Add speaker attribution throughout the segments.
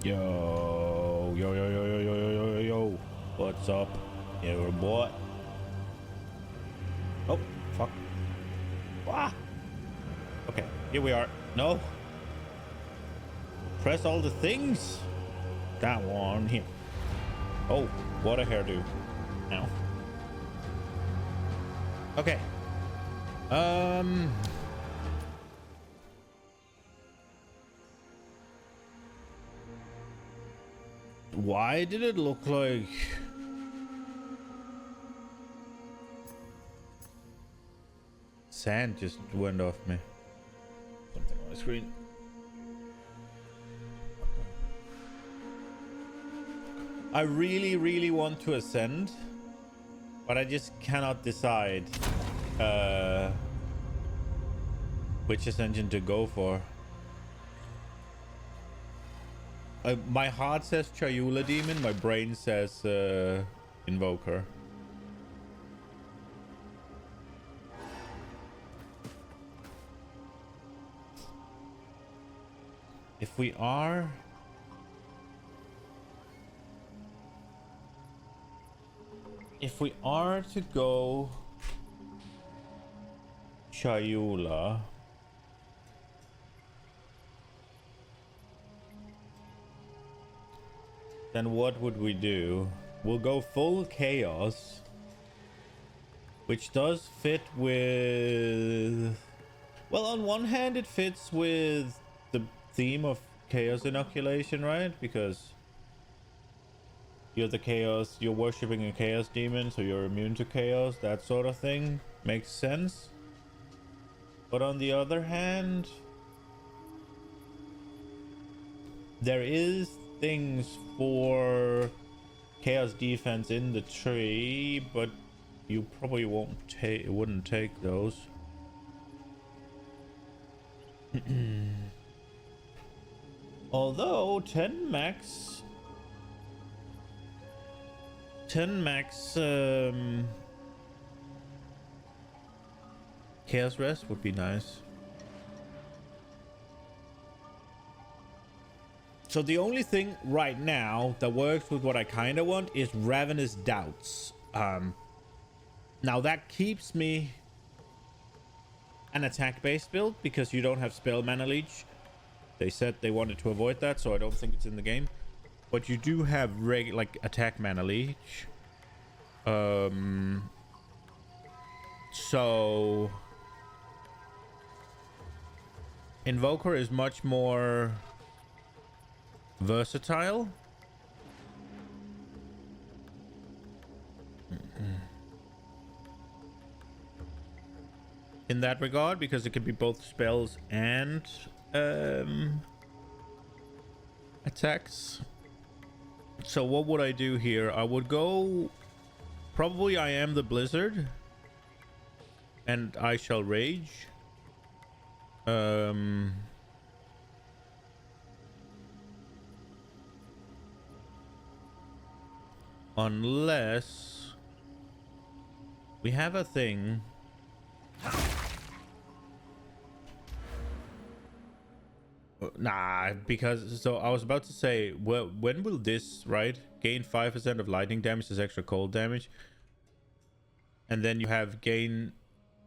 Speaker 1: Yo, yo, yo, yo, yo, yo, yo, yo, yo, yo. What's up, yo, boy? Oh, fuck. Ah! Okay, here we are. No. Press all the things. That one here. Oh, what a hairdo. Now. Okay. Why did it look like... Sand just went off me. Something on the screen. I really want to ascend, but I just cannot decide which ascension to go for. My heart says Chayula Demon, my brain says Invoker. If we are... If we are to go Chayula, then what would we do? We'll go full chaos, which does fit with... Well, on one hand, it fits with the theme of chaos inoculation, right? Because you're the chaos, you're worshipping a chaos demon, so you're immune to chaos, that sort of thing. Makes sense. But on the other hand, there is things for chaos defense in the tree, but you probably wouldn't take those. Although 10 max Chaos Rest would be nice. So the only thing right now that works with what I kind of want is Ravenous Doubts. Now that keeps me an attack-based build because you don't have spell mana leech. They said they wanted to avoid that, so I don't think it's in the game. But you do have like attack mana leech. So Invoker is much more versatile. In that regard, because it can be both spells and attacks. So what would I do here? I would go probably I am the Blizzard and I shall rage. Unless we have a thing. Nah, because so I was about to say, well, when will this, right? Gain 5% of lightning damage as extra cold damage. And then you have gain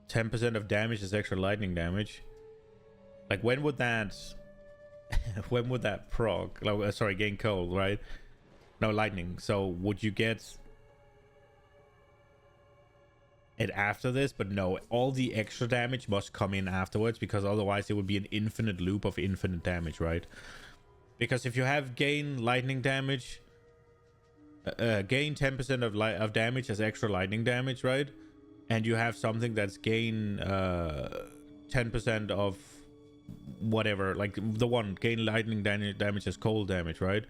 Speaker 1: 10% of damage as extra lightning damage. Like when would that when would that proc? Like, sorry, gain cold, right? No, lightning. So would you get it after this? But no, all the extra damage must come in afterwards, because otherwise it would be an infinite loop of infinite damage, right? Because if you have gain lightning damage, gain 10% of damage as extra lightning damage, right? And you have something that's gain 10% of whatever, like the one gain lightning damage as cold damage, right?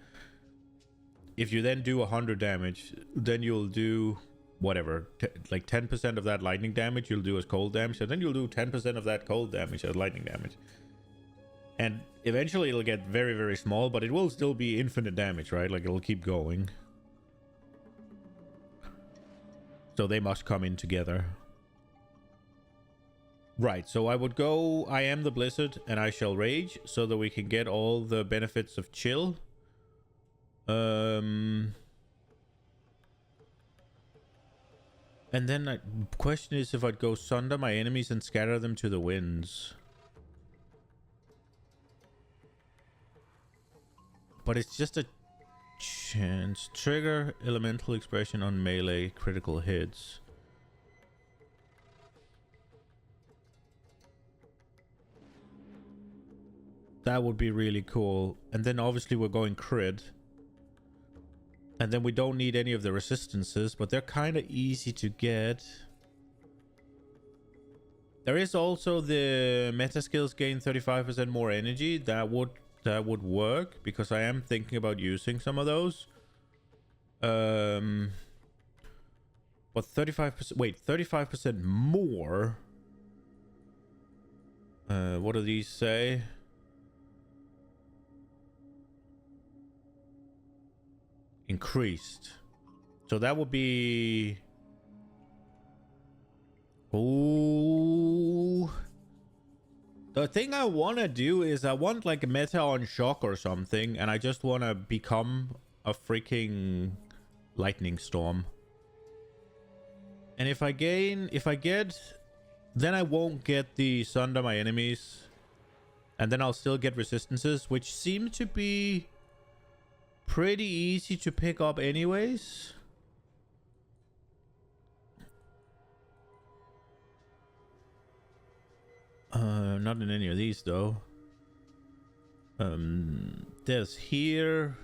Speaker 1: If you then do 100 damage, then you'll do whatever, like 10% of that lightning damage you'll do as cold damage, and then you'll do 10% of that cold damage as lightning damage. And eventually it'll get very, very small, but it will still be infinite damage, right? Like it'll keep going. So they must come in together. Right, so I would go I am the Blizzard and I shall rage, so that we can get all the benefits of chill. And then the question is if I'd go sunder my enemies and scatter them to the winds. But it's just a chance. Trigger elemental expression on melee critical hits. That would be really cool. And then obviously we're going crit. And then we don't need any of the resistances, but they're kind of easy to get. There is also the meta skills gain 35% more energy. That would work because I am thinking about using some of those. But 35%, wait, 35% more. What do these say? Increased. So that would be... Oh, the thing I want to do is I want like a meta on shock or something, and I just want to become a freaking lightning storm. And if I get, then I won't get the sunder my enemies, and then I'll still get resistances, which seem to be pretty easy to pick up anyways. Not in any of these though. There's here.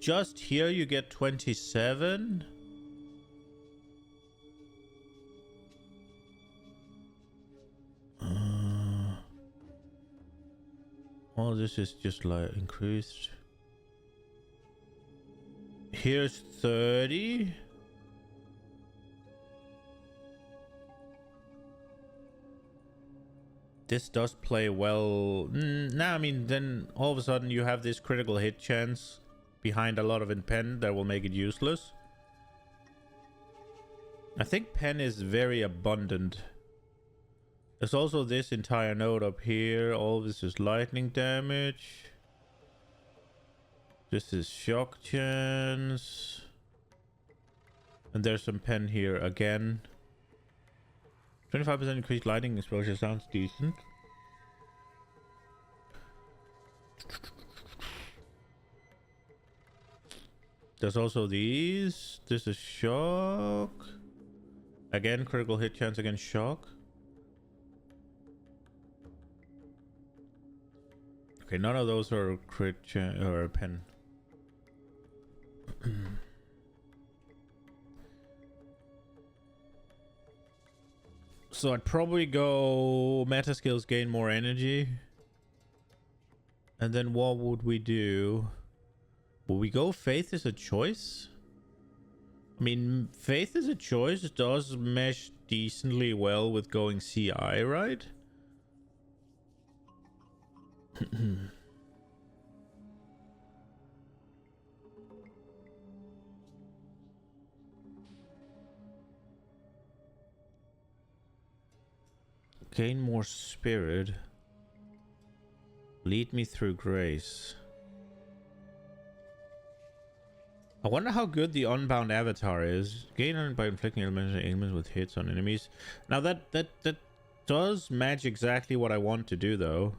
Speaker 1: Just here you get 27. All this is just like increased. Here's 30. This does play well. Nah, I mean, then all of a sudden you have this critical hit chance behind a lot of pen that will make it useless. I think pen is very abundant. There's also this entire node up here. All this is lightning damage. This is shock chance. And there's some pen here again. 25% increased lightning exposure sounds decent. There's also these. This is shock. Again, critical hit chance against shock. Okay, none of those are crit or a pen. So I'd probably go meta skills gain more energy. And then what would we do? Will we go faith is a choice? I mean, faith is a choice. It does mesh decently well with going CI, right? Gain more spirit. Lead me through grace. I wonder how good the unbound avatar is. Gain earned by inflicting elemental ailments with hits on enemies. Now that does match exactly what I want to do though.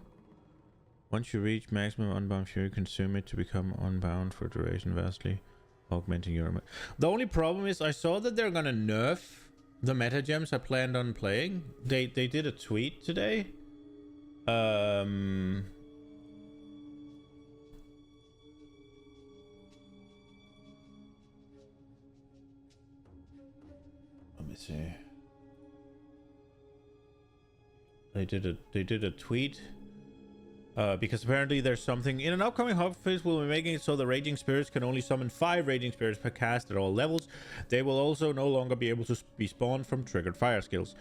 Speaker 1: Once you reach maximum unbound fury, consume it to become unbound for duration, vastly augmenting your... The only problem is I saw that they're gonna nerf the meta gems I planned on playing. They did a tweet today. Let me see. They did a tweet. Because apparently there's something in an upcoming hub phase we'll be making it so the raging spirits can only summon 5 raging spirits per cast at all levels. They will also no longer be able to be spawned from triggered fire skills.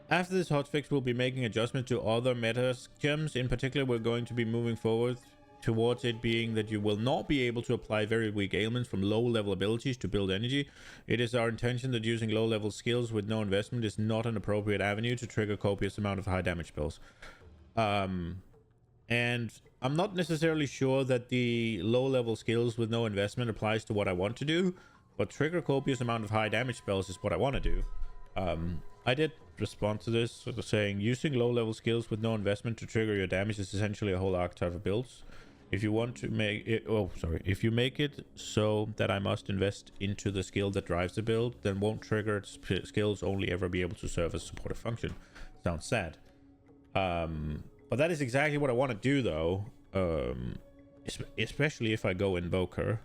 Speaker 1: After this hotfix, we'll be making adjustments to other meta gems. In particular, we're going to be moving forward towards it being that you will not be able to apply very weak ailments from low level abilities to build energy. It is our intention that using low level skills with no investment is not an appropriate avenue to trigger copious amount of high damage spells. And I'm not necessarily sure that the low-level skills with no investment applies to what I want to do, but trigger copious amount of high damage spells is what I want to do. I did respond to this, sort of saying, using low-level skills with no investment to trigger your damage is essentially a whole archetype of builds. If you want to make it, if you make it so that I must invest into the skill that drives the build, then won't triggered skills only ever be able to serve as a supportive function. Sounds sad. But that is exactly what I want to do, though. Especially if I go Invoker.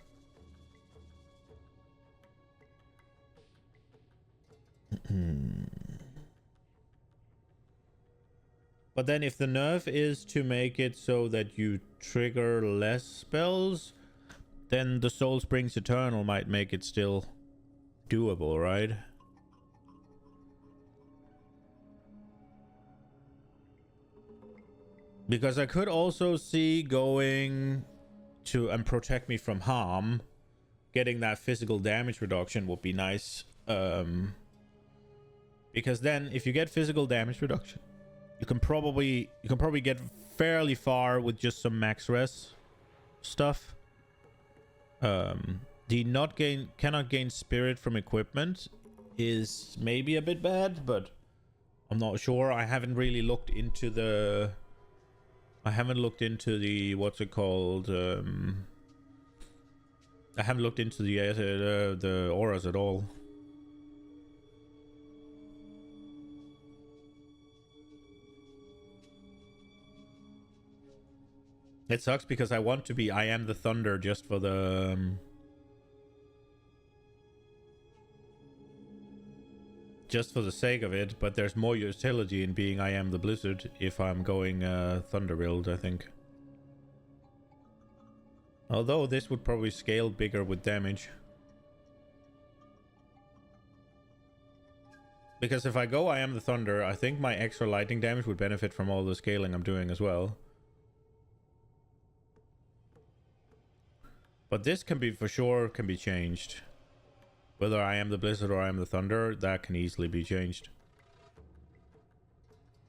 Speaker 1: But then if the nerf is to make it so that you trigger less spells, then the Soul Springs Eternal might make it still doable, right? Because I could also see going to and protect me from harm. Getting that physical damage reduction would be nice. Because then if you get physical damage reduction, you can probably get fairly far with just some max res stuff. The cannot gain spirit from equipment is maybe a bit bad, but I'm not sure. I haven't really looked into the what's it called? I haven't looked into the auras at all. It sucks because I want to be I am the thunder just for the sake of it, but there's more utility in being I am the blizzard if I'm going thunder build, I think. Although this would probably scale bigger with damage. Because if I go I am the thunder, I think my extra lightning damage would benefit from all the scaling I'm doing as well. But this can be, for sure, can be changed. Whether I am the blizzard or I am the thunder, that can easily be changed.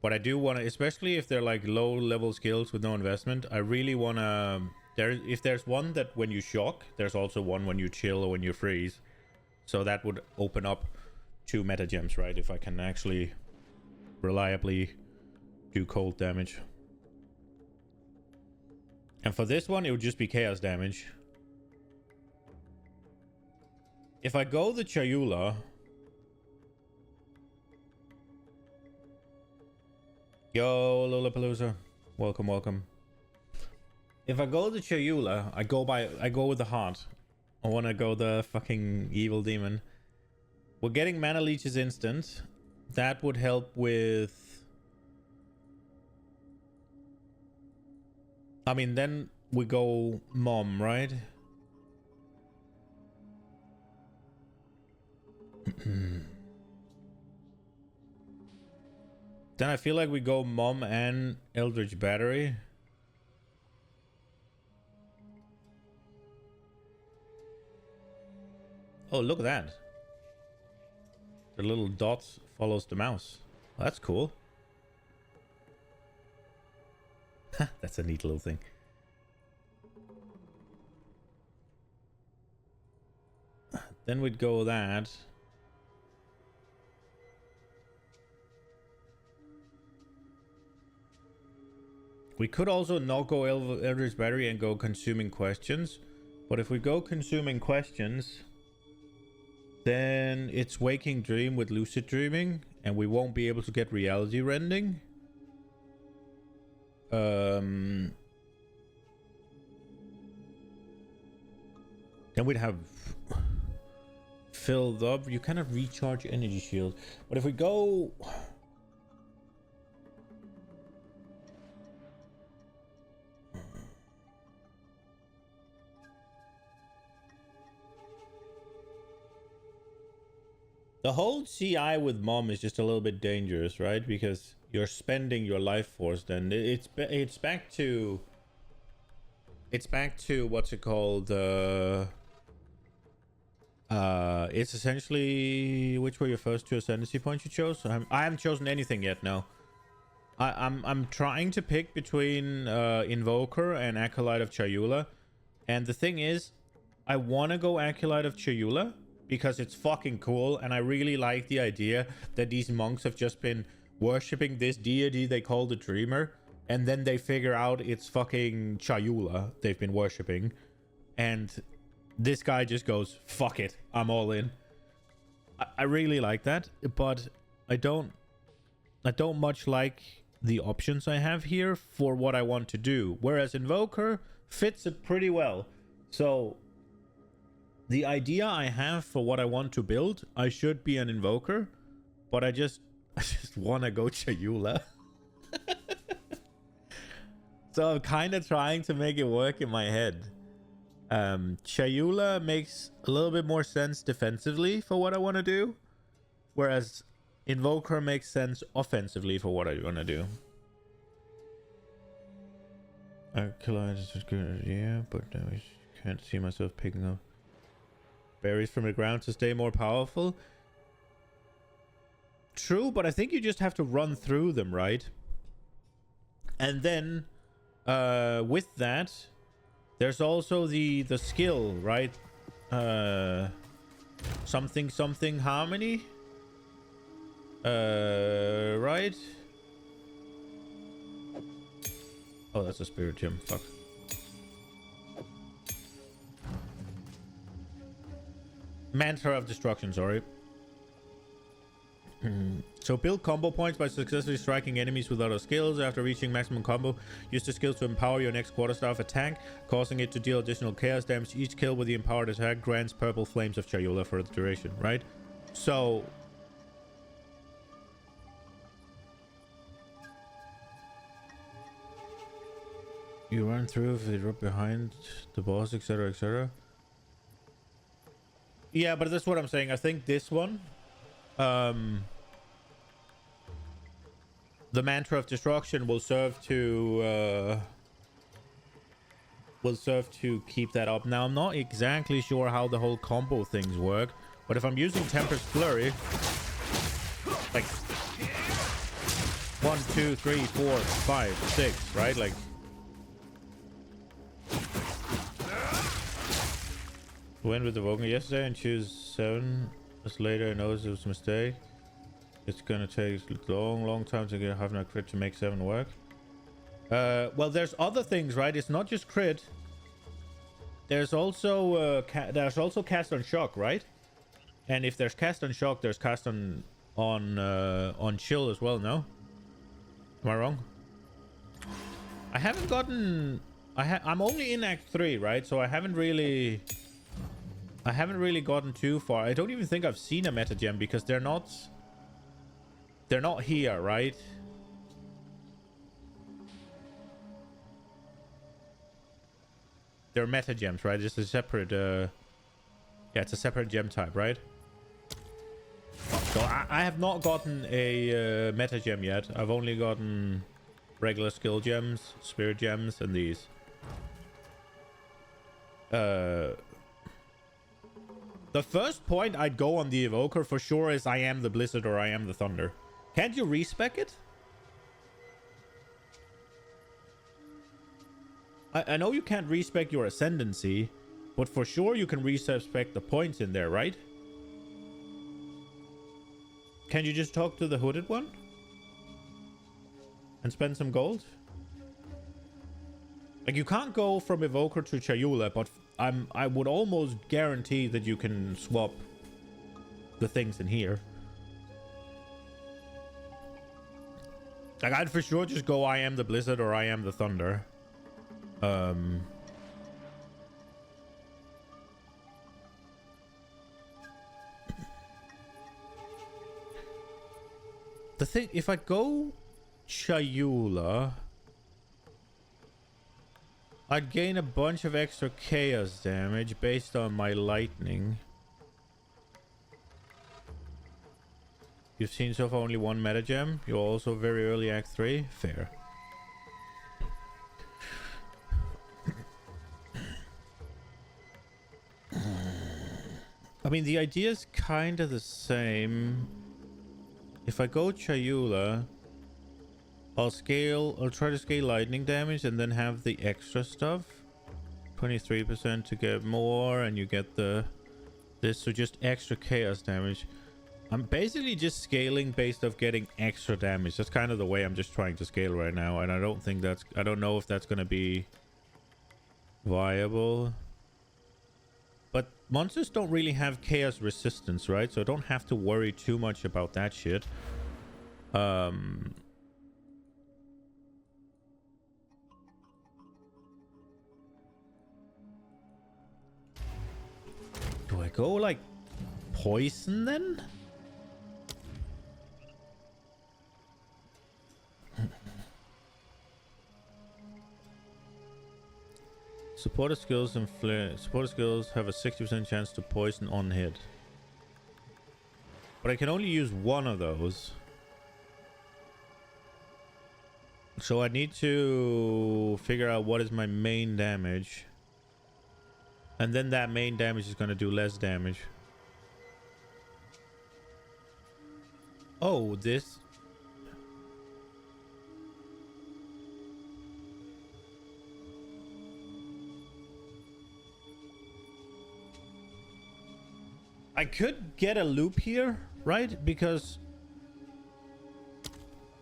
Speaker 1: But I do want to, especially if they're like low level skills with no investment, I really want to, if there's one that when you shock, there's also one when you chill or when you freeze. So that would open up 2 meta gems, right? If I can actually reliably do cold damage. And for this one, it would just be chaos damage. If I go the Chayula... Yo, Lollapalooza. Welcome, welcome. If I go the Chayula, I go with the heart. I want to go the fucking evil demon. We're getting mana leeches instant. That would help with... I mean, then we go mom, right? Then I feel like we go mom and Eldritch Battery. Oh, look at that. The little dot follows the mouse. Oh, that's cool. That's a neat little thing. Then we'd go that. We could also not go Eldritch Battery and go Consuming Questions. But if we go Consuming Questions, then it's Waking Dream with Lucid Dreaming, and we won't be able to get Reality Rending. Then we'd have filled up. You cannot recharge energy shield. But if we go... The whole CI with mom is just a little bit dangerous, right? Because you're spending your life force. Then it's back to what's it called? It's essentially, which were your first 2 ascendancy points you chose? I haven't chosen anything yet. No. I'm trying to pick between Invoker and Acolyte of Chayula. And the thing is, I want to go Acolyte of Chayula because it's fucking cool. And I really like the idea that these monks have just been worshipping this deity they call the Dreamer. And then they figure out it's fucking Chayula they've been worshipping. And this guy just goes, fuck it, I'm all in. I really like that, but I don't much like the options I have here for what I want to do. Whereas Invoker fits it pretty well. So the idea I have for what I want to build, I should be an Invoker, but I just want to go Chayula. So I'm kind of trying to make it work in my head. Chayula makes a little bit more sense defensively for what I want to do, whereas Invoker makes sense offensively for what I want to do. Acolyte is a good idea, but I can't see myself picking up berries from the ground to stay more powerful. True, but I think you just have to run through them, right? And then with that, there's also the skill, right? Something harmony. Right? Oh, that's a spirit gem. Fuck. Mantra of Destruction, sorry. So build combo points by successfully striking enemies with other skills. After reaching maximum combo, use the skill to empower your next quarterstaff attack, causing it to deal additional chaos damage. Each kill with the empowered attack grants purple flames of Chayula for the duration, right? So you run through if they drop behind the boss, etc, etc. Yeah, but that's what I'm saying. I think this one, the Mantra of Destruction will serve to keep that up. Now, I'm not exactly sure how the whole combo things work, but if I'm using Tempest Flurry, like 1, 2, 3, 4, 5, 6, right? Like went with the Woken yesterday and choose 7. Just later I noticed it was a mistake. It's gonna take a long time to get half a crit to make 7 work. Well, there's other things, right? It's not just crit. There's also cast on shock, right? And if there's cast on shock, there's cast on chill as well. No, am I wrong? I haven't gotten. I'm only in Act 3, right? So I haven't really gotten too far. I don't even think I've seen a meta gem because they're not here, right? They're meta gems, right? It's a separate yeah, it's a separate gem type, right? So I have not gotten a meta gem yet. I've only gotten regular skill gems, spirit gems, and these. The first point I'd go on the Evoker for sure is I am the Blizzard or I am the Thunder. Can't you respec it? I know you can't respec your Ascendancy, but for sure you can respec the points in there, right? Can you just talk to the hooded one? And spend some gold? Like, you can't go from Evoker to Chayula, but I would almost guarantee that you can swap the things in here. Like, I'd for sure just go I am the Blizzard or I am the Thunder. The thing, if I go Chayula, I'd gain a bunch of extra chaos damage based on my lightning. You've seen so far only one meta gem. You're also very early Act 3. Fair. I mean, the idea is kind of the same. If I go Chayula, I'll try to scale lightning damage and then have the extra stuff. 23% to get more, and you get this, so just extra chaos damage. I'm basically just scaling based off getting extra damage. That's kind of the way I'm just trying to scale right now, and I don't know if that's gonna be viable. But monsters don't really have chaos resistance, right? So I don't have to worry too much about that shit. Do I go like poison then? Supporter skills and flare. Supporter skills have a 60% chance to poison on hit. But I can only use one of those. So I need to figure out what is my main damage. And then that main damage is going to do less damage. Oh, this. I could get a loop here, right? Because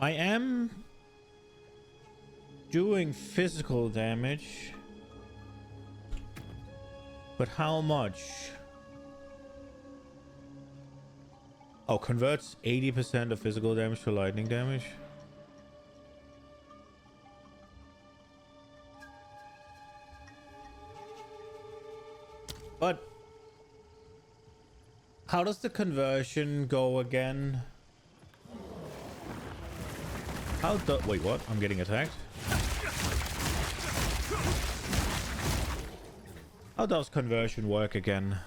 Speaker 1: I am doing physical damage. But how much? Oh, converts 80% of physical damage to lightning damage. But how does the conversion go again? Wait, what? I'm getting attacked. How does conversion work again?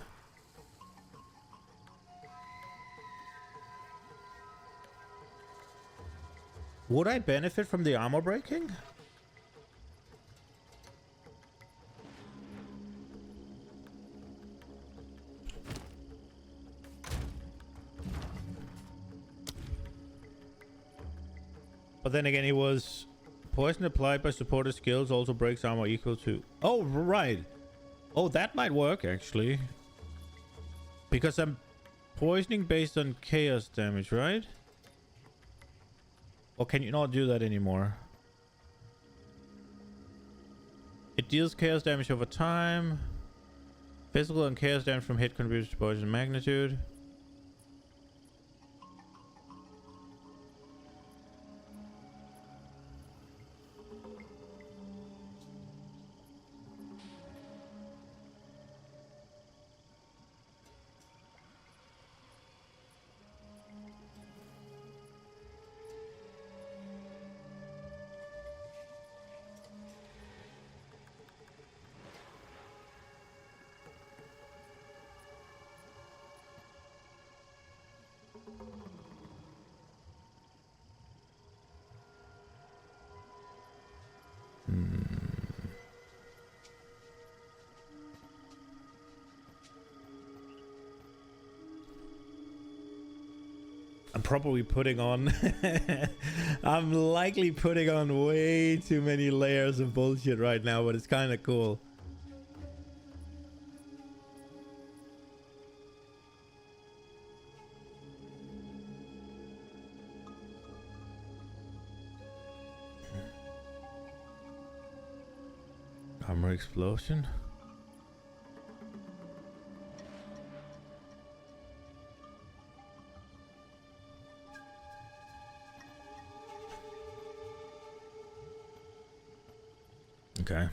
Speaker 1: Would I benefit from the armor breaking? But then again, it was poison applied by supporter skills also breaks armor equal to... Oh, right. Oh, that might work, actually. Because I'm poisoning based on chaos damage, right? Or can you not do that anymore? It deals chaos damage over time. Physical and chaos damage from hit contributes to poison magnitude. I'm probably putting on... I'm likely putting on way too many layers of bullshit right now, but it's kind of cool. Armor explosion. Okay.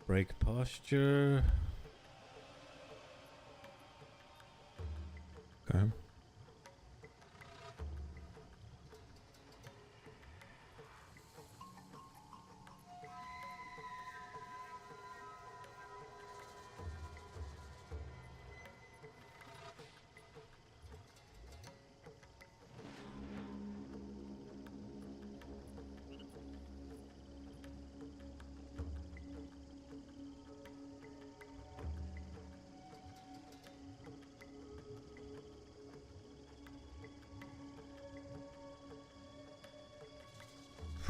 Speaker 1: Break posture. Okay.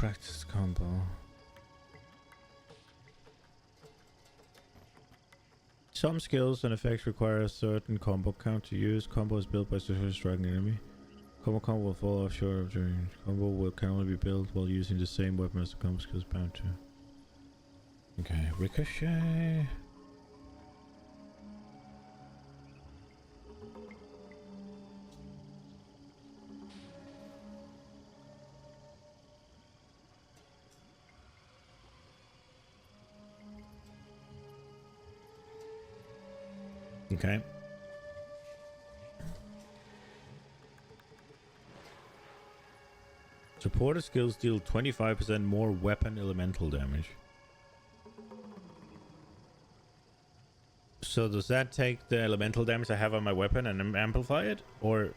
Speaker 1: Practice combo. Some skills and effects require a certain combo count to use. Combo is built by successfully striking an enemy. Combo will fall off short of during. Can only be built while using the same weapon as the combo skill is bound to. Okay, ricochet. Okay. Supporter skills deal 25% more weapon elemental damage. So does that take the elemental damage I have on my weapon and amplify it? Or...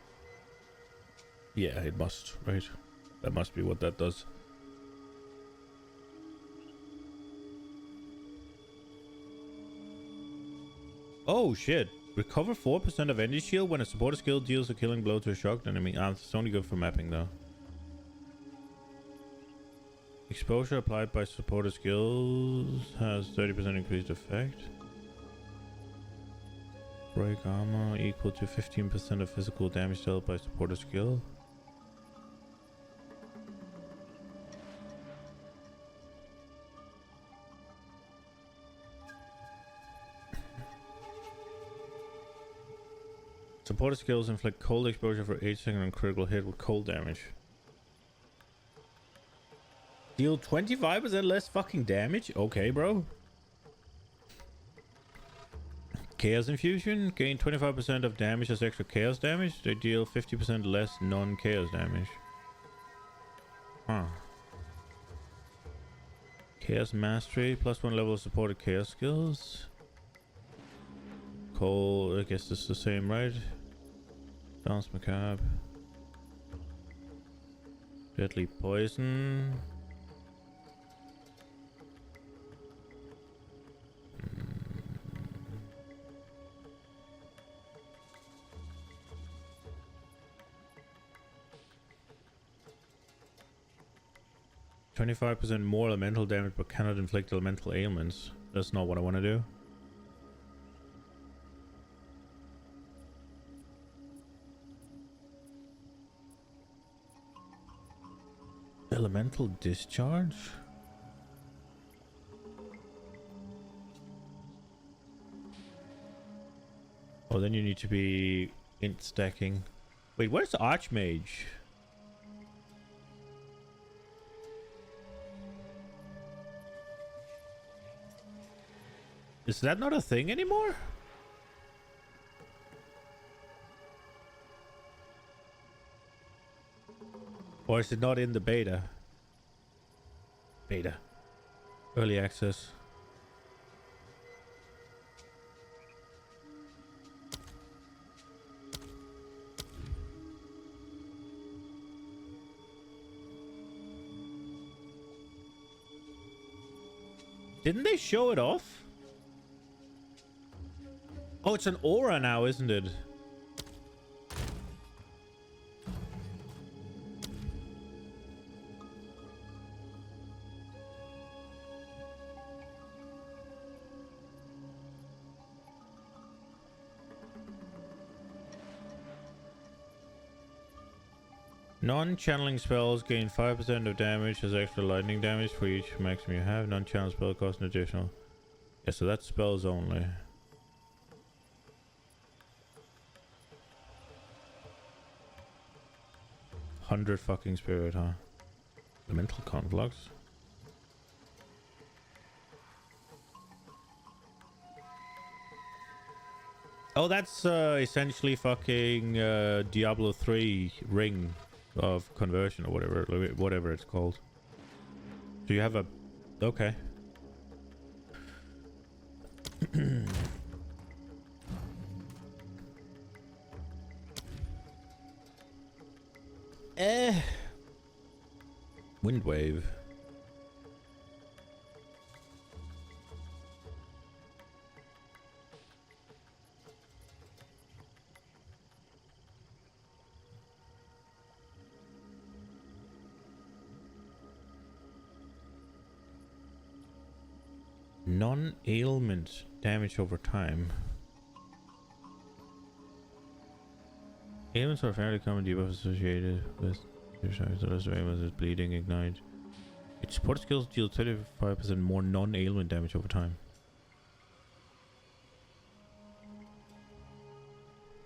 Speaker 1: yeah, it must, right? That must be what that does. Oh shit. Recover 4% of energy shield when a supporter skill deals a killing blow to a shocked enemy. Ah, it's only good for mapping though. Exposure applied by supporter skills has 30% increased effect. Break armor equal to 15% of physical damage dealt by supporter skill. Supporter skills inflict cold exposure for 8 seconds on critical hit with cold damage. Deal 25% less fucking damage? Okay, bro. Chaos Infusion. Gain 25% of damage as extra chaos damage. They deal 50% less non-chaos damage. Huh. Chaos Mastery. +1 level of supported chaos skills. Cold. I guess this is the same, right? Bounce Macabre. Deadly Poison. 25% more elemental damage but cannot inflict elemental ailments. That's not what I want to do. Elemental discharge? Oh, then you need to be int stacking. Wait, where's the Archmage? Is that not a thing anymore? Or is it not in the beta? Beta. Early access. Didn't they show it off? Oh, it's an aura now, isn't it? Non-channeling spells gain 5% of damage as extra lightning damage for each maximum you have. Non-channel spell cost an additional. Yeah, so that's spells only. 100 fucking spirit, huh? Elemental conflux. Oh, that's essentially fucking Diablo 3 ring of conversion or whatever it's called. So you have a... okay. Wind wave. Non-ailment damage over time. Ailments are fairly common debuffs associated with ailments is bleeding, ignite. Its support skills deal 35% more non-ailment damage over time.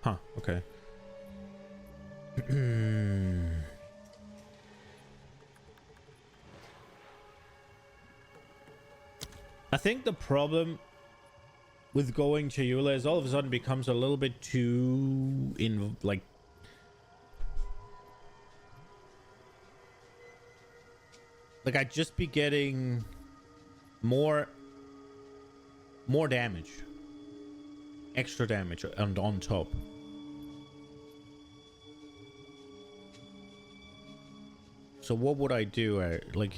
Speaker 1: Huh, okay. I think the problem with going Chayula is all of a sudden becomes a little bit too like I'd just be getting more damage, extra damage, and on top. So what would I do? Like,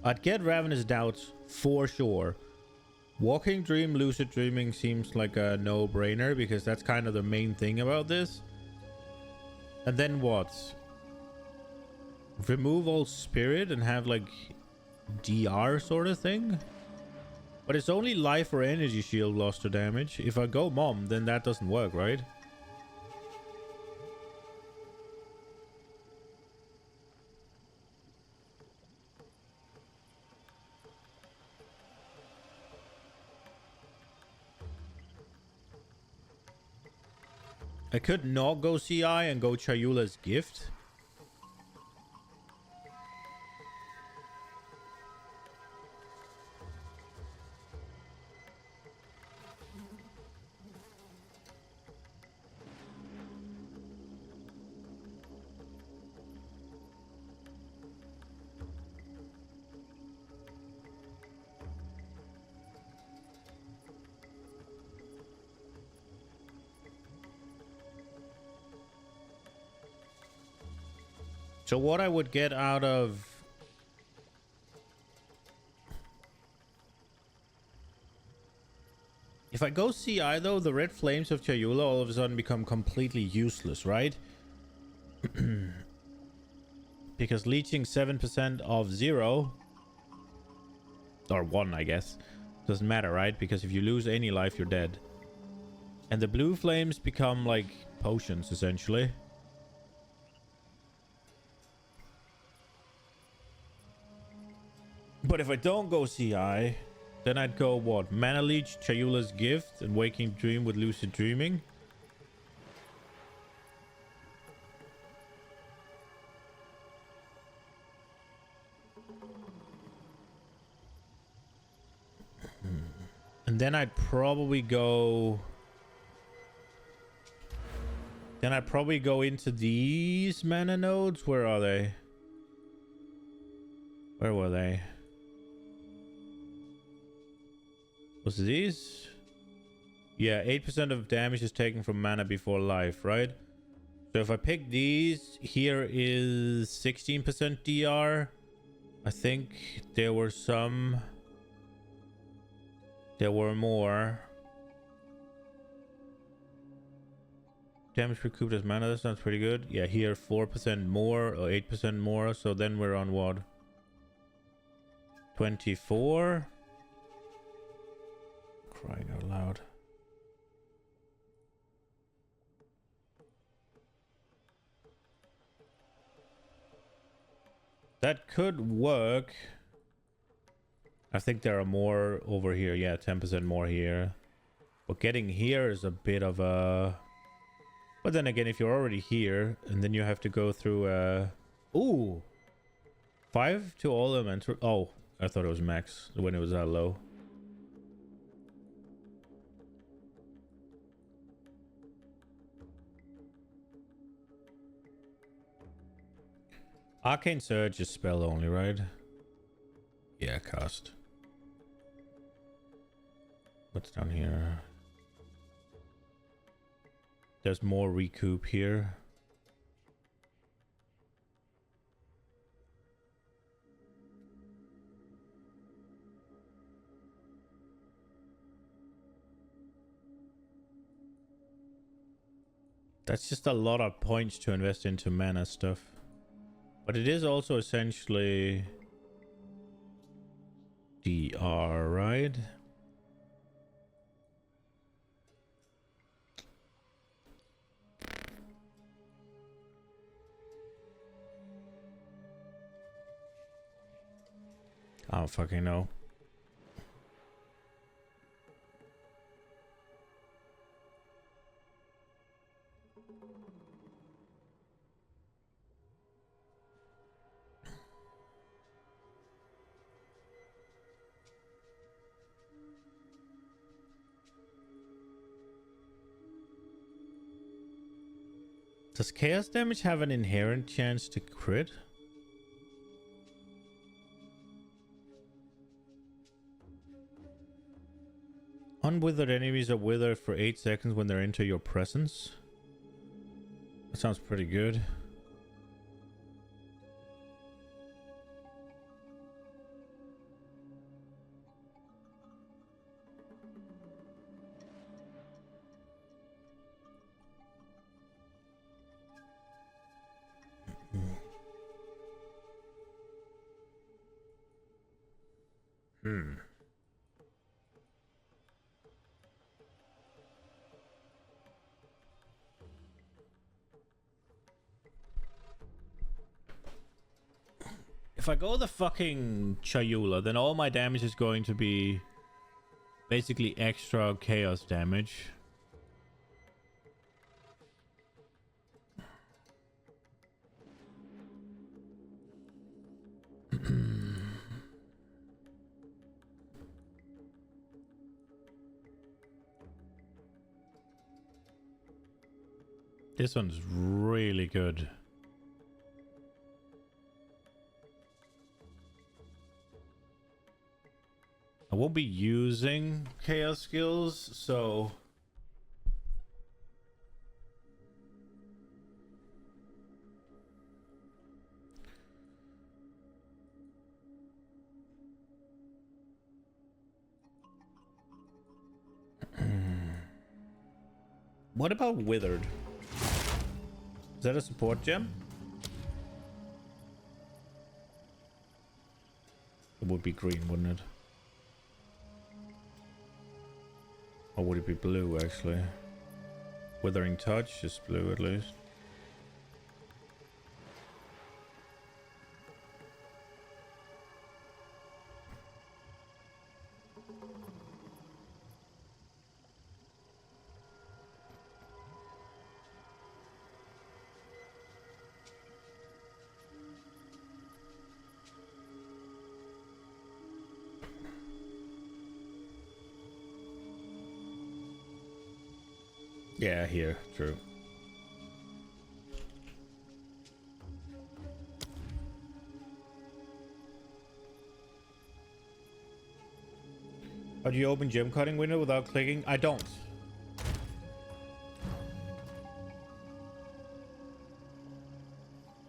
Speaker 1: I'd get Ravenous Doubts for sure. Walking Dream, Lucid Dreaming seems like a no-brainer because that's kind of the main thing about this. And then what? Remove all spirit and have like DR sort of thing? But it's only life or energy shield loss to damage. If I go mom, then that doesn't work, right? I could not go CI and go Chayula's Gift. So what I would get out of... If I go CI though, the red flames of Chayula all of a sudden become completely useless, right? Because leeching 7% of 0... Or 1, I guess. Doesn't matter, right? Because if you lose any life, you're dead. And the blue flames become like potions, essentially. But if I don't go CI, then I'd go what? Mana Leech, Chayula's Gift, and Waking Dream with Lucid Dreaming. And then I'd probably go... Then I'd probably go into these mana nodes. Where are they? Where were they? Was it these? Yeah, 8% of damage is taken from mana before life, right? So if I pick these, here is 16% DR. I think there were some... There were more. Damage recouped as mana, that sounds pretty good. Yeah, here 4% more or 8% more. So then we're on what? 24? Crying out loud. That could work. I think there are more over here. Yeah, 10% more here. But getting here is a bit of a... But then again, if you're already here, and then you have to go through... Ooh! 5 to all elemental... Oh, I thought it was max when it was that low. Arcane Surge is spell only, right? Yeah, cast. What's down here? There's more recoup here. That's just a lot of points to invest into mana stuff. But it is also essentially... DR, right? I don't fucking know. Does chaos damage have an inherent chance to crit? Unwithered enemies are withered for 8 seconds when they're into your presence. That sounds pretty good. If I go the fucking Chayula, then all my damage is going to be basically extra chaos damage. This one's really good. I won't be using chaos skills, so what about withered? Is that a support gem? It would be green, wouldn't it? Or would it be blue, actually? Withering touch is blue, at least. Yeah, here, true. How do you open gem cutting window without clicking? I don't.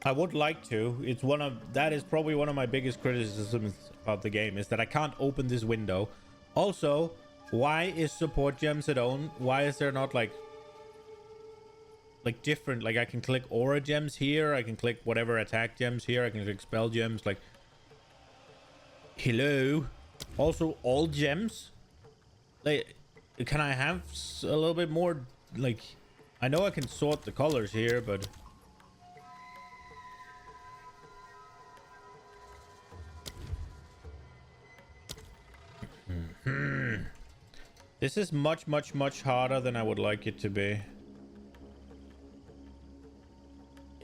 Speaker 1: I would like to. That is probably one of my biggest criticisms about the game, is that I can't open this window. Also, why is support gems at own? Why is there not like different, like I can click aura gems here, I can click whatever attack gems here, I can click spell gems, like hello. Also all gems, like can I have a little bit more, like I know I can sort the colors here, but this is much harder than I would like it to be.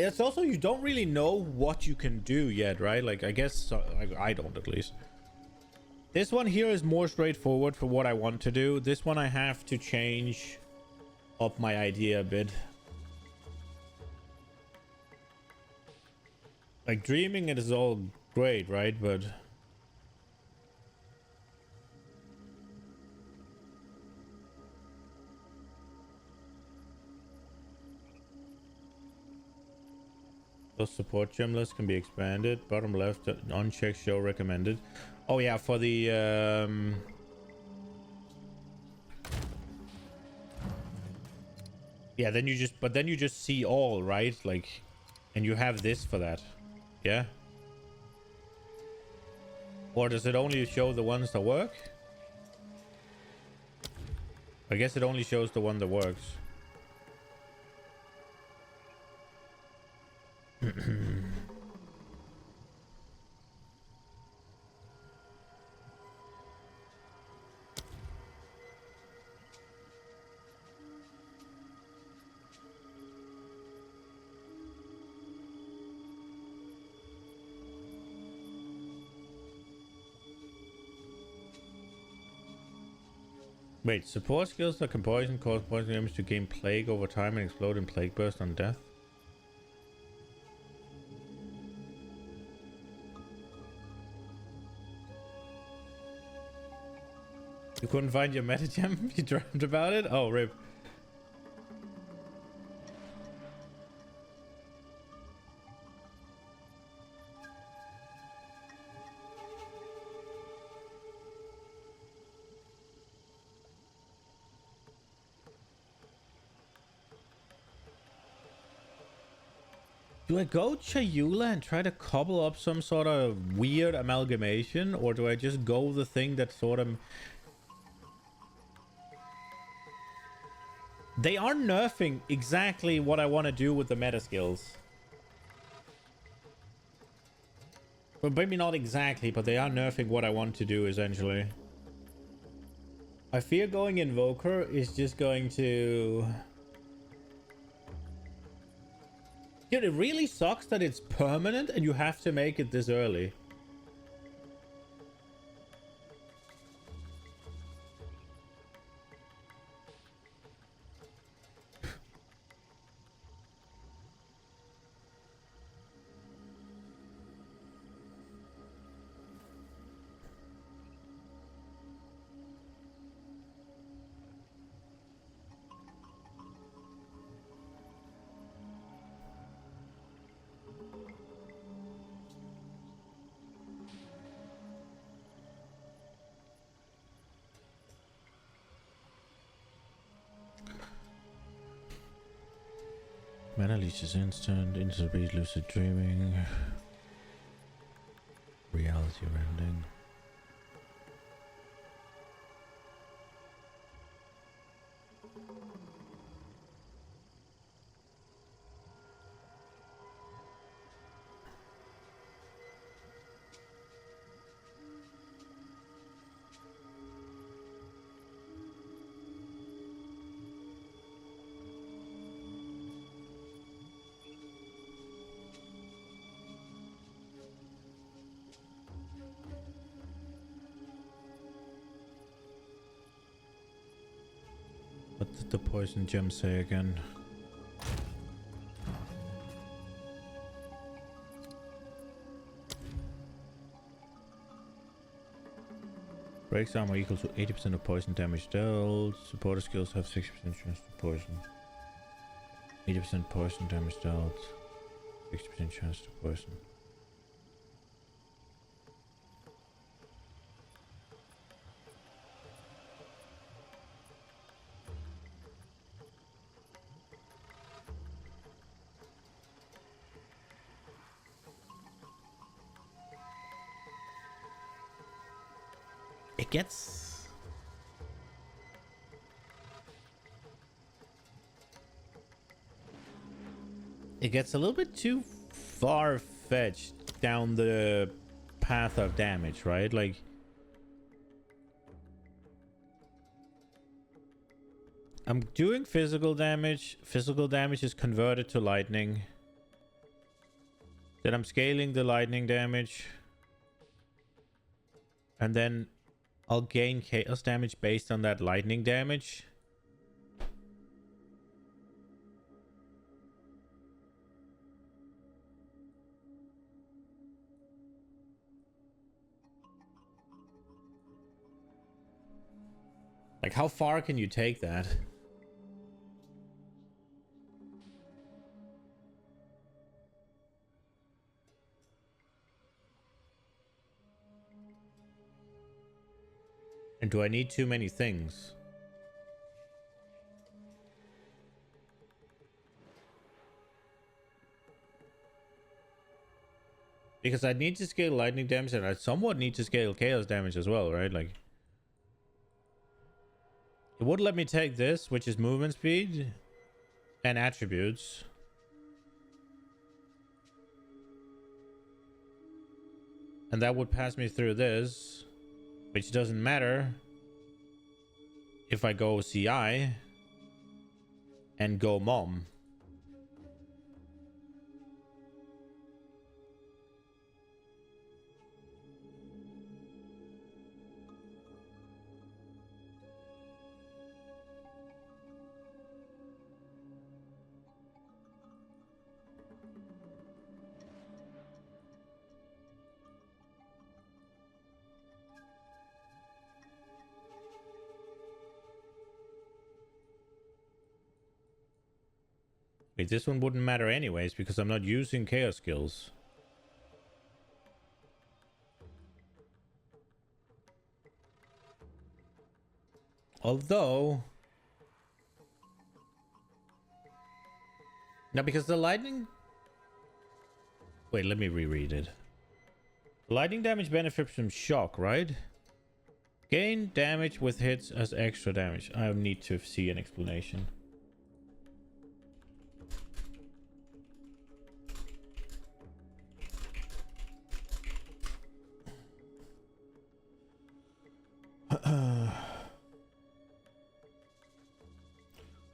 Speaker 1: It's also, you don't really know what you can do yet, right? Like, I guess I don't, at least. This one here is more straightforward for what I want to do. This one I have to change up my idea a bit. Like, dreaming it is all great, right? But those support gem lists can be expanded. Bottom left, unchecked show recommended. Oh yeah, for the yeah, then you just see all, right? Like, and you have this for that. Yeah. Or does it only show the ones that work? I guess it only shows the one that works. Wait, support skills that can poison cause poison enemies to gain plague over time and explode in plague burst on death. You couldn't find your meta gem? You dreamt about it? Oh, rip. Do I go Chayula and try to cobble up some sort of weird amalgamation? Or do I just go the thing that sort of... They are nerfing exactly what I want to do with the meta skills. Well, maybe not exactly, but they are nerfing what I want to do, essentially. I fear going Invoker is just going to... Dude, it really sucks that it's permanent and you have to make it this early. Mana Leech is instant, instant beat, lucid dreaming, reality rending. What did the poison gem say again? Breaks armor equal to 80% of poison damage dealt. Supporter skills have 60% chance to poison. 80% poison damage dealt. 60% chance to poison. It gets a little bit too far-fetched down the path of damage, right? Like, I'm doing physical damage. Physical damage is converted to lightning. Then I'm scaling the lightning damage. And then I'll gain chaos damage based on that lightning damage. Like, how far can you take that? And do I need too many things? Because I need to scale lightning damage and I somewhat need to scale chaos damage as well, right? Like, it would let me take this, which is movement speed and attributes. And that would pass me through this, which doesn't matter if I go CI and go mom. Wait, this one wouldn't matter anyways because I'm not using chaos skills. Although... now, because the lightning... wait, let me reread it. Lightning damage benefits from shock, right? Gain damage with hits as extra damage. I need to see an explanation.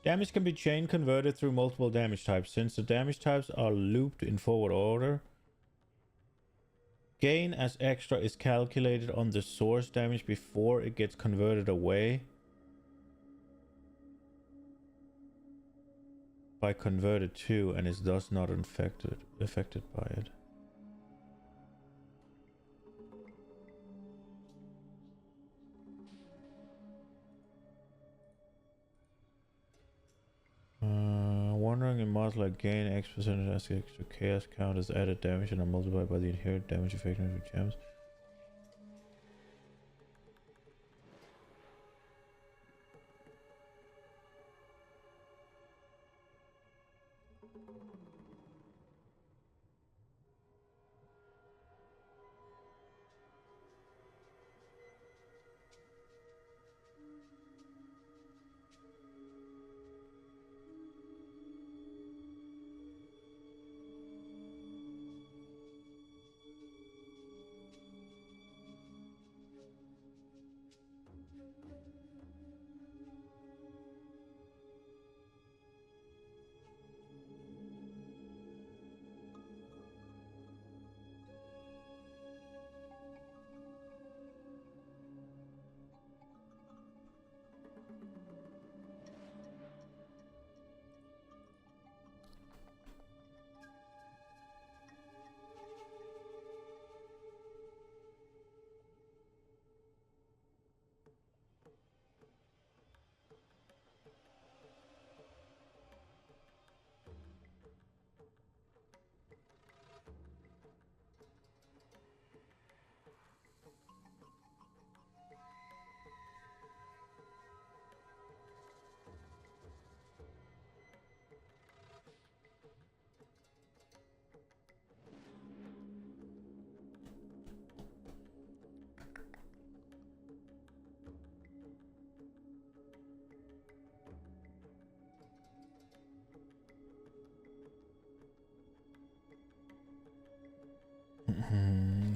Speaker 1: Damage can be chain converted through multiple damage types. Since the damage types are looped in forward order, gain as extra is calculated on the source damage before it gets converted away by converted to and is thus not affected by it. Wondering in mods like gain X percentage as the extra chaos count as added damage and are multiplied by the inherent damage effectiveness of gems.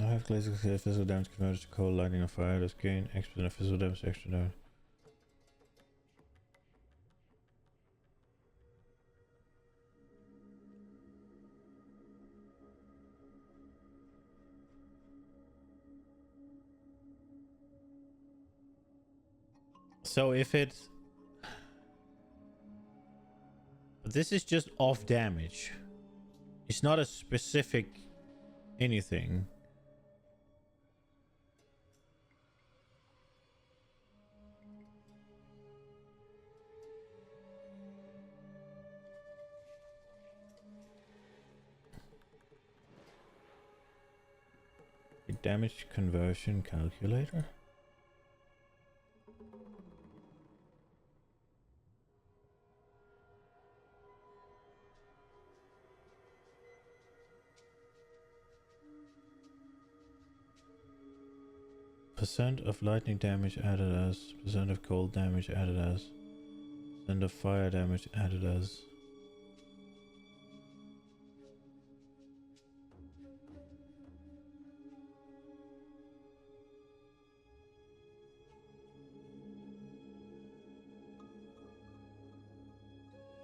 Speaker 1: I have laser physical damage converted to cold, lightning, or fire. Does gain X percent of physical damage, extra damage. So if it's... this is just off damage. It's not a specific anything. A damage conversion calculator? Percent of lightning damage added as. Percent of cold damage added as. Percent of fire damage added as.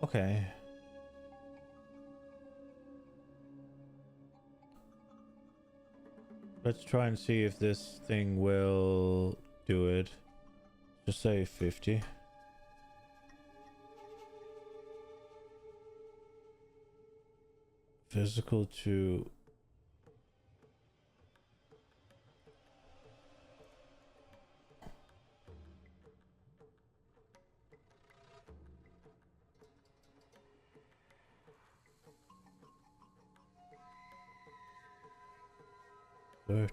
Speaker 1: Okay. Let's try and see if this thing will do it. Just say 50. Physical to... $30.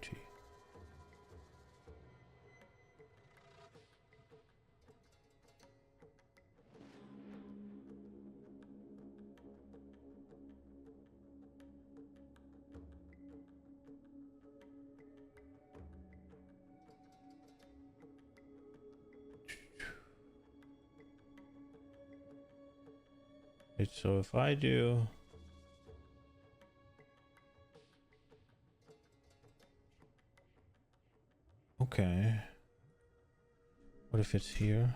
Speaker 1: So if I do... Okay. What if it's here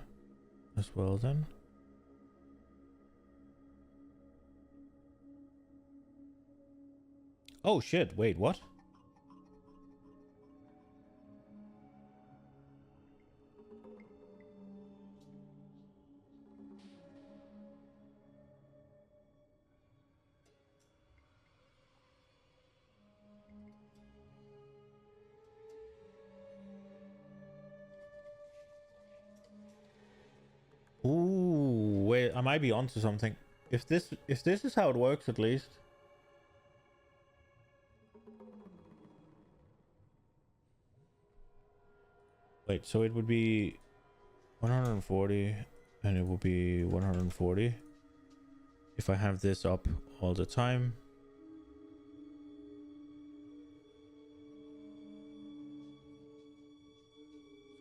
Speaker 1: as well then? Oh shit, wait, what? Ooh, wait, I might be onto something. If this is how it works, at least. Wait, so it would be 140 and it will be 140 if I have this up all the time.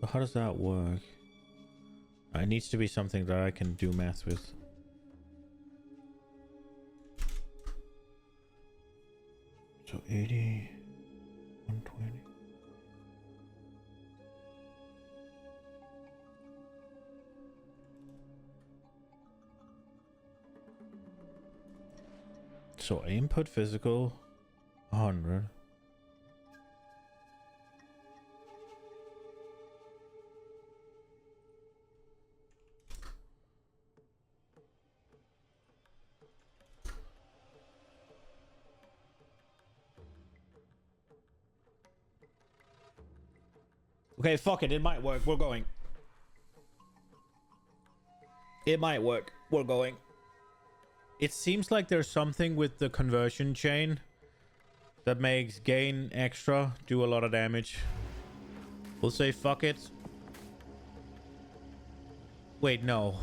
Speaker 1: So how does that work? It needs to be something that I can do math with. So 80, 120. So input physical 100. Okay, fuck it. It might work. We're going. It might work. We're going. It seems like there's something with the conversion chain that makes gain extra do a lot of damage. We'll say fuck it. Wait, no.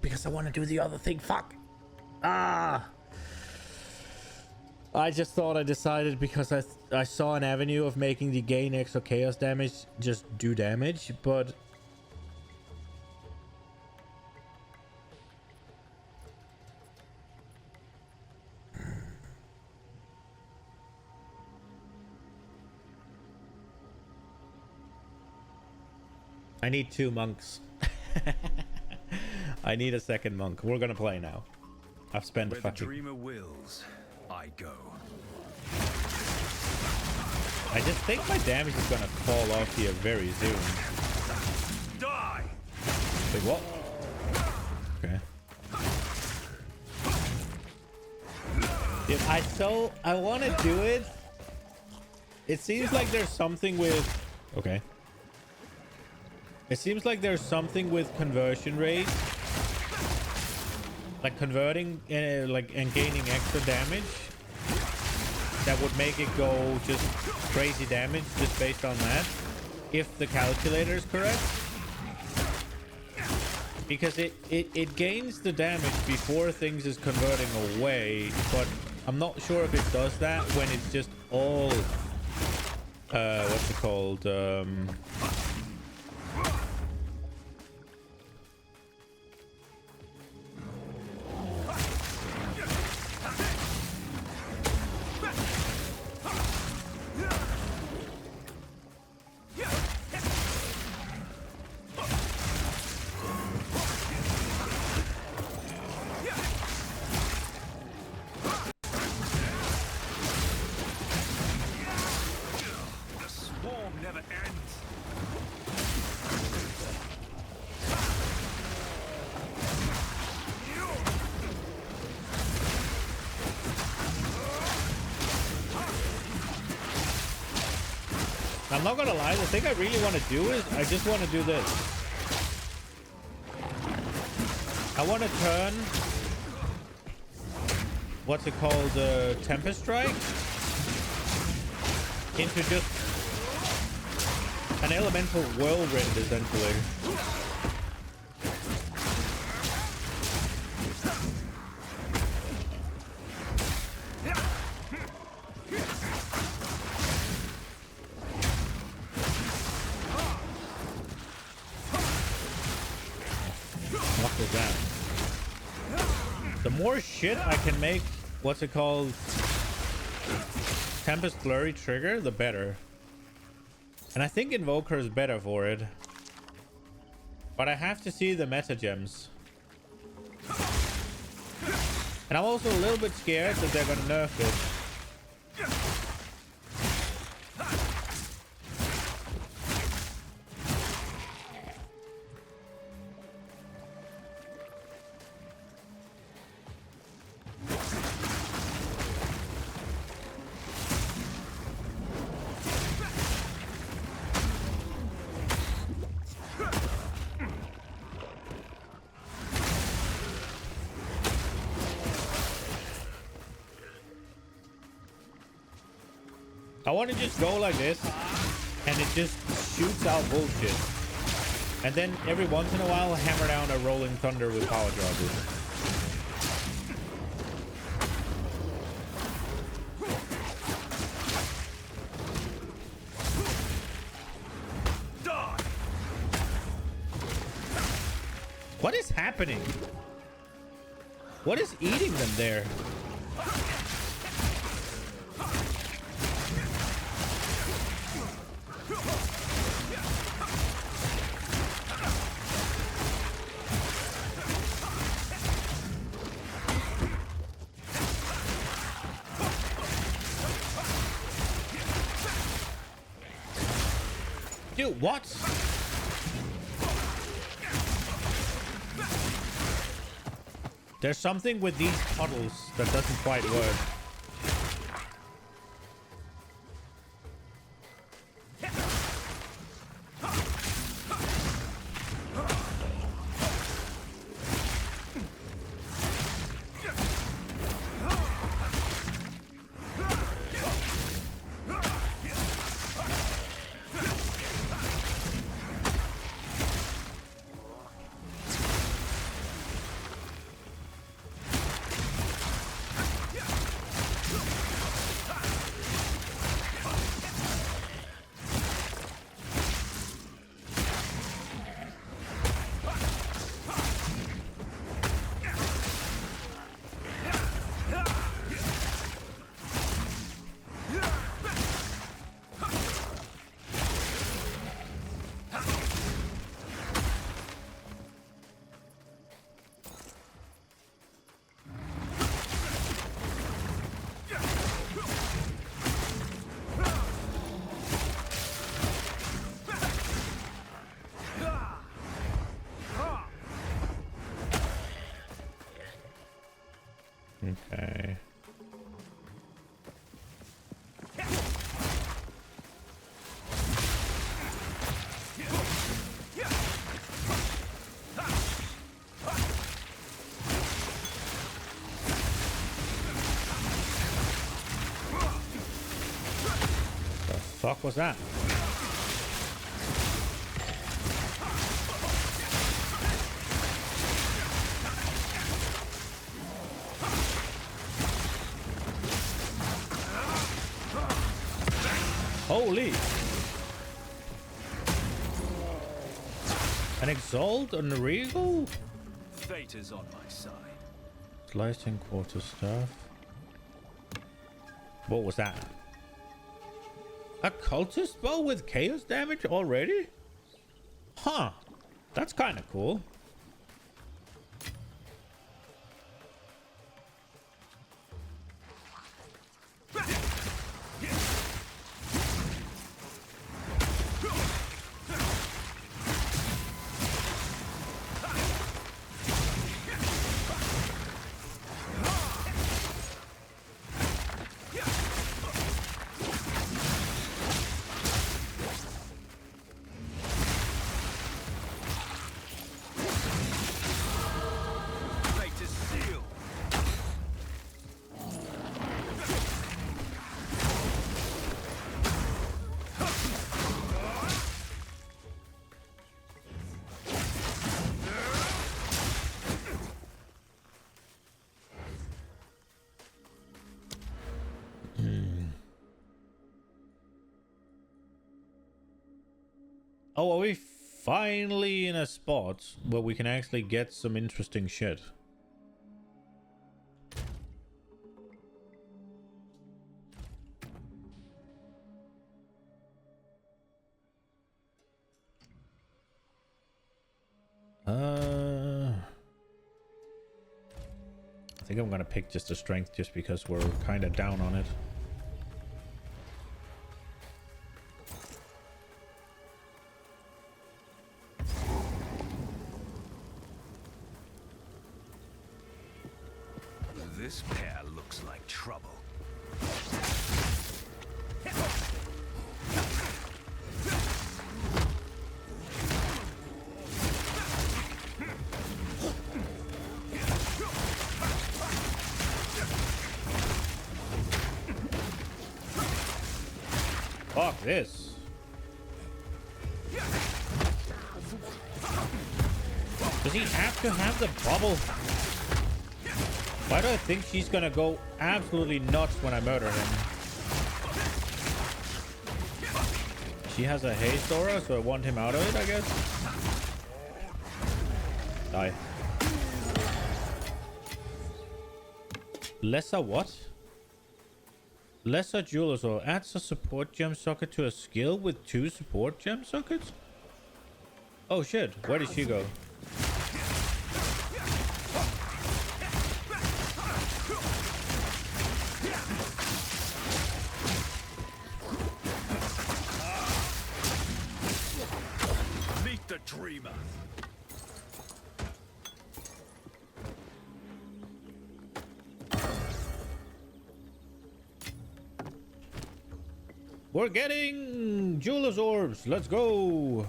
Speaker 1: Because I want to do the other thing. Fuck. Ah. I just thought I decided because I saw an avenue of making the gain extra chaos damage just do damage, but I need 2 monks. I need a second monk. We're gonna play now. I've spent a fucking...
Speaker 2: Where the dreamer wills, I go.
Speaker 1: I just think my damage is gonna fall off here very soon.
Speaker 2: Die!
Speaker 1: Wait, what? Okay. If I want to do it. It seems like there's something with... Okay. It seems like there's something with conversion rate. Like converting and gaining extra damage. That would make it go just crazy damage just based on that. If the calculator is correct. Because it gains the damage before things is converting away. But I'm not sure if it does that when it's just all... what's it called? I'm not gonna lie, the thing I really want to do is I just want to do this. I want to turn what's it called, Tempest Strike into just an elemental whirlwind, essentially. What is that? The more shit I can make, what's it called, Tempest Flurry trigger, the better. And I think Invoker is better for it. But I have to see the meta gems. And I'm also a little bit scared that they're gonna nerf it. I want to just go like this, and it just shoots out bullshit. And then every once in a while, hammer down a Rolling Thunder with Power Charges. What is happening? What is eating them there? Dude, what? There's something with these puddles that doesn't quite work. Okay. The fuck was that? Holy! An Exalt on the Regal?
Speaker 2: Fate is on my side.
Speaker 1: Slicing quarter staff. What was that? A cultist bow with chaos damage already? Huh. That's kind of cool. Oh, are we finally in a spot where we can actually get some interesting shit? I think I'm gonna pick just the strength just because we're kind of down on it.
Speaker 2: This pair looks like trouble.
Speaker 1: Fuck this. Does he have to have the bubble? Why do I think she's gonna go absolutely nuts when I murder him? She has a haste aura, so I want him out of it, I guess. Die. Lesser what? Lesser Jeweler's Aura adds a support gem socket to a skill with 2 support gem sockets? Oh shit, where did she go?
Speaker 2: Meet the dreamer.
Speaker 1: We're getting Jeweler's Orbs. Let's go.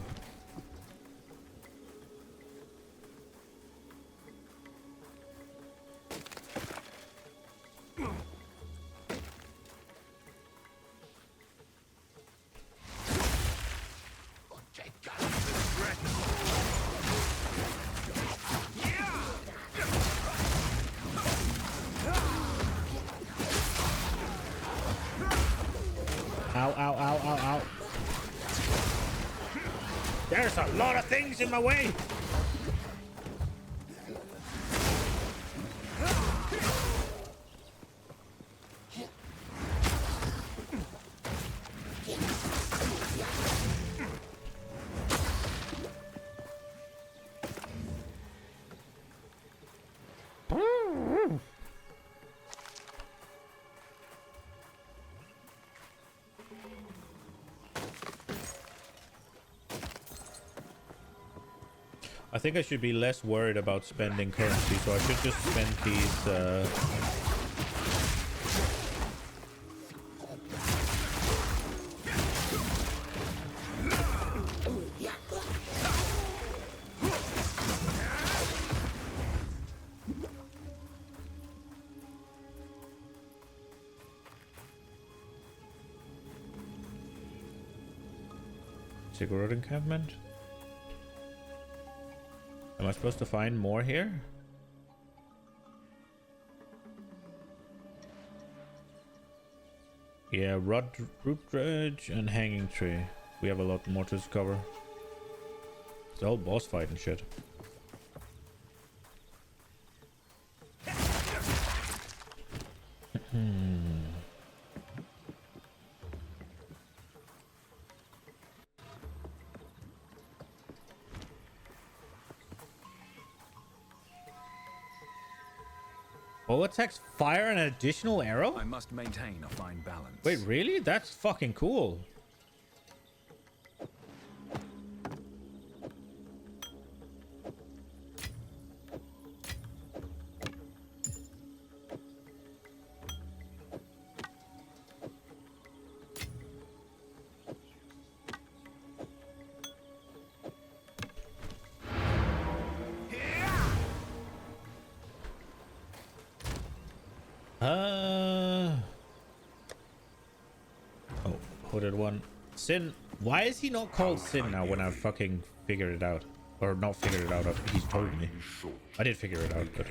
Speaker 1: Ow, ow, ow, ow, ow. There's a lot of things in my way. I think I should be less worried about spending currency, so I should just spend these, cigarette encampment. Am I supposed to find more here? Yeah, root dredge and hanging tree. We have a lot more to discover. It's all boss fight and shit. Oh, attacks fire an additional arrow?
Speaker 2: I must maintain a fine balance.
Speaker 1: Wait, really? That's fucking cool. Oh, hooded one. Sin. Why is he not called Sin now when I've fucking figured it out? Or not figured it out, he's told me. I did figure it out, but...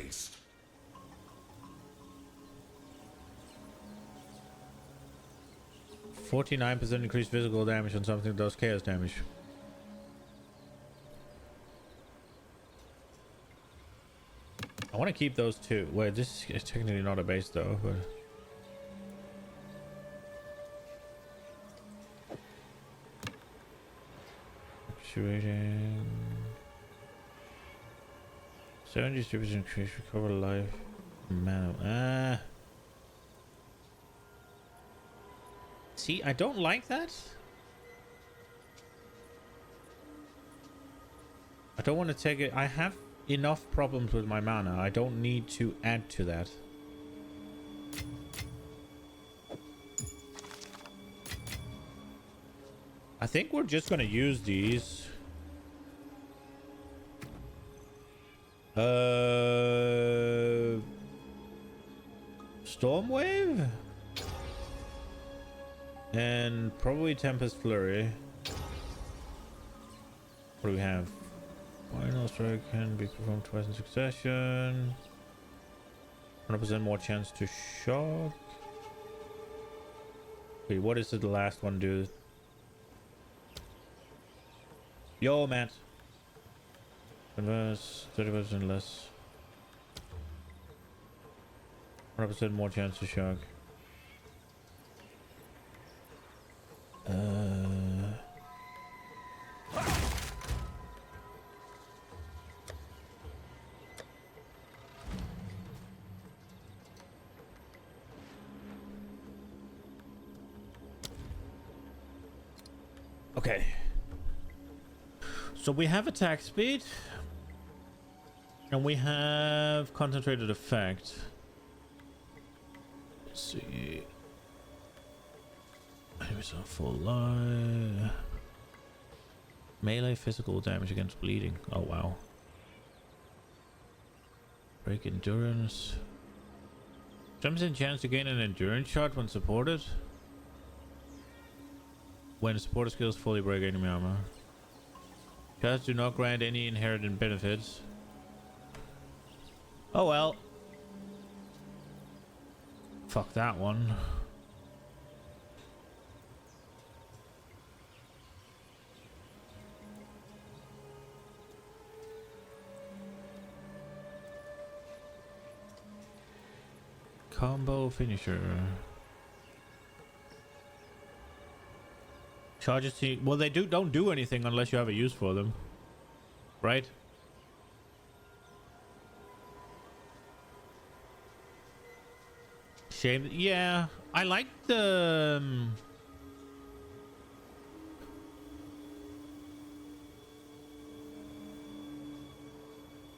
Speaker 1: 49% increased physical damage on something that does chaos damage. I want to keep those two. Wait, this is technically not a base though, but actuating 70% increase recover life mana. See, I don't like that. I don't want to take it. I have enough problems with my mana. I don't need to add to that. I think we're just gonna use these. Storm Wave? And probably Tempest Flurry. What do we have? Final strike can be performed twice in succession. 100% more chance to shock. Wait, what is it the last one do? Yo, Matt. Converse 30% less. 100% more chance to shock. Okay. So we have attack speed. And we have concentrated effect. Let's see. Enemies are full life. Melee physical damage against bleeding. Oh wow. Break endurance. Jumps in chance to gain an endurance shot when supported. When supporter skills fully break enemy armor. Shots do not grant any inherent benefits. Oh well. Fuck that one. Combo finisher. Charges to, well, they don't do anything unless you have a use for them, right? Shame. Yeah, I like the.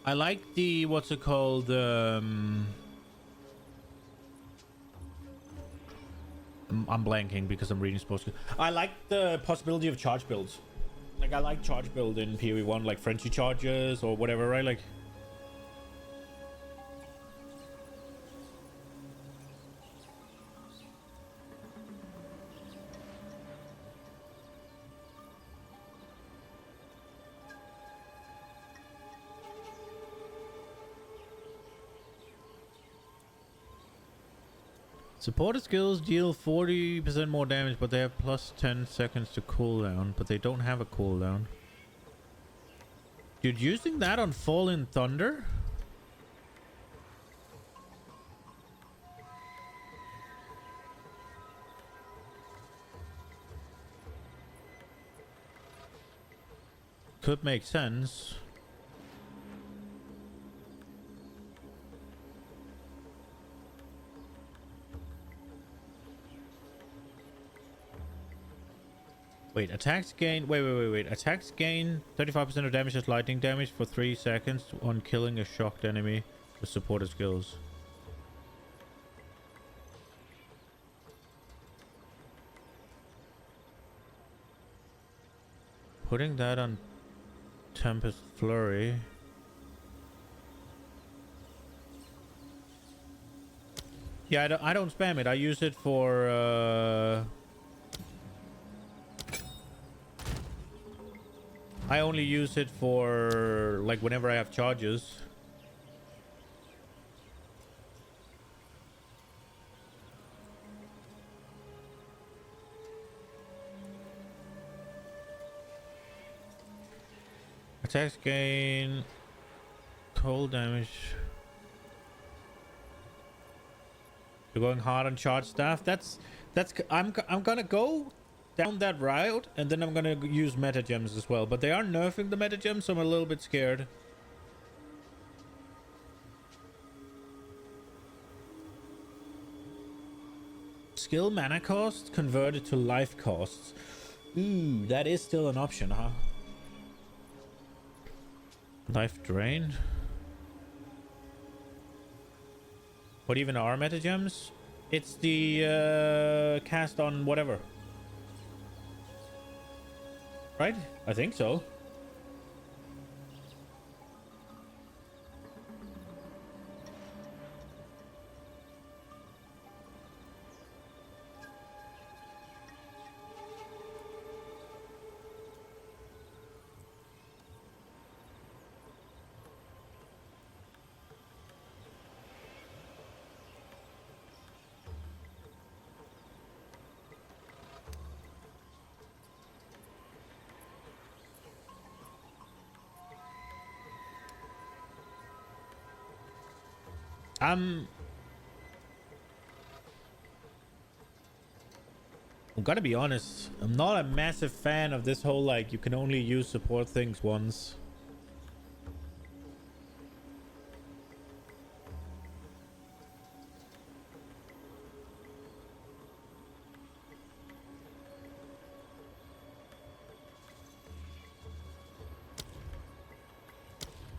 Speaker 1: I like the what's it called? I'm blanking because I'm reading supposed to. I like the possibility of charge builds. Like I like charge build in PoE1, like Frenchy charges or whatever, right? Like. Supporter skills deal 40% more damage, but they have plus 10 seconds to cooldown, but they don't have a cooldown. Dude, using that on Fallen Thunder? Could make sense. Wait, attacks gain. Wait. Attacks gain 35% of damage as lightning damage for 3 seconds on killing a shocked enemy with supporter skills. Putting that on Tempest Flurry. Yeah, I don't spam it. I use it for. I only use it for like whenever I have charges. Attacks gain cold damage You're going hard on charge staff. I'm gonna go down that route, and then I'm gonna use meta gems as well. But they are nerfing the meta gems, so I'm a little bit scared. Skill mana cost converted to life costs. Ooh, that is still an option, huh? Life drain. What even are meta gems? It's the cast on whatever. Right? I think so. I'm gotta be honest, I'm not a massive fan of this whole, like, you can only use support things once.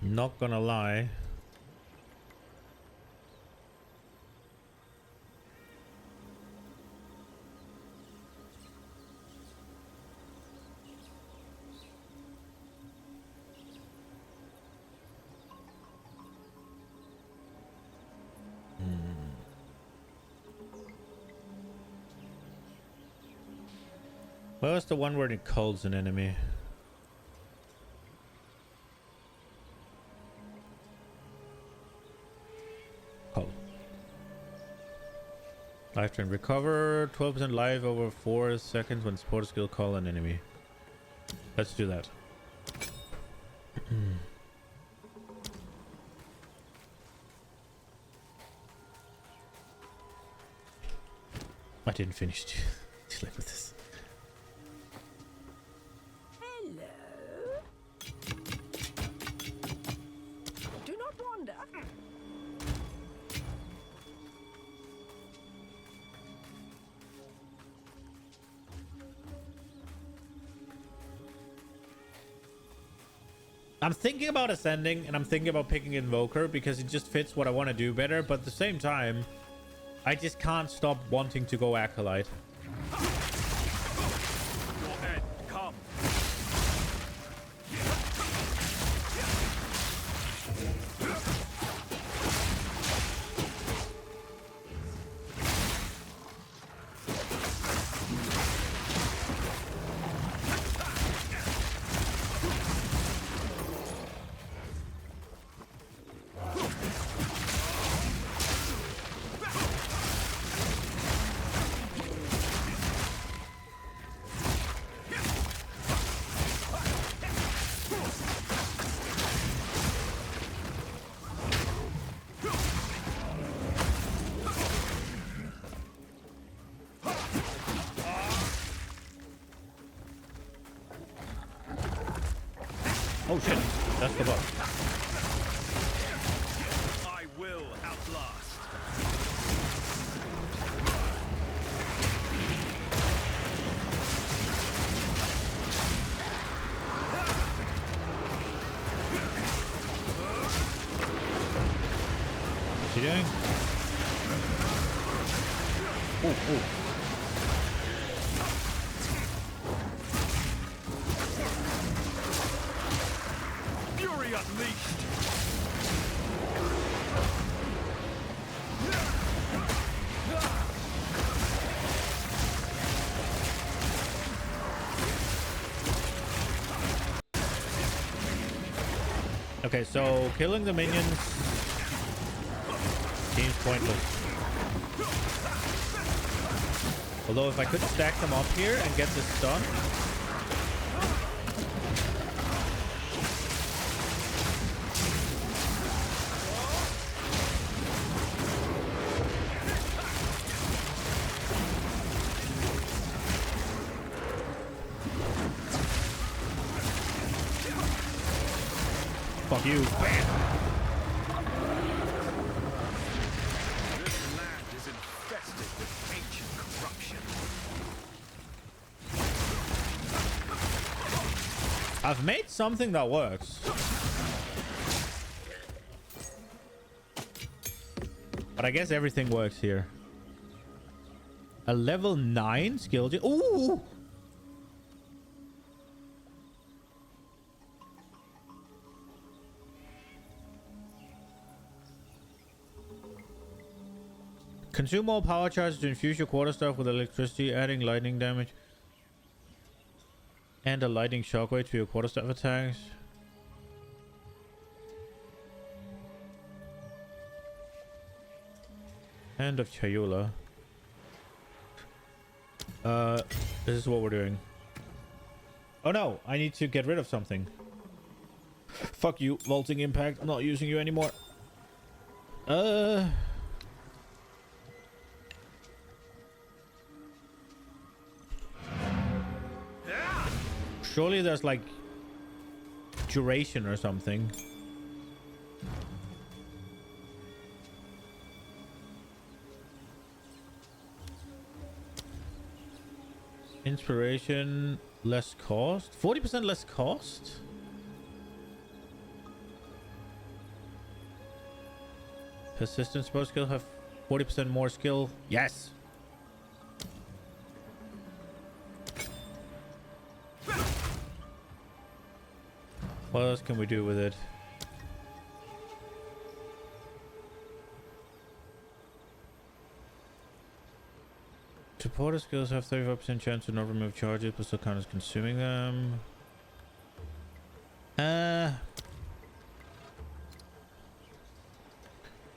Speaker 1: Not gonna lie. Where was the one where it calls an enemy? Call. Life drain. Recover 12% life over 4 seconds when support skill call an enemy. Let's do that. I didn't finish to live with this.
Speaker 3: Hello. Do not wander.
Speaker 1: I'm thinking about ascending, and I'm thinking about picking Invoker because it just fits what I want to do better, but at the same time, I just can't stop wanting to go Acolyte.
Speaker 2: Your end, come.
Speaker 1: Oh shit, that's the boss.
Speaker 2: I will outlast.
Speaker 1: What's he doing? Oh.
Speaker 2: Fury unleashed.
Speaker 1: Okay, so killing the minions seems pointless. Although if I could stack them up here and get this stun. Fuck you. Bam.
Speaker 2: This land is infested with ancient corruption.
Speaker 1: I've made something that works. But I guess everything works here. A level 9 skill. Ooh! Consume all power charges to infuse your quarterstaff with electricity, adding lightning damage. And a lightning shockwave to your quarterstaff attacks. Hand of Chayola. This is what we're doing. Oh no, I need to get rid of something. Fuck you, vaulting impact. I'm not using you anymore. Surely there's like duration or something. Inspiration, less cost. 40% less cost? Persistent spell skill have 40% more skill. Yes! What else can we do with it? Supporter skills have 35% chance to not remove charges, but still count as consuming them.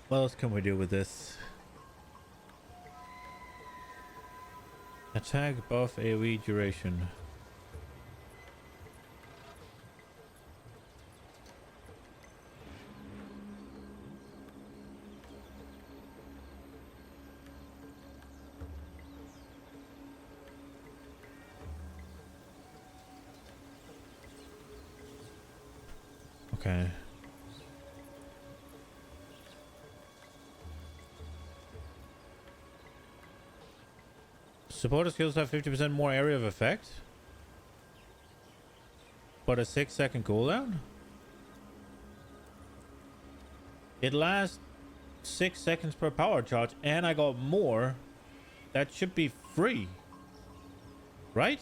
Speaker 1: What else can we do with this? Attack buff AoE duration. Okay. Supporter skills have 50% more area of effect, but a 6-second cooldown. It lasts 6 seconds per power charge, and I got more. That should be free, right?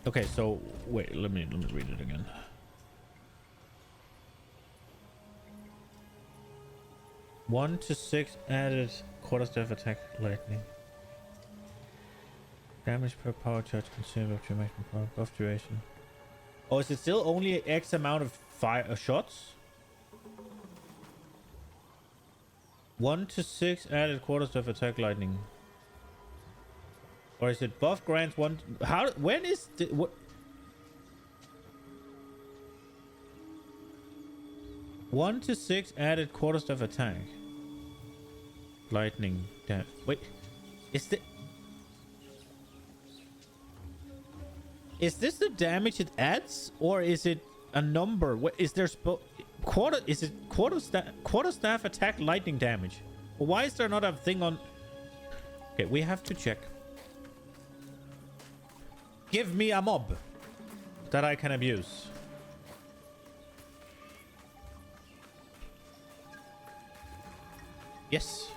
Speaker 1: Okay, so wait, let me read it again. One to 6 added quarterstaff attack lightning. Damage per power charge consumed up to maximum power buff duration. Oh, is it still only X amount of fire shots? 1 to 6 added quarterstaff attack lightning. Or is it buff grants one? How? When is the what? One to 6 added quarterstaff attack. Lightning. Damn. Wait. Is this the damage it adds, or is it a number? What is there? Is it quarterstaff attack lightning damage? Why is there not a thing on? Okay, we have to check. Give me a mob that I can abuse. Yes.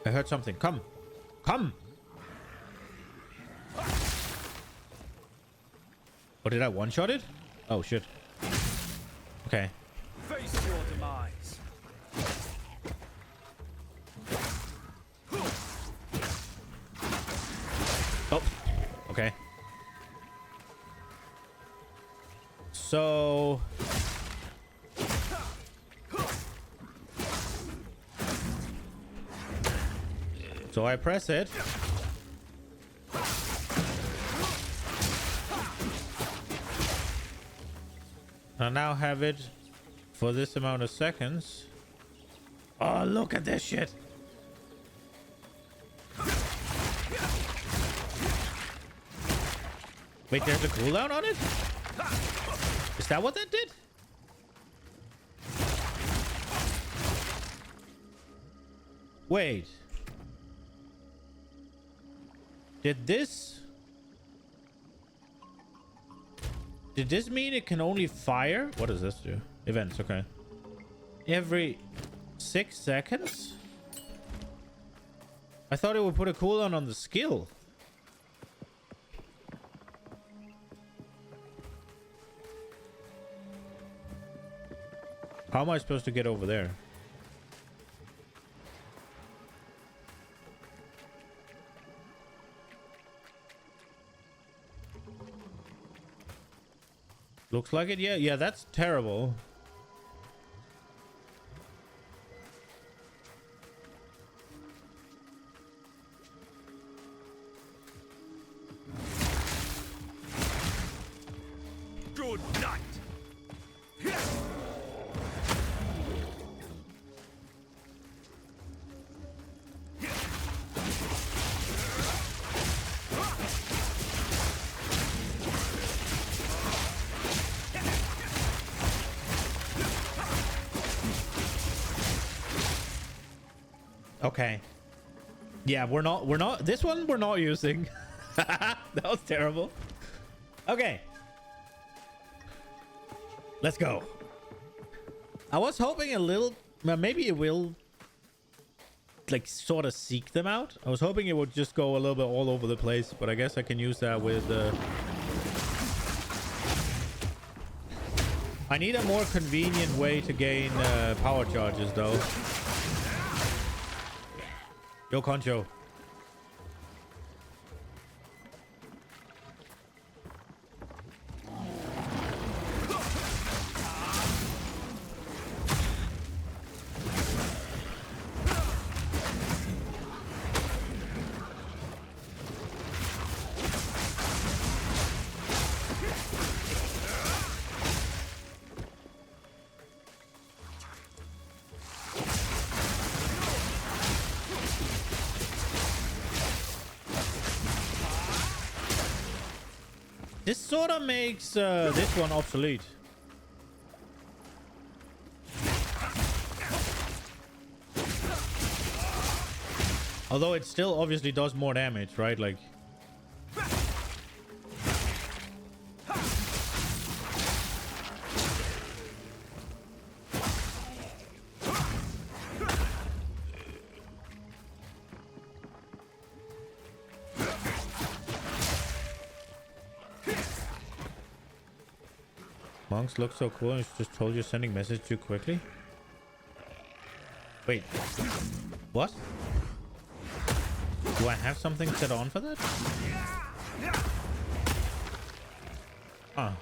Speaker 1: I heard something. Come. Come. Oh, did I one-shot it? Oh, shit. Okay.
Speaker 2: Face your demise.
Speaker 1: Oh. Okay. So I press it. I now have it for this amount of seconds. Oh, look at this shit. Wait, there's a cooldown on it? Is that what that did? Wait. Did this mean it can only fire? What does this do? Events, okay. Every 6 seconds? I thought it would put a cooldown on the skill. How am I supposed to get over there? Looks like it. Yeah, that's terrible.
Speaker 2: Good night.
Speaker 1: Okay. Yeah, we're not this one we're not using. That was terrible. Okay. Let's go. I was hoping a little, well, maybe it will like sort of seek them out. I was hoping it would just go a little bit all over the place, but I guess I can use that with I need a more convenient way to gain power charges though. Yo, Concho. This sort of makes this one obsolete. Although it still obviously does more damage, right? Like... Monks look so cool. I just told you sending message too quickly. Wait. What? Do I have something set on for that? Ah.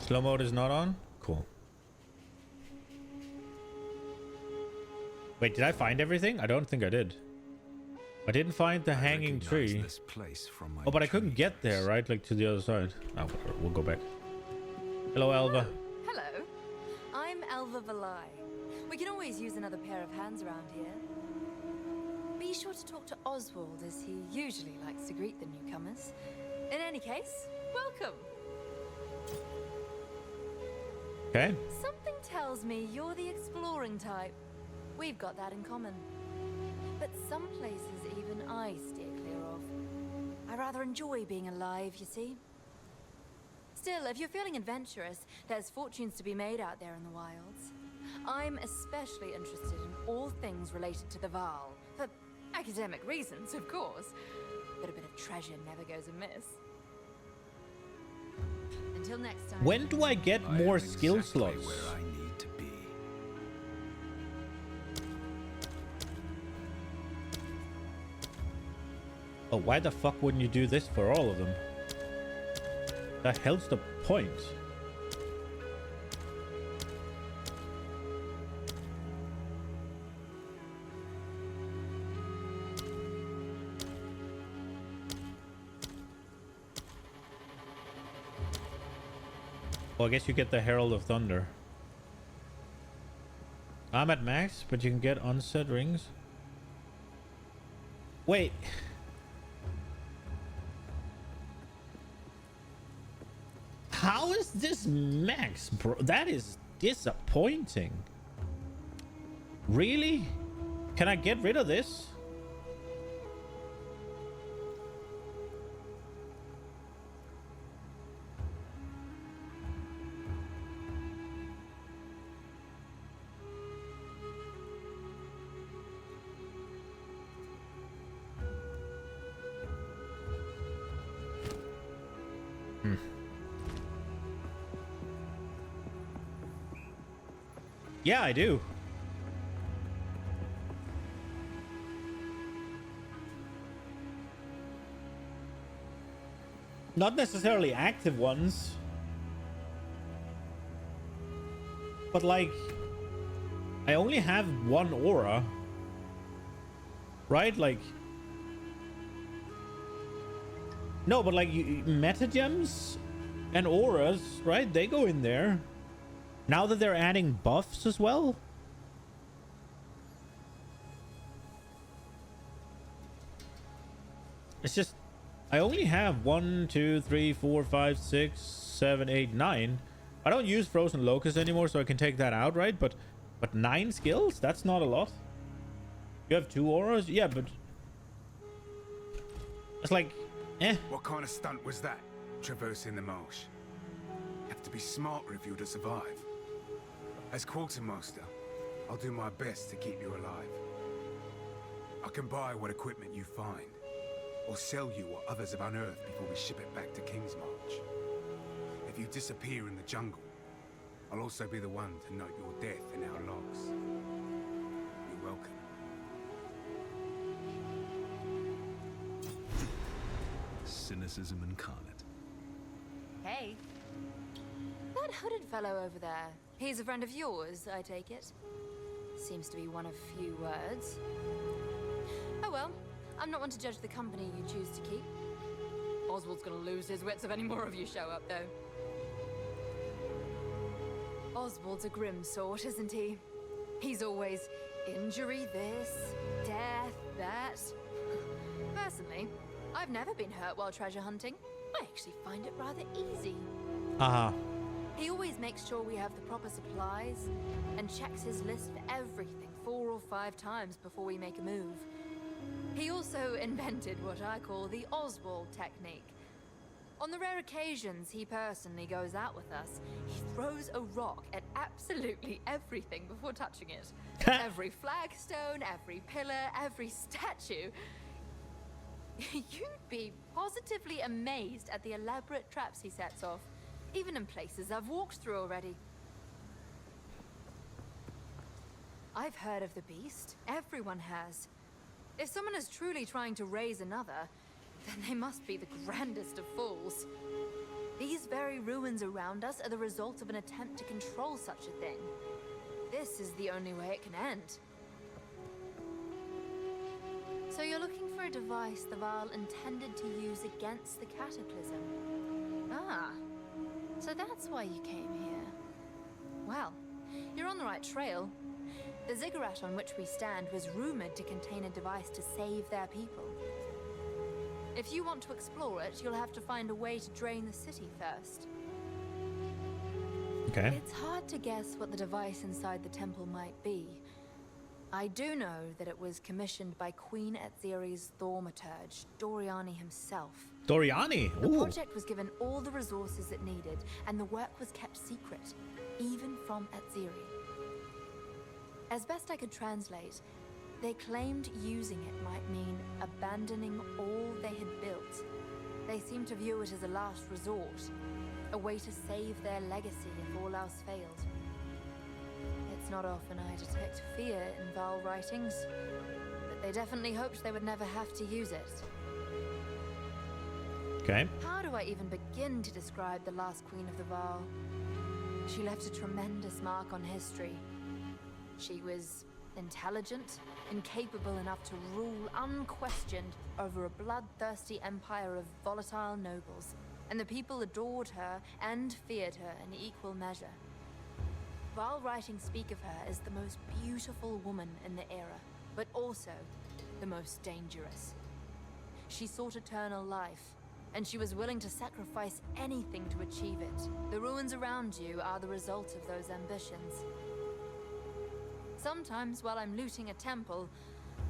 Speaker 1: Slow mode is not on? Cool. Wait, did I find everything? I don't think I did. I didn't find the hanging tree. Oh, but I couldn't get there, right? Like to the other side. Oh, whatever. We'll go back. Hello, Elva.
Speaker 4: Hello. I'm Elva Valai. We can always use another pair of hands around here. Be sure to talk to Oswald, as he usually likes to greet the newcomers. In any case, welcome.
Speaker 1: Okay.
Speaker 4: Something tells me you're the exploring type. We've got that in common. But some places even I steer clear of. I rather enjoy being alive, you see. Still, if you're feeling adventurous, there's fortunes to be made out there in the wilds. I'm especially interested in all things related to the Vaal. For academic reasons, of course. But a bit of treasure never goes amiss. Until next time.
Speaker 1: When do I get more skill slots?
Speaker 2: Where I need to be.
Speaker 1: Oh, why the fuck wouldn't you do this for all of them? The hell's the point? Well, I guess you get the Herald of Thunder. I'm at max, but you can get unset rings. Wait. How is this max, bro? That is disappointing. Really? Can I get rid of this? Yeah, I do. Not necessarily active ones. But like, I only have one aura. Right? Like, no, but like meta gems and auras, right? They go in there. Now that they're adding buffs as well. It's just, I only have 1, 2, 3, 4, 5, 6, 7, 8, 9. I don't use Frozen Locust anymore, so I can take that out, right? But 9 skills? That's not a lot. You have 2 auras? Yeah, but it's like, eh.
Speaker 5: What kind of stunt was that? Traversing the marsh. You have to be smarter if you're to survive. As quartermaster, I'll do my best to keep you alive. I can buy what equipment you find, or sell you what others have unearthed before we ship it back to Kingsmarch. If you disappear in the jungle, I'll also be the one to note your death in our logs. You're welcome.
Speaker 2: Cynicism incarnate.
Speaker 4: Hey. That hooded fellow over there. He's a friend of yours, I take it. Seems to be one of few words. Oh well, I'm not one to judge the company you choose to keep. Oswald's gonna lose his wits if any more of you show up, though. Oswald's a grim sort, isn't he? He's always injury this, death that. Personally, I've never been hurt while treasure hunting. I actually find it rather easy.
Speaker 1: Uh-huh.
Speaker 4: He always makes sure we have the proper supplies and checks his list for everything 4 or 5 times before we make a move. He also invented what I call the Oswald technique. On the rare occasions he personally goes out with us, he throws a rock at absolutely everything before touching it. Every flagstone, every pillar, every statue. You'd be positively amazed at the elaborate traps he sets off. Even in places I've walked through already. I've heard of the beast. Everyone has. If someone is truly trying to raise another, then they must be the grandest of fools. These very ruins around us are the result of an attempt to control such a thing. This is the only way it can end. So you're looking for a device the Vaal intended to use against the Cataclysm. Ah. So that's why you came here. Well, you're on the right trail. The ziggurat on which we stand was rumored to contain a device to save their people. If you want to explore it, you'll have to find a way to drain the city first.
Speaker 1: Okay.
Speaker 4: It's hard to guess what the device inside the temple might be. I do know that it was commissioned by Queen Etziri's thaumaturge, Doriani himself.
Speaker 1: Doriani?
Speaker 4: The
Speaker 1: Ooh.
Speaker 4: project was given all the resources it needed, and the work was kept secret, even from Etziri. As best I could translate, they claimed using it might mean abandoning all they had built. They seemed to view it as a last resort, a way to save their legacy if all else failed. It's not often I detect fear in Vaal writings, but they definitely hoped they would never have to use it.
Speaker 1: Okay.
Speaker 4: How do I even begin to describe the last queen of the Vaal? She left a tremendous mark on history. She was intelligent and capable enough to rule unquestioned over a bloodthirsty empire of volatile nobles, and the people adored her and feared her in equal measure. Vaal writings speak of her as the most beautiful woman in the era, but also the most dangerous. She sought eternal life, and she was willing to sacrifice anything to achieve it. The ruins around you are the result of those ambitions. Sometimes while I'm looting a temple,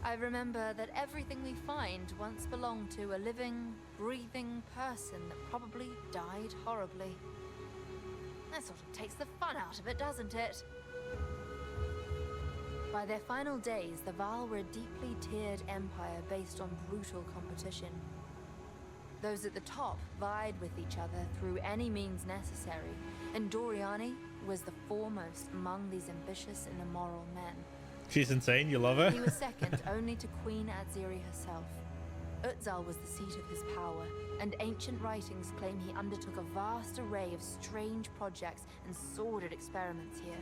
Speaker 4: I remember that everything we find once belonged to a living, breathing person that probably died horribly. That sort of takes the fun out of it, doesn't it? By their final days, the Vaal were a deeply tiered empire based on brutal competition. Those at the top vied with each other through any means necessary, and Doriani was the foremost among these ambitious and immoral men.
Speaker 1: She's insane, you love her?
Speaker 4: He was second only to Queen Adziri herself. Exile was the seat of his power, and ancient writings claim he undertook a vast array of strange projects and sordid experiments here.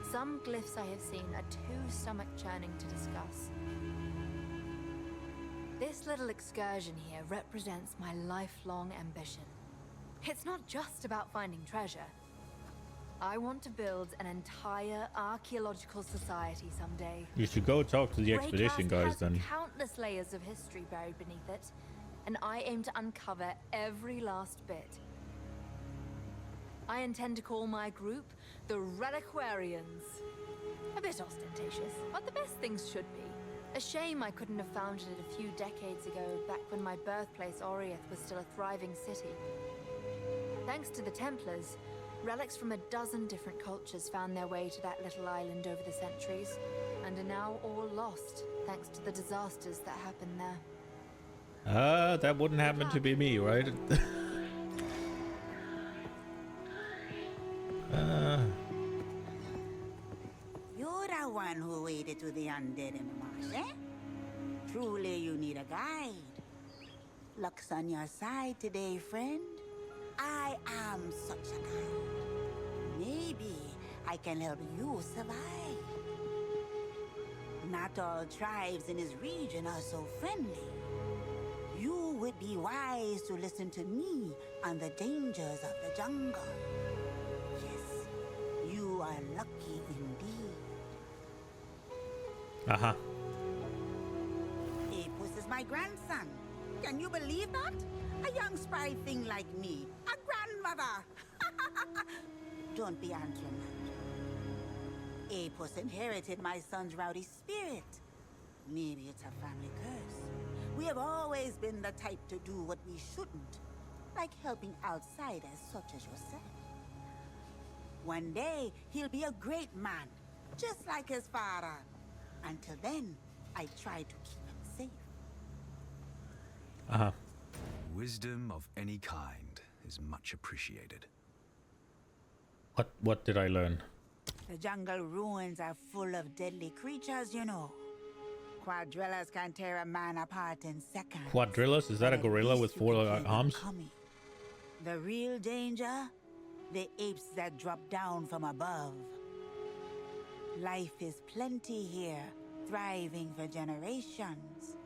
Speaker 4: Some glyphs I have seen are too stomach-churning to discuss. This little excursion here represents my lifelong ambition. It's not just about finding treasure. I want to build an entire archaeological society someday.
Speaker 1: You should go talk to the expedition guys
Speaker 4: has
Speaker 1: then.
Speaker 4: Countless layers of history buried beneath it, and I aim to uncover every last bit. I intend to call my group the Reliquarians. A bit ostentatious, but the best things should be. A shame I couldn't have founded it a few decades ago, back when my birthplace Oriath was still a thriving city. Thanks to the Templars, relics from a dozen different cultures found their way to that little island over the centuries, and are now all lost, thanks to the disasters that happened there.
Speaker 1: That wouldn't happen to be me, right?
Speaker 6: You're the one who waded to the undead in the marsh, eh? Truly, you need a guide. Luck's on your side today, friend. I am such a guide. Maybe I can help you survive. Not all tribes in this region are so friendly. You would be wise to listen to me on the dangers of the jungle. Yes, you are lucky indeed.
Speaker 1: Uh-huh.
Speaker 6: Apus is my grandson. Can you believe that? A young spry thing like me. A grandmother. Don't be answering that. Apus inherited my son's rowdy spirit. Maybe it's a family curse. We have always been the type to do what we shouldn't, like helping outsiders such as yourself. One day, he'll be a great man, just like his father. Until then, I try to keep him safe.
Speaker 1: Uh-huh.
Speaker 2: Wisdom of any kind is much appreciated.
Speaker 1: What did I learn?
Speaker 6: The jungle ruins are full of deadly creatures, you know. Quadrillas can tear a man apart in seconds.
Speaker 1: Quadrillas? Is that a
Speaker 6: But at
Speaker 1: gorilla
Speaker 6: least
Speaker 1: with
Speaker 6: you
Speaker 1: 4
Speaker 6: can hear them
Speaker 1: arms?
Speaker 6: coming. The real danger? The apes that drop down from above. Life is plenty here, thriving for generations.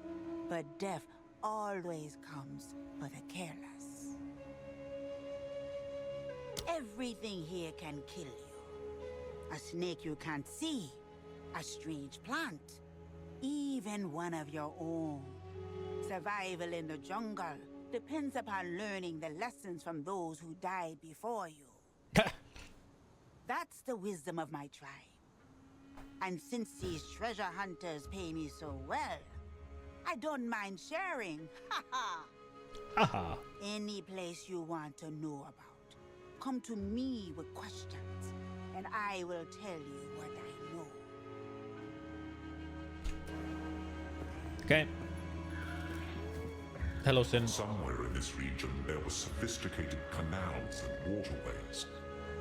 Speaker 6: But death always comes for the careless. Everything here can kill you. A snake you can't see, a strange plant, even one of your own. Survival in the jungle depends upon learning the lessons from those who died before you. That's the wisdom of my tribe. And since these treasure hunters pay me so well, I don't mind sharing.
Speaker 1: Haha.
Speaker 6: Any place you want to know about, come to me with questions, and I will tell you what I know.
Speaker 1: Okay. Hello, Sin.
Speaker 7: Somewhere in this region there were sophisticated canals and waterways.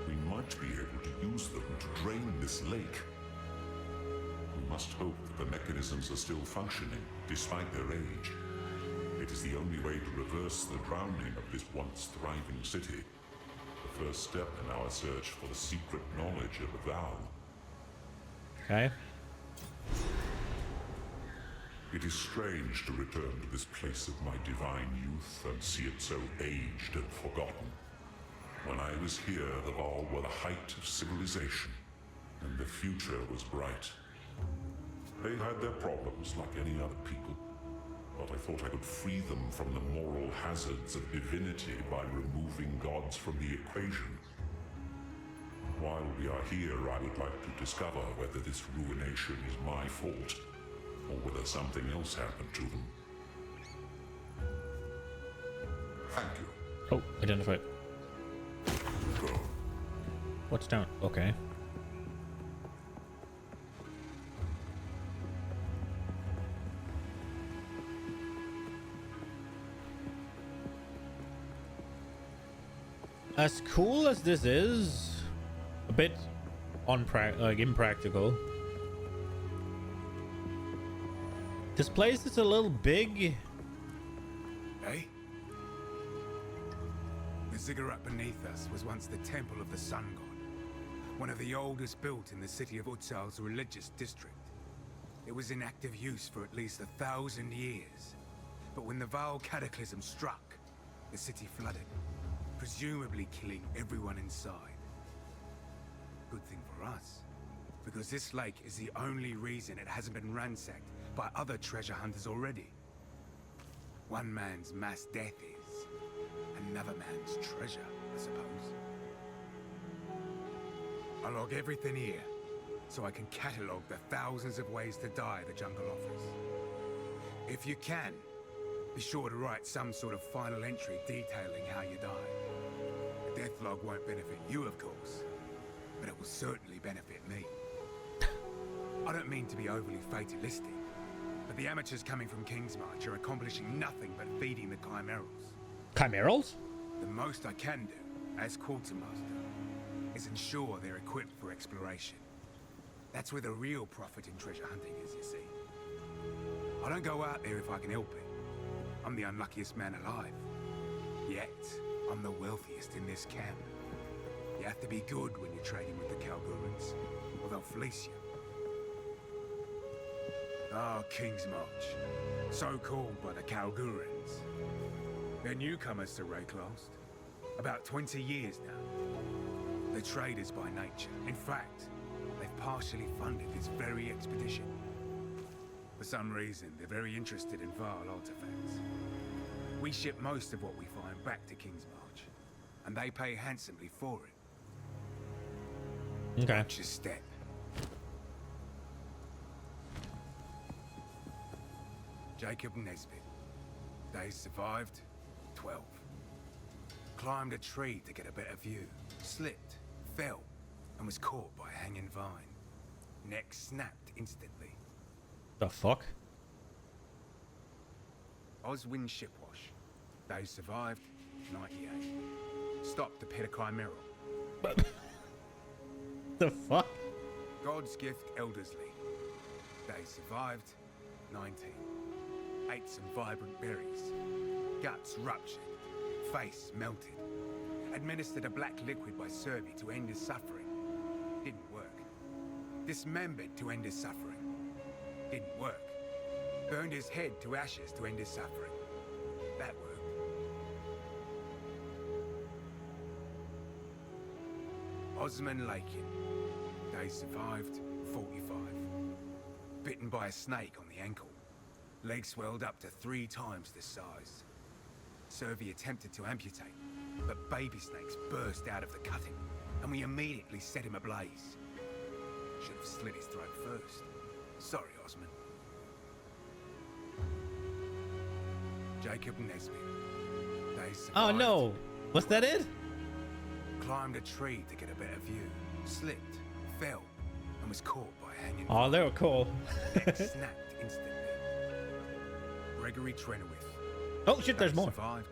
Speaker 7: We might be able to use them to drain this lake. We must hope that the mechanisms are still functioning, despite their age. It It is the only way to reverse the drowning of this once thriving city. The first step in our search for the secret knowledge of Exile.
Speaker 1: Okay.
Speaker 7: It is strange to return to this place of my divine youth and see it so aged and forgotten. When I was here, the Vaal were the height of civilization, and the future was bright. They had their problems like any other people, but I thought I could free them from the moral hazards of divinity by removing gods from the equation. While we are here, I would like to discover whether this ruination is my fault, or whether something else happened to them. Thank you.
Speaker 1: Oh, identify.
Speaker 7: Go.
Speaker 1: What's down? Okay. As cool as this is, a bit impractical. This place is a little big.
Speaker 5: Eh? The ziggurat beneath us was once the temple of the sun god, one of the oldest built in the city of Exile's religious district. It was in active use for at least 1,000 years. But when the Vaal cataclysm struck, the city flooded, presumably killing everyone inside. Good thing for us, because this lake is the only reason it hasn't been ransacked by other treasure hunters already. One man's mass death is another man's treasure, I suppose. I log everything here, so I can catalogue the thousands of ways to die the jungle offers. If you can, be sure to write some sort of final entry detailing how you died. The death log won't benefit you, of course, but it will certainly benefit me. I don't mean to be overly fatalistic, but the amateurs coming from Kingsmarch are accomplishing nothing but feeding the chimerals.
Speaker 1: Chimerals?
Speaker 5: The most I can do, as quartermaster, is ensure they're equipped for exploration. That's where the real profit in treasure hunting is, you see. I don't go out there if I can help it. I'm the unluckiest man alive. Yet, I'm the wealthiest in this camp. You have to be good when you're trading with the Kalgurans, or they'll fleece you. Ah, Kingsmarch. So called by the Kalgurans. They're newcomers to Rayclast. About 20 years now. They're traders by nature. In fact, they've partially funded this very expedition. For some reason, they're very interested in Vaal artifacts. We ship most of what we find back to Kingsmarch, and they pay handsomely for it.
Speaker 1: Okay.
Speaker 5: Watch your step. Jacob Nesbitt. Days survived, 12. Climbed a tree to get a better view. Slipped, fell, and was caught by a hanging vine. Neck snapped instantly.
Speaker 1: The fuck?
Speaker 5: Oswin Shipwash. Days survived, 98. Stopped to pet a chimeral.
Speaker 1: The fuck?
Speaker 5: God's gift Eldersley. Days survived, 19. Ate some vibrant berries. Guts ruptured. Face melted. Administered a black liquid by Serby to end his suffering. Didn't work. Dismembered to end his suffering. Didn't work. Burned his head to ashes to end his suffering. That worked. Osman Lakin. Days survived, 45. Bitten by a snake on the ankle. Leg swelled up to 3 times this size. Serby attempted to amputate, but baby snakes burst out of the cutting, and we immediately set him ablaze. Should have slit his throat first. Sorry, Osman. Jacob Nesbitt. Days survived.
Speaker 1: Oh no! Was that it?
Speaker 5: Climbed a tree to get a better view. Slipped, fell, and was caught by a hanging
Speaker 1: Oh, they were cool.
Speaker 5: neck snapped instantly. Gregory Trenowith.
Speaker 1: Oh shit, there's
Speaker 5: Days
Speaker 1: more.
Speaker 5: Survived,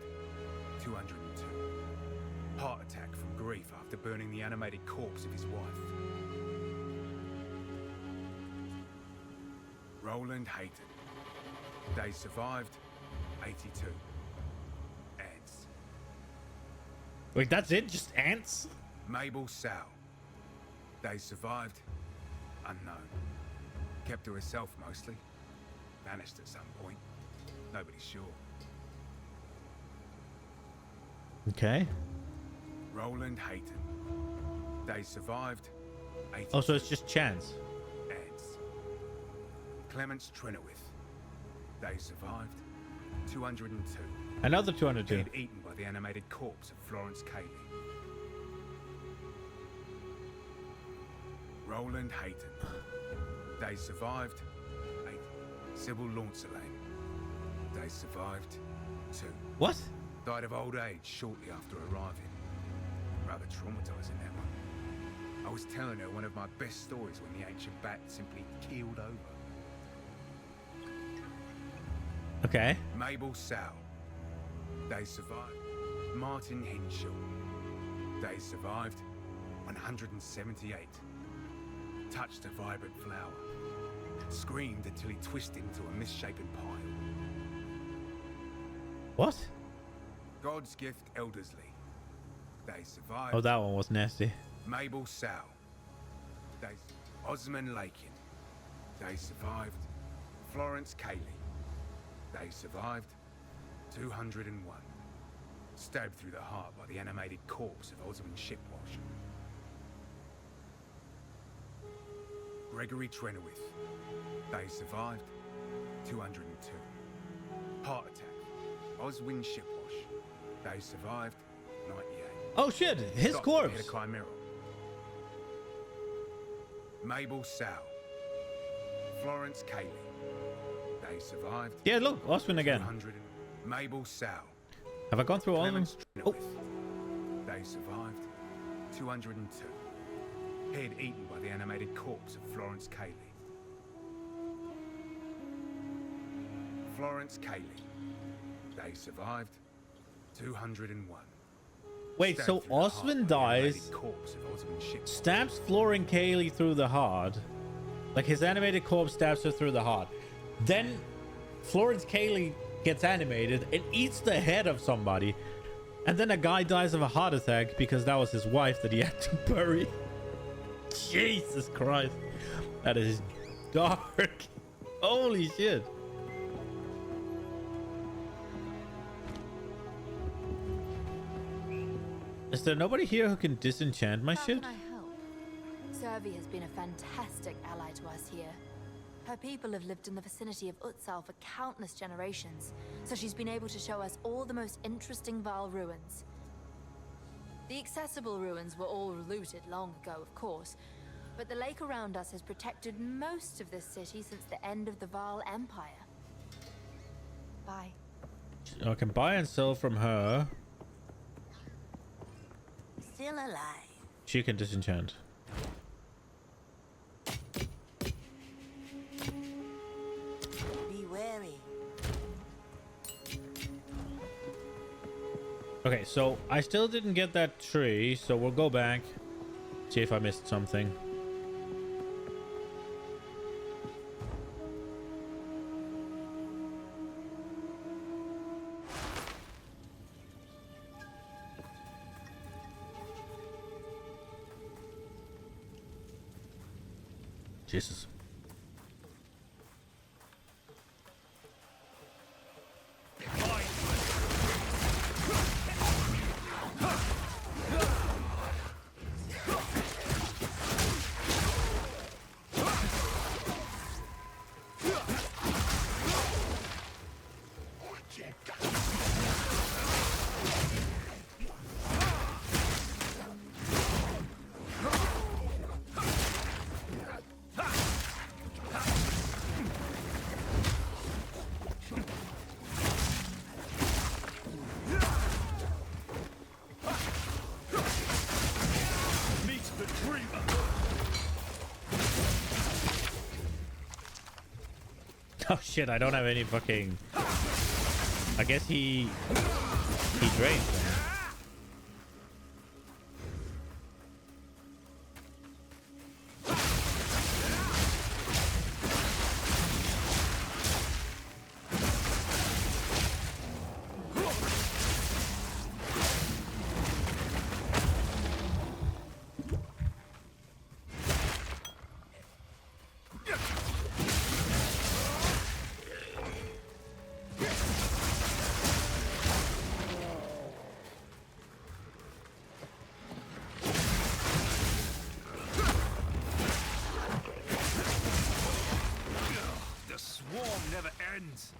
Speaker 5: 202. Heart attack from grief after burning the animated corpse of his wife. Roland Hayton. Days survived, 82. Ants.
Speaker 1: Wait, that's it? Just ants?
Speaker 5: Mabel Sow. They survived. Unknown. Kept to herself mostly. Vanished at some point. Nobody's sure.
Speaker 1: Okay.
Speaker 5: Roland Hayton. They survived. 82.
Speaker 1: Oh, so it's just chance.
Speaker 5: Ants. Clements Trenowith. They survived. 202.
Speaker 1: Another 202.
Speaker 5: Dead eaten by the animated corpse of Florence Cayley. Roland Hayton. They survived. 8. Sybil Launcelane. They survived. 2.
Speaker 1: What?
Speaker 5: Died of old age shortly after arriving. Rather traumatizing, that one. I was telling her one of my best stories when the ancient bat simply keeled over.
Speaker 1: Okay.
Speaker 5: Mabel Sow. They survived. Martin Henshaw. They survived. 178. Touched a vibrant flower. Screamed until he twisted into a misshapen pile.
Speaker 1: What?
Speaker 5: God's Gift Eldersley. They survived.
Speaker 1: Oh, that one was nasty.
Speaker 5: Mabel Sow. They Osman Lakin. They survived. Florence Cayley. They survived. 201. Stabbed through the heart by the animated corpse of Osman Shipwash. Gregory Trenowith. They survived. 202. Heart attack. Oswin Shipwash. They survived. 98.
Speaker 1: Oh shit, his
Speaker 5: Stopped
Speaker 1: corpse.
Speaker 5: at a chimera. Mabel Sow. Florence Cayley. They survived.
Speaker 1: Yeah, look, Osman again.
Speaker 5: 200. Mabel Sow.
Speaker 1: Have I gone through all of them?
Speaker 5: Clements
Speaker 1: Oh,
Speaker 5: Trenowith. They survived. 202. Head eaten by the animated corpse of Florence Cayley. Florence Cayley. They survived. 201.
Speaker 1: wait,
Speaker 5: Stabbed
Speaker 1: so
Speaker 5: through the heart
Speaker 1: Osman
Speaker 5: by the
Speaker 1: dies,
Speaker 5: animated corpse of Osman Shipwash.
Speaker 1: stabs Florin Cayley through the heart. Like his animated corpse stabs her through the heart. Then Florence Cayley gets animated and eats the head of somebody. And then a guy dies of a heart attack because that was his wife that he had to bury. Jesus Christ. That is dark. Holy shit. Is there nobody here who can disenchant my
Speaker 4: How
Speaker 1: shit?
Speaker 4: can I help? Servi has been a fantastic ally to us here. Her people have lived in the vicinity of Exile for countless generations, so she's been able to show us all the most interesting Val ruins. The accessible ruins were all looted long ago, of course, but the lake around us has protected most of this city since the end of the Val Empire. Bye.
Speaker 1: I can buy and sell from her.
Speaker 6: Still alive.
Speaker 1: She can disenchant.
Speaker 6: Be wary.
Speaker 1: Okay, so I still didn't get that tree, so we'll go back. See if I missed something. Jesus. Oh shit, I don't have any fucking... I guess he drained them.
Speaker 5: ends.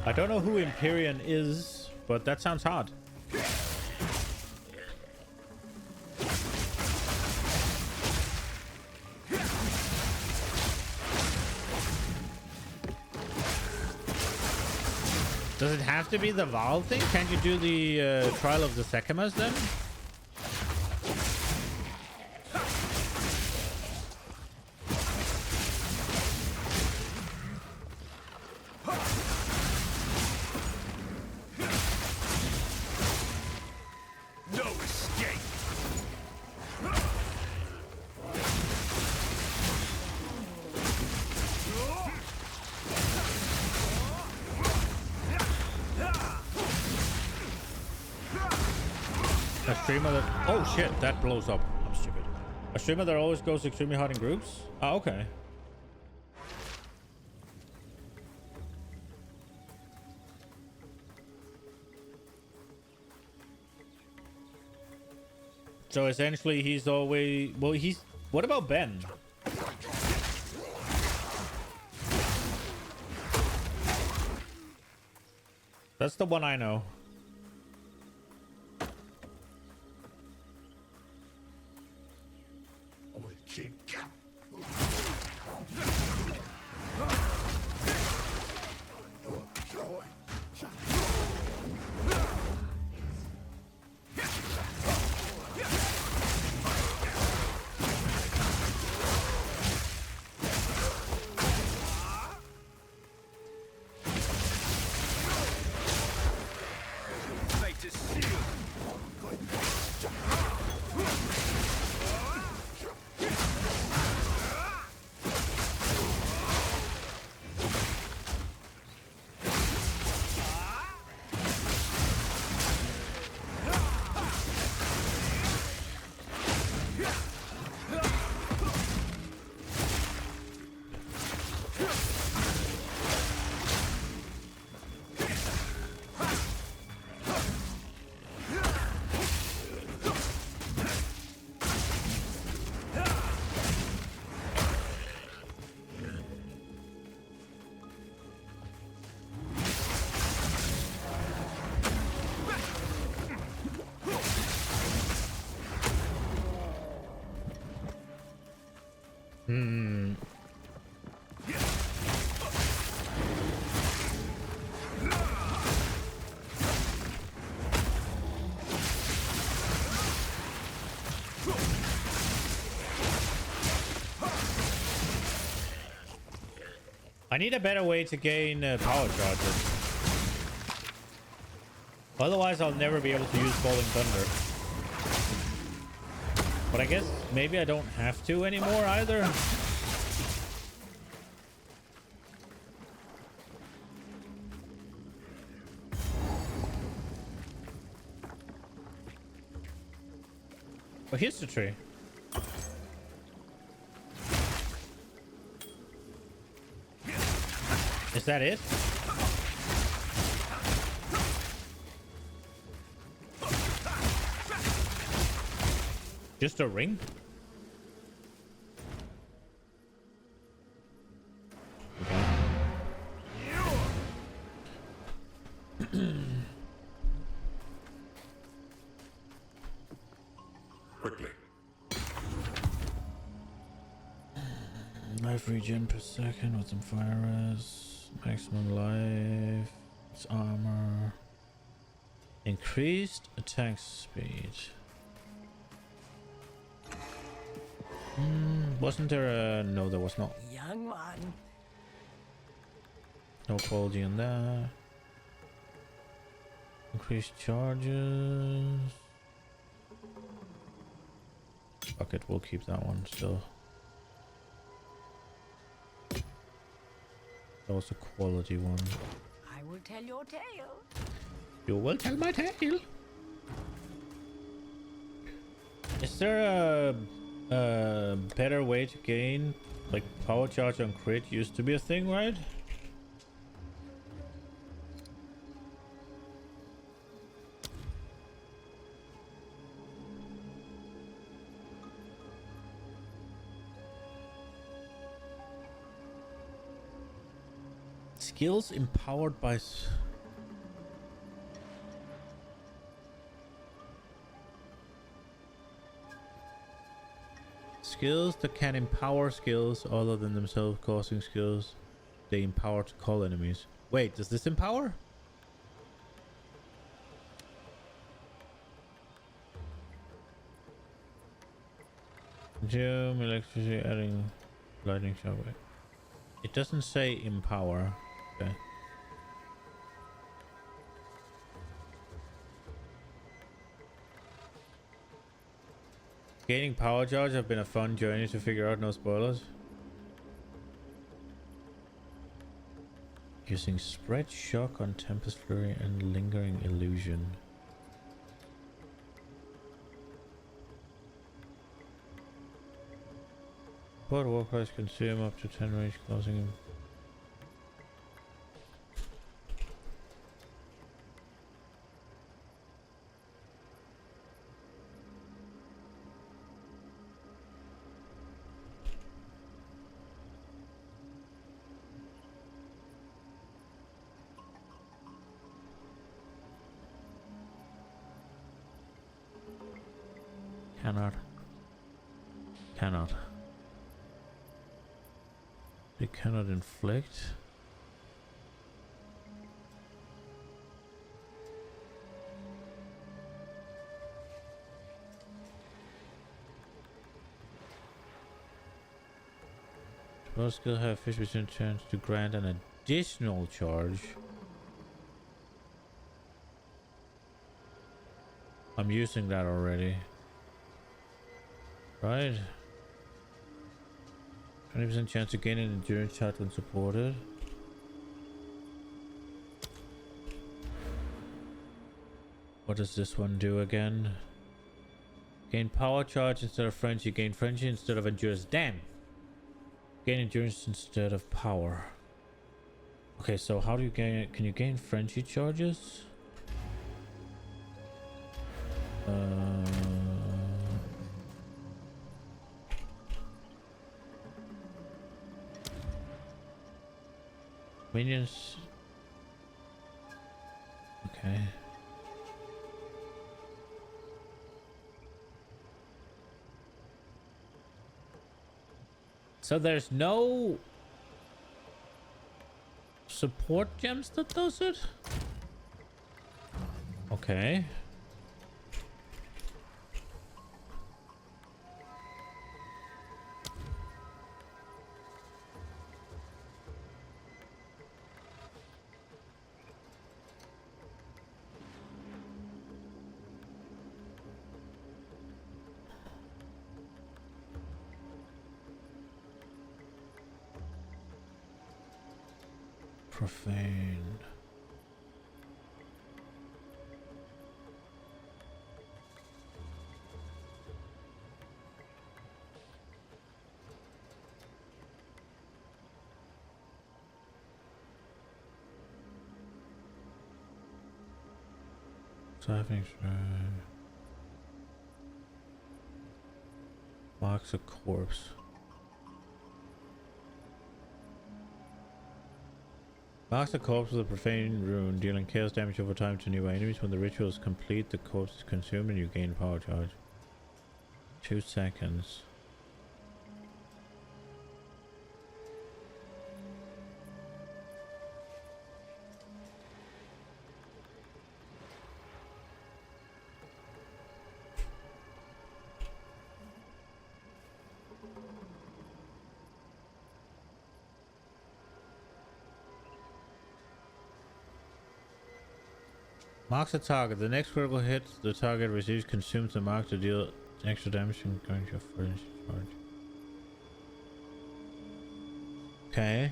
Speaker 1: I don't know who Empyrean is, but that sounds hard. Does it have to be the Valve thing? Can't you do the Trial of the Secamas then?
Speaker 5: No escape.
Speaker 1: A streamer that... Oh shit, that blows up. I'm stupid. A streamer that always goes extremely hard in groups? Ah, okay. So essentially he's always... Well, he's... What about Ben? That's the one I know.
Speaker 5: Fate is sealed.
Speaker 1: I need a better way to gain power charges. Otherwise, I'll never be able to use Falling Thunder. But I guess maybe I don't have to anymore either. Oh, here's the tree. Is that it? Just a ring? Okay.
Speaker 7: Quickly.
Speaker 1: Life regen per second with some fire res. Maximum life. It's armor. Increased attack speed. Wasn't there a... No, there was not.
Speaker 3: Young one.
Speaker 1: No quality on that. Increased charges. Fuck it, we'll keep that one still. was a quality one.
Speaker 3: I will tell your tale.
Speaker 1: You will tell my tale. Is there a better way to gain, like, power charge on crit used to be a thing, right? Skills empowered by skills that can empower skills other than themselves, causing skills they empower to call enemies. Wait, does this empower? Consume electricity, adding lightning shockwave. It doesn't say empower. Okay. Gaining power charge have been a fun journey to figure out, no spoilers. Using spread shock on Tempest Fury and lingering illusion. What warcries consume up to 10 range, closing him. Cannot. They cannot inflict. Spell skill have 50% chance to grant an additional charge. I'm using that already. Right. 20% chance to gain an endurance shot when supported. What does this one do again? Gain power charge instead of frenzy. Gain frenzy instead of endurance. Damn! Gain endurance instead of power. Okay, so how do you gain it? Can you gain frenzy charges? Minions. Okay. So there's no support gems that does it? Okay. Profane. Savage marks a corpse. Marks the corpse with a profane rune, dealing chaos damage over time to new enemies. When the ritual is complete, the corpse is consumed and you gain power charge. 2 seconds. Marks a target. The next critical hit the target receives consumes the mark to deal extra damage and grant your frenzy charge. Okay.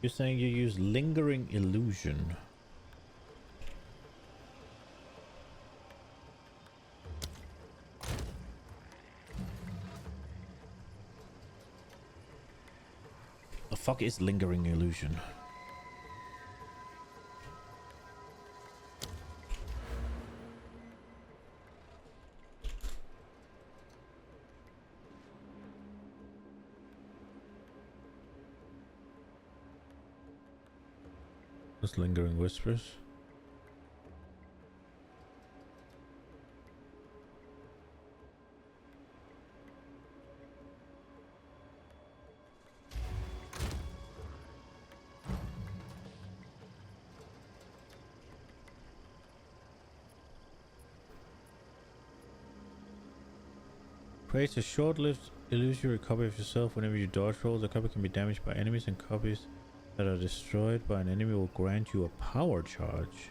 Speaker 1: You're saying you use lingering illusion. The fuck is lingering illusion? Just lingering whispers. Creates a short-lived illusory copy of yourself. Whenever you dodge roll, the copy can be damaged by enemies, and copies that are destroyed by an enemy will grant you a power charge.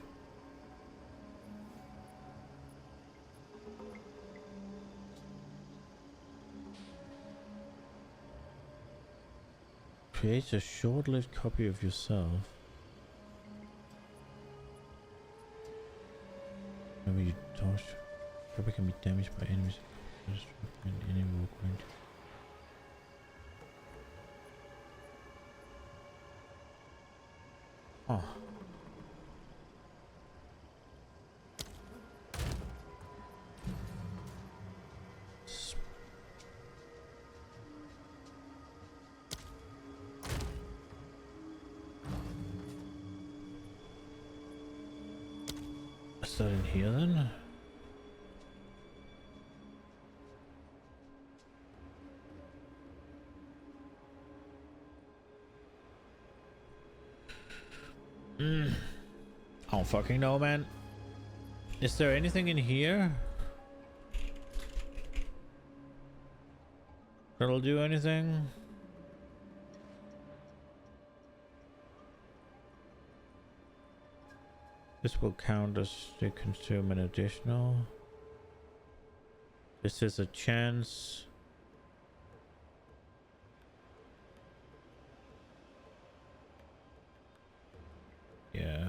Speaker 1: Creates a short-lived copy of yourself. Whenever you dodge, copy can be damaged by enemies. An enemy will grant you. Oh. Is that in here then? I don't fucking know, man. Is there anything in here that'll do anything? This will count as they consume an additional. This is a chance. Yeah.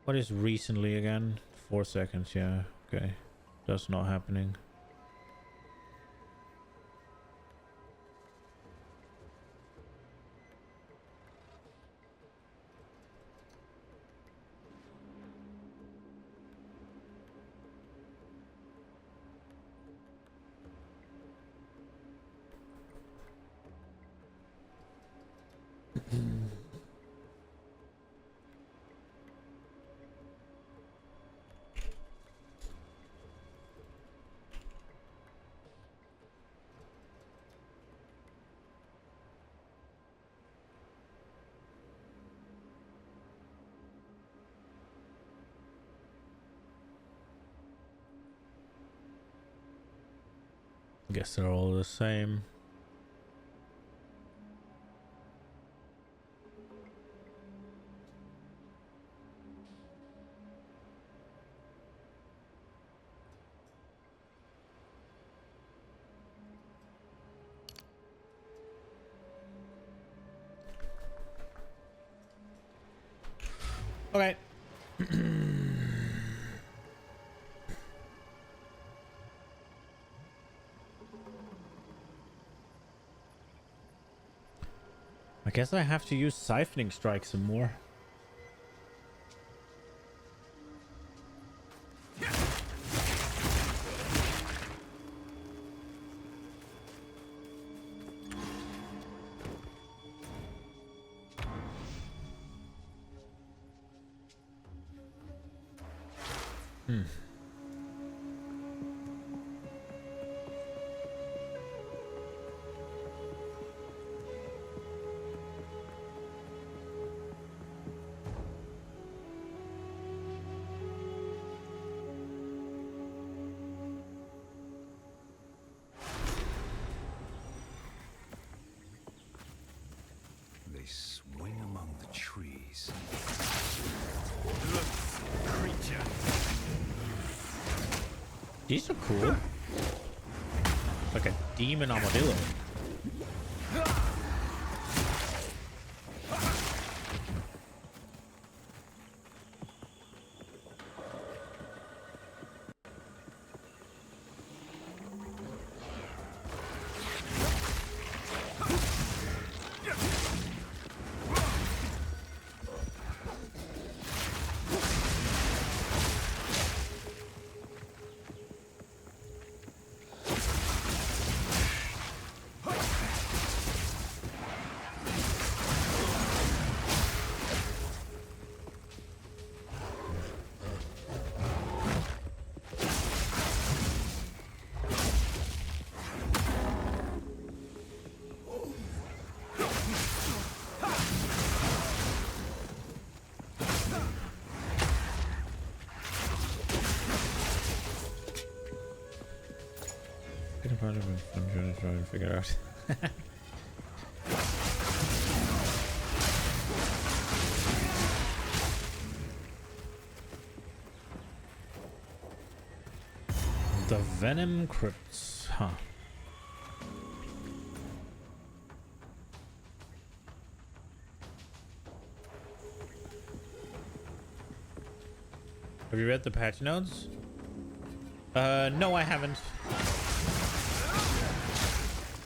Speaker 1: What is recently again? 4 seconds, yeah. Okay. That's not happening. Guess they're all the same. Okay. I guess I have to use siphoning strike some more.
Speaker 2: They swing among the trees.
Speaker 5: Creature.
Speaker 1: These are cool. Like a demon armadillo. I'm trying to figure it out. The Venom Crypts, huh? Have you read the patch notes? No, I haven't.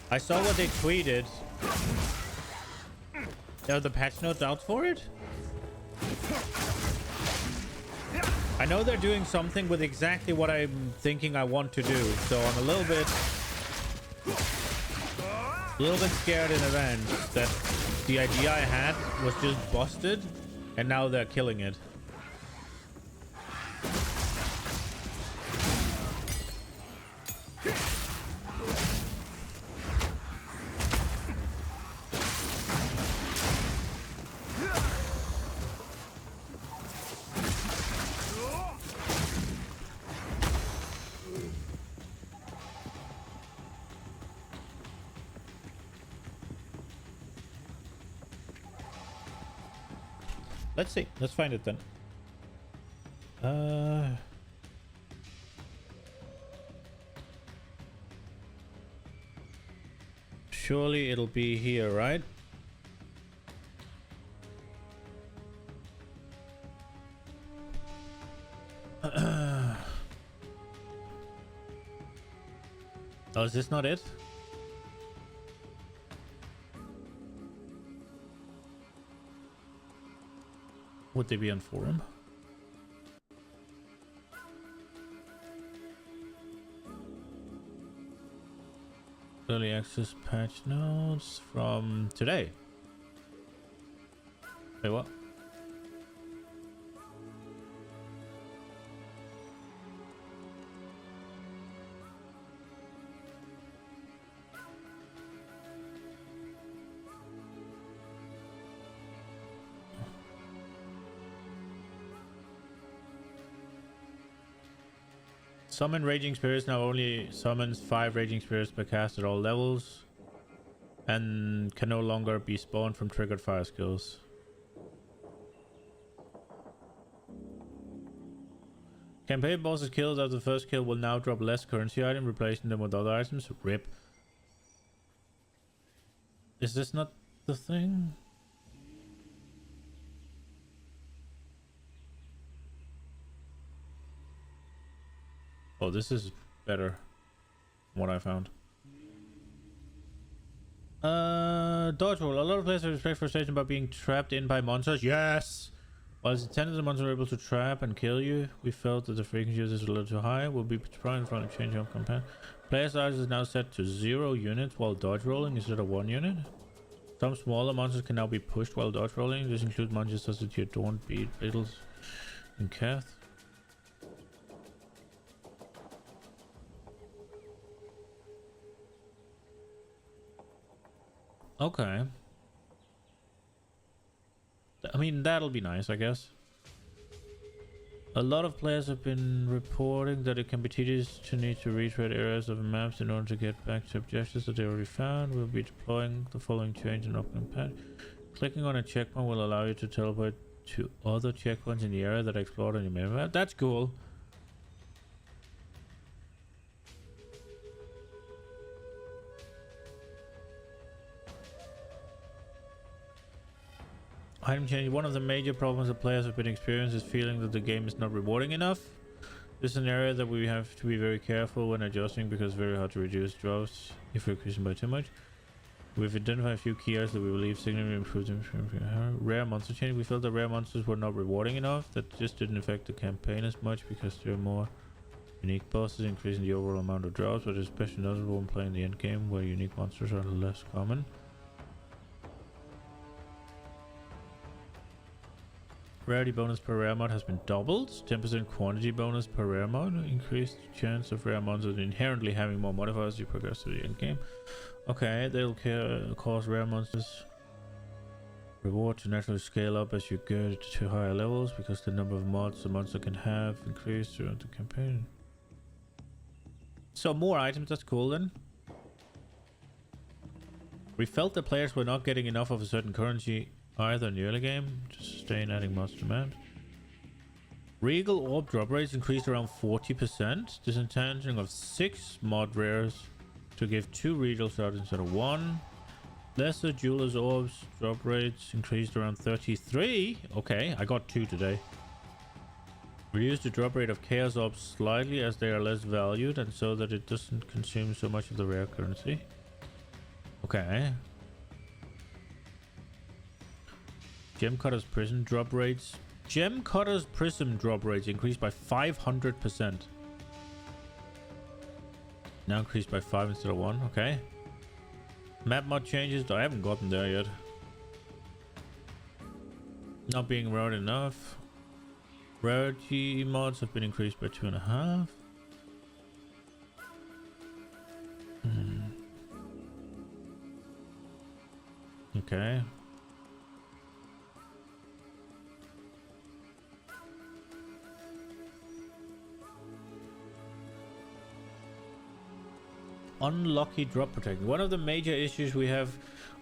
Speaker 1: I saw what they tweeted. Are the patch notes out for it? I know they're doing something with exactly what I'm thinking I want to do, so I'm a little bit scared in advance that the idea I had was just busted, and now they're killing it. Let's see. Let's find it then. Surely it'll be here, right? Oh, is this not it? Would they be on forum? Early access patch notes from today. Wait, what? Summon Raging Spirits now only summons 5 Raging Spirits per cast at all levels and can no longer be spawned from triggered fire skills. Campaign bosses killed after the first kill will now drop less currency item, replacing them with other items. RIP. Is this not the thing? Oh, this is better from what I found. Dodge roll. A lot of players have respect for station about being trapped in by monsters. Yes! While it's intended the monsters are able to trap and kill you, we felt that the frequency of this was a little too high. We'll be trying to change our campaign. Player size is now set to 0 units while dodge rolling instead of 1 unit. Some smaller monsters can now be pushed while dodge rolling. This includes monsters such as your Dawn, Beat, Beetles, and Cath. Okay. I mean, that'll be nice, I guess. A lot of players have been reporting that it can be tedious to need to retread areas of maps in order to get back to objectives that they already found. We'll be deploying the following change in upcoming patch. Clicking on a checkpoint will allow you to teleport to other checkpoints in the area that are explored on your map. That's cool. Item change. One of the major problems that players have been experiencing is feeling that the game is not rewarding enough. This is an area that we have to be very careful when adjusting because it's very hard to reduce drops if we're increasing by too much. We've identified a few key areas that we believe significantly improved them. Rare monster change. We felt that rare monsters were not rewarding enough. That just didn't affect the campaign as much because there are more unique bosses, increasing the overall amount of drops, but it's especially noticeable when playing the end game where unique monsters are less common. Rarity bonus per rare mod has been doubled. 10% quantity bonus per rare mod. Increased chance of rare monsters inherently having more modifiers as you progress to the end game. Okay, they'll cause rare monsters reward to naturally scale up as you get to higher levels because the number of mods the monster can have increased throughout the campaign. So more items, that's cool then. We felt the players were not getting enough of a certain currency either in the early game to sustain adding mods to maps. Regal orb drop rates increased around 40%. Disenchantment of 6 mod rares to give 2 regal shots instead of 1. Lesser Jeweler's Orbs drop rates increased around 33. Okay, I got 2 today. Reduce the drop rate of Chaos Orbs slightly as they are less valued and so that it doesn't consume so much of the rare currency. Okay. Gem Cutter's Prism drop rates. Gem Cutter's Prism drop rates increased by 500%. Now increased by 5 instead of 1. Okay. Map mod changes. I haven't gotten there yet. Not being rare enough. Rarity mods have been increased by 2.5. Okay. Unlucky drop protection. One of the major issues we have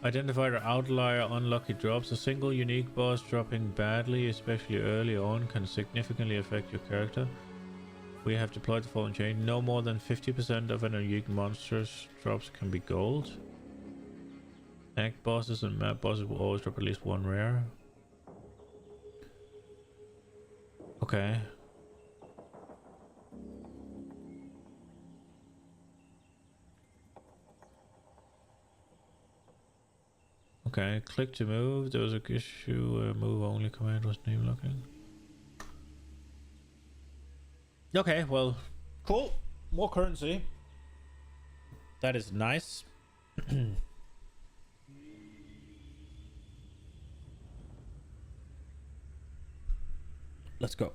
Speaker 1: identified are outlier unlucky drops. A single unique boss dropping badly, especially early on, can significantly affect your character. We have deployed the following change. No more than 50% of an unique monster's drops can be gold. Act bosses and map bosses will always drop at least 1 rare. Okay. Okay, click to move. There was a issue. Move only command was name looking. Okay, well, cool. More currency. That is nice. Let's go.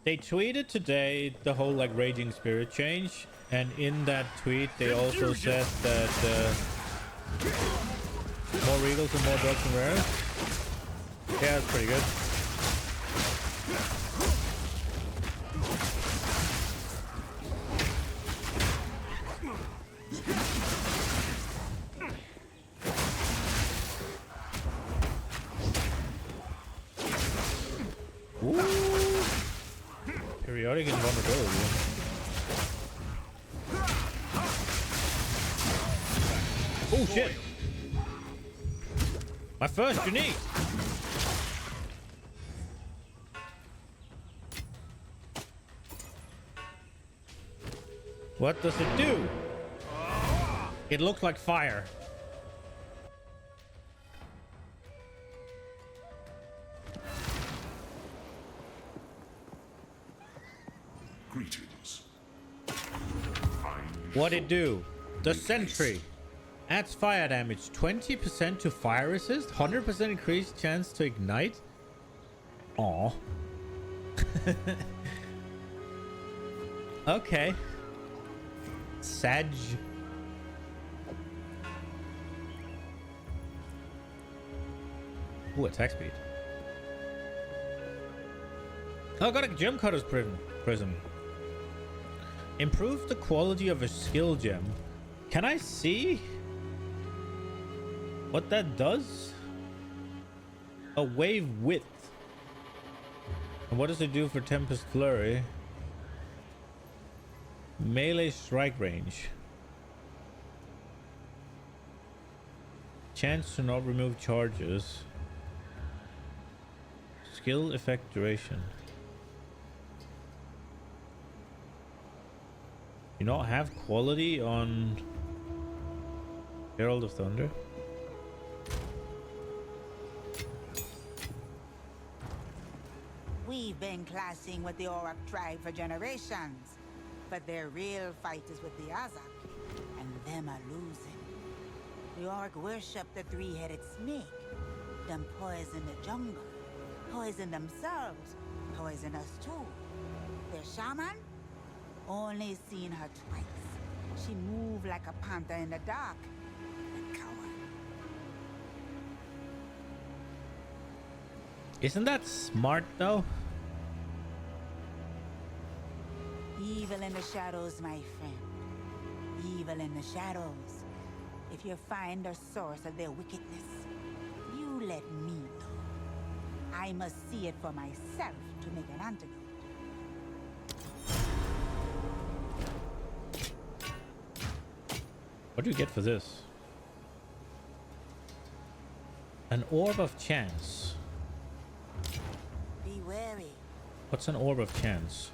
Speaker 1: They tweeted today the whole like Raging Spirit change, and in that tweet they also said that more regals and more drugs and rares. Yeah, that's pretty good. Periodic invulnerability. Oh shit! My first unique! What does it do? It looks like fire.
Speaker 7: Greetings.
Speaker 1: What'd it do? The sentry adds fire damage, 20% to fire resist, 100% increased chance to ignite. Aw. Okay. Sag. Ooh, attack speed. Oh, I got a gem cutter's prism. Improve the quality of a skill gem. Can I see what that does? A wave width. And what does it do for Tempest Flurry? Melee strike range. Chance to not remove charges. Skill effect duration. You not have quality on Herald of Thunder?
Speaker 6: We've been clashing with the Orc tribe for generations, but their real fight is with the Azak, and them are losing. The Orc worship the three-headed snake. Them poison the jungle, poison themselves, poison us too. Their shaman? Only seen her twice. She moved like a panther in the dark. A coward.
Speaker 1: Isn't that smart though?
Speaker 6: Evil in the shadows, my friend. evil in the shadows. If you find the source of their wickedness, you let me know. I must see it for myself to make an antidote.
Speaker 1: What do you get for this? An orb of chance.
Speaker 6: Be wary.
Speaker 1: What's an orb of chance?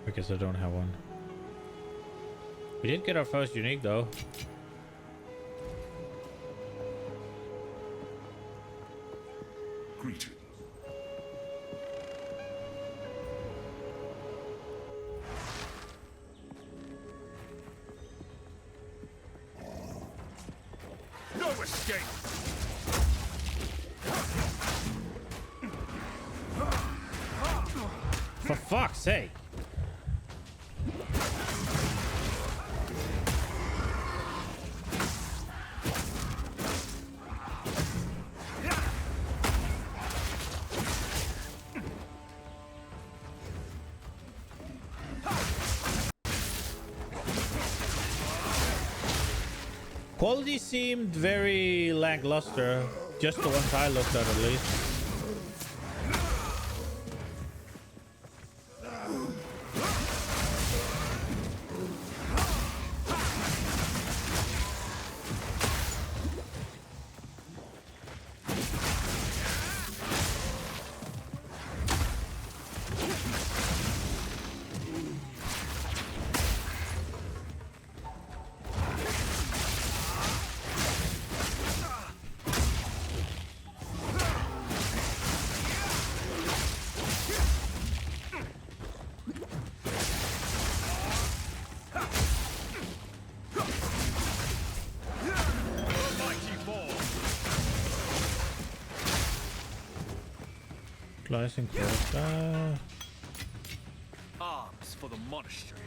Speaker 1: I guess I don't have one. We did get our first unique though.
Speaker 7: Greeting.
Speaker 5: No escape!
Speaker 1: For fuck's sake! Quality seemed very lackluster, just the ones I looked at least. Slicing closer.
Speaker 8: Arms for the monastery.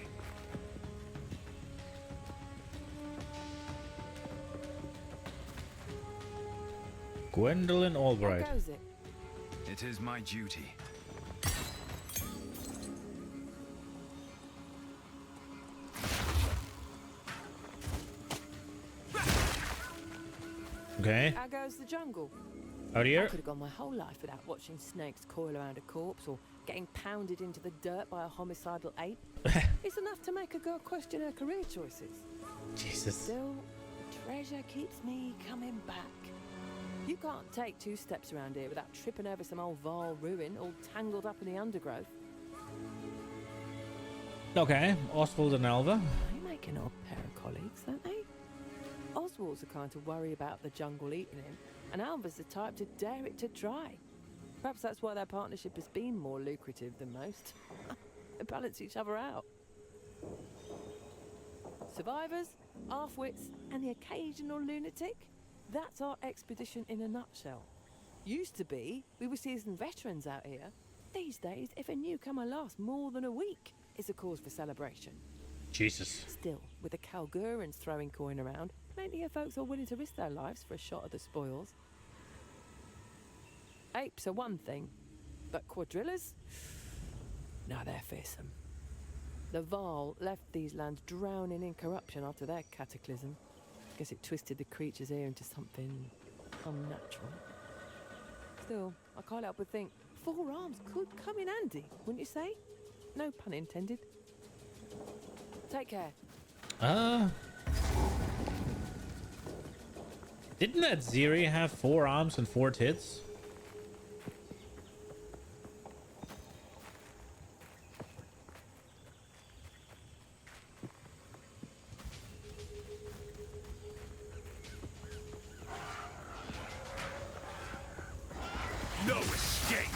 Speaker 1: Gwendolyn Albright.
Speaker 4: How goes it?
Speaker 2: It is my duty.
Speaker 1: Okay.
Speaker 9: How goes the jungle?
Speaker 1: Out
Speaker 9: I
Speaker 1: here.
Speaker 9: could have gone my whole life without watching snakes coil around a corpse or getting pounded into the dirt by a homicidal ape. It's enough to make a girl question her career choices.
Speaker 1: Jesus.
Speaker 9: Still, treasure keeps me coming back. You can't take 2 steps around here without tripping over some old Val ruin all tangled up in the undergrowth.
Speaker 1: Okay. Oswald and Alva.
Speaker 9: They make an odd pair of colleagues, don't they? Oswald's the kind to worry about the jungle eating him, and Alva's the type to dare it to try. Perhaps that's why their partnership has been more lucrative than most. They balance each other out. Survivors, half-wits, and the occasional lunatic. That's our expedition in a nutshell. Used to be, we were seasoned veterans out here. These days, if a newcomer lasts more than a week, it's a cause for celebration.
Speaker 1: Jesus.
Speaker 9: Still, with the Kalgurans throwing coin around, plenty of folks are willing to risk their lives for a shot of the spoils. Apes are one thing, but quadrillas? No, they're fearsome. The Val left these lands drowning in corruption after their cataclysm. Guess it twisted the creatures here into something unnatural. Still, I can't help but think 4 arms could come in handy, wouldn't you say? No pun intended. Take care.
Speaker 1: Didn't that Ziri have 4 arms and 4 tits?
Speaker 5: No escape!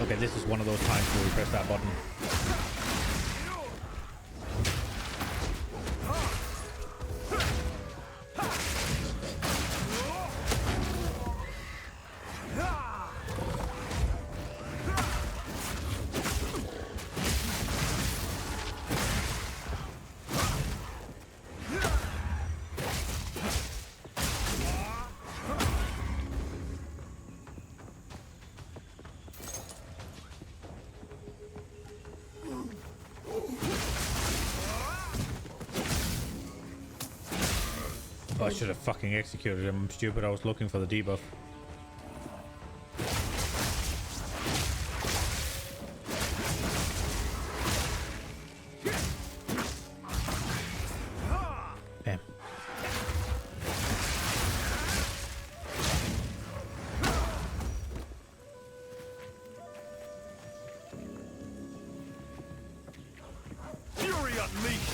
Speaker 1: Okay, this is one of those times where we press that button. I should have fucking executed him. I'm stupid. I was looking for the debuff. Damn.
Speaker 2: Fury unleashed!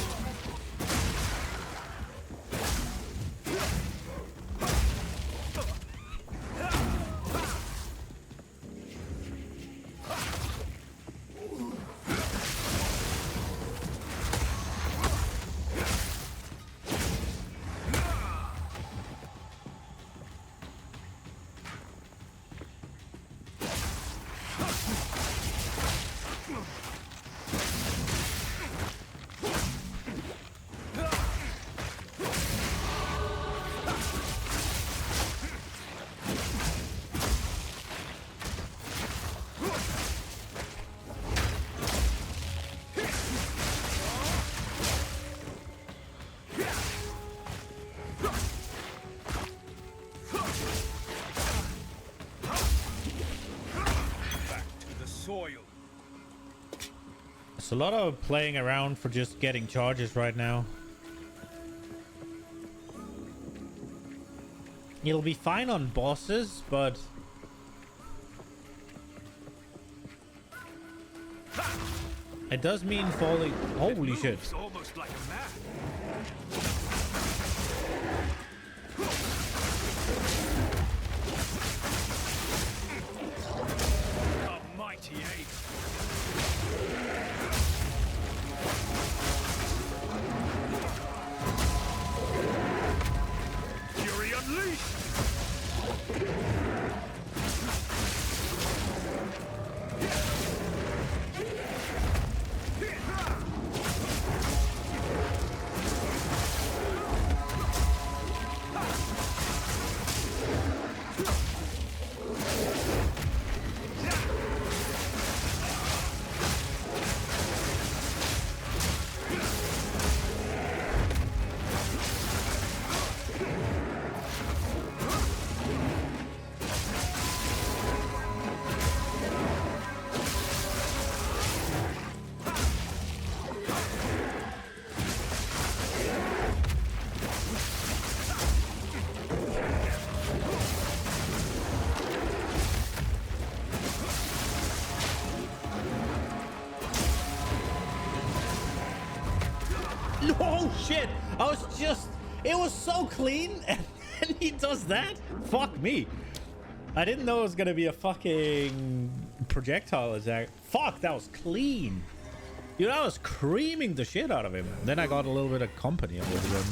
Speaker 1: It's a lot of playing around for just getting charges right now. It'll be fine on bosses, but it does mean falling. Holy shit.
Speaker 2: Almost like a man. A mighty ape. Fury unleashed!
Speaker 1: Oh shit! I was just... It was so clean, and then he does that? Fuck me. I didn't know it was gonna be a fucking projectile attack. Fuck, that was clean. Dude, I was creaming the shit out of him. Then I got a little bit of company over him.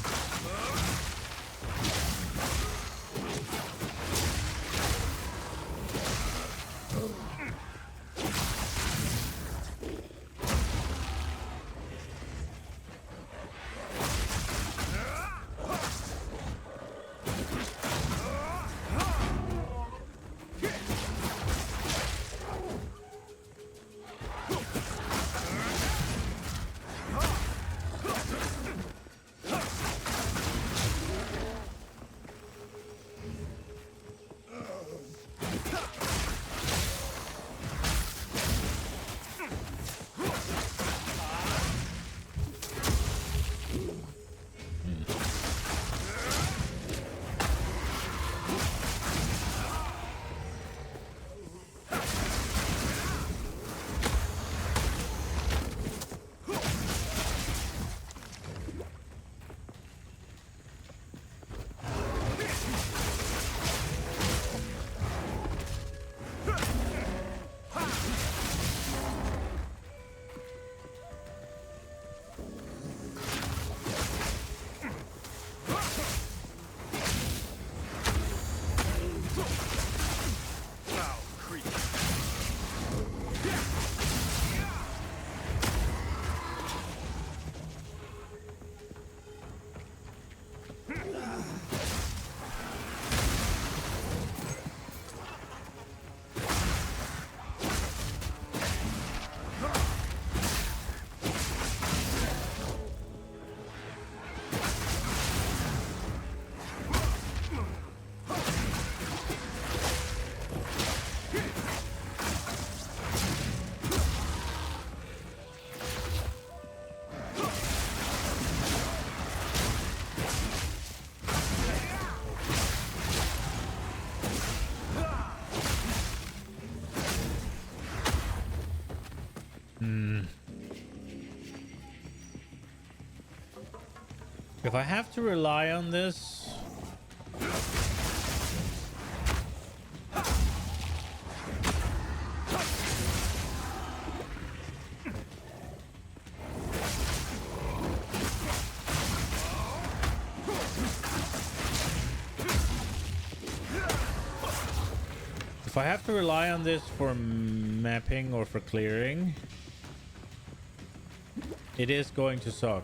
Speaker 1: If I have to rely on this... If I have to rely on this for mapping or for clearing, it is going to suck.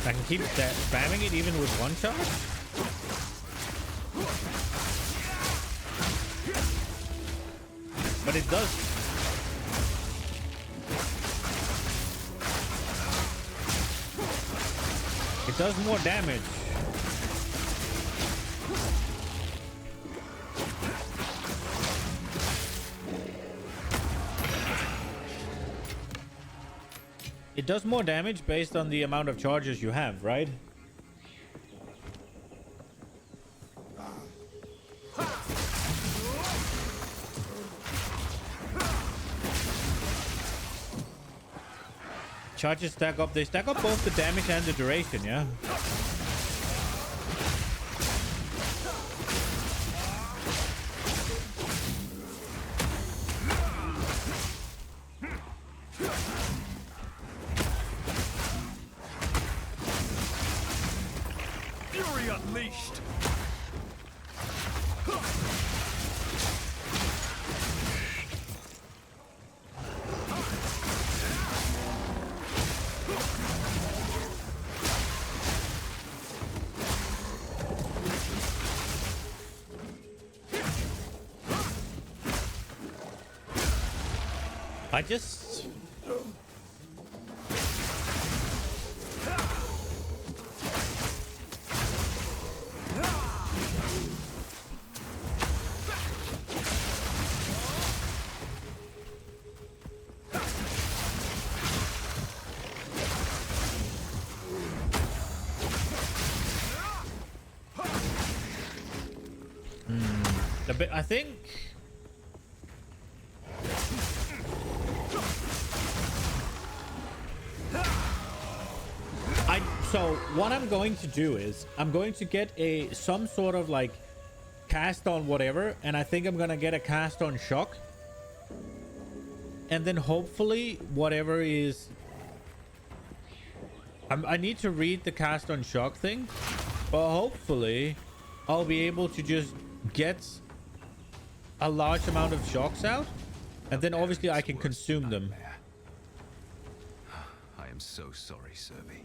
Speaker 1: I can keep spamming it even with one shot. But it does. It does more damage. It does more damage based on the amount of charges you have, right? Charges stack up. They stack up both the damage and the duration, yeah?
Speaker 2: Fury unleashed!
Speaker 1: I just... I think... So what I'm going to do is I'm going to get some sort of like cast on whatever, and I think I'm gonna get a cast on shock, and then hopefully whatever is I need to read the cast on shock thing, but hopefully I'll be able to just get a large amount of shocks out, and then obviously I can consume them.
Speaker 2: I am so sorry, Serby.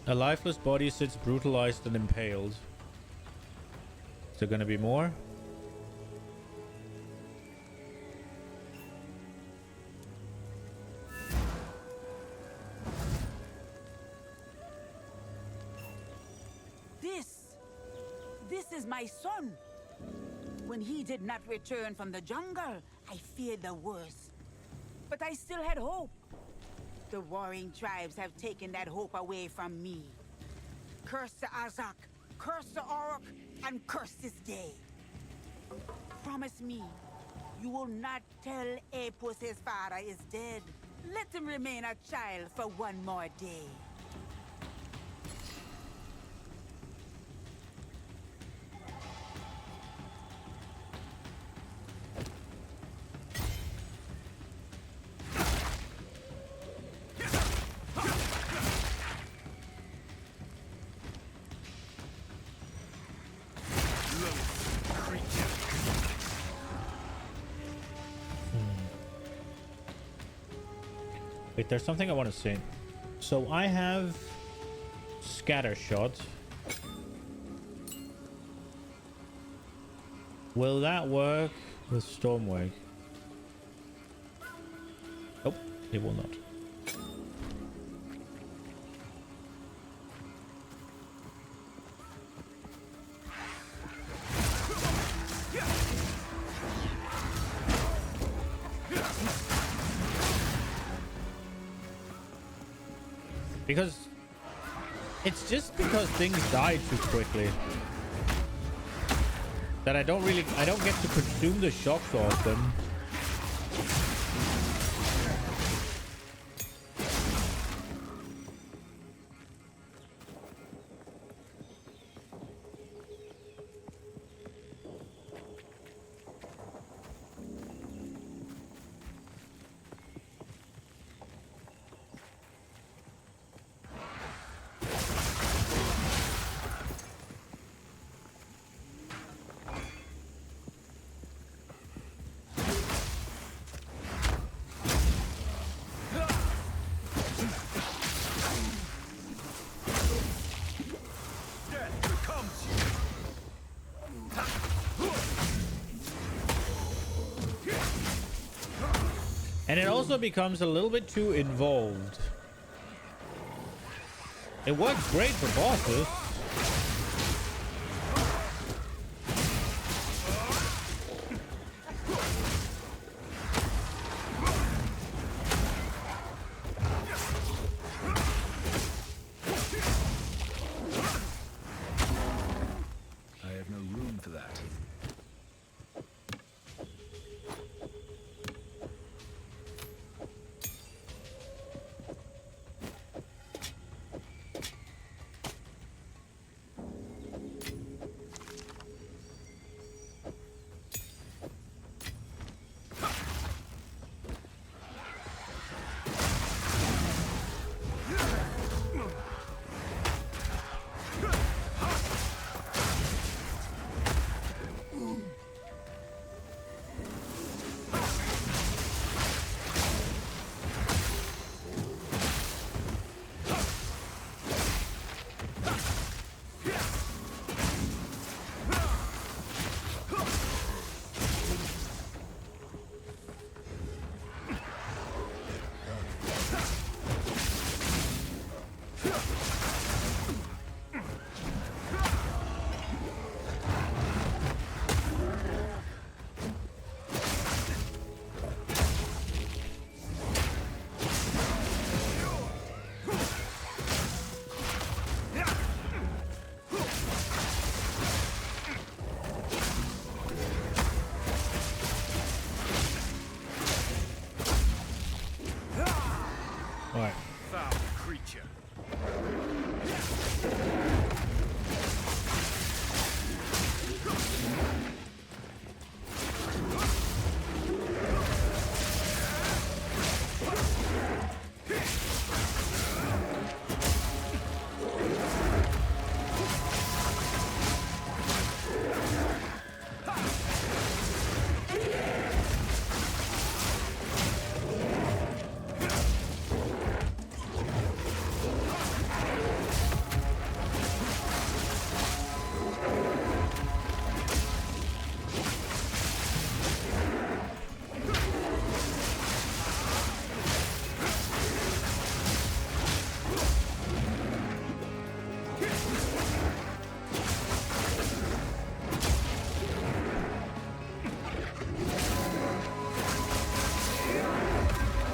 Speaker 1: A lifeless body sits brutalized and impaled. Is there gonna be more?
Speaker 6: This is my son. When he did not return from the jungle, I feared the worst. But I still had hope. The warring tribes have taken that hope away from me. Curse the Azak, curse the Orok, and curse this day. Promise me, you will not tell Apus his father is dead. Let him remain a child for one more day.
Speaker 1: Wait, there's something I want to say. So I have scatter shot. Will that work with Stormwake? Nope, it will not. Because it's just because things die too quickly that I don't get to consume the shock so often. And it also becomes a little bit too involved. It works great for bosses.
Speaker 2: I have no room for that.
Speaker 1: Alright.
Speaker 2: Foul creature.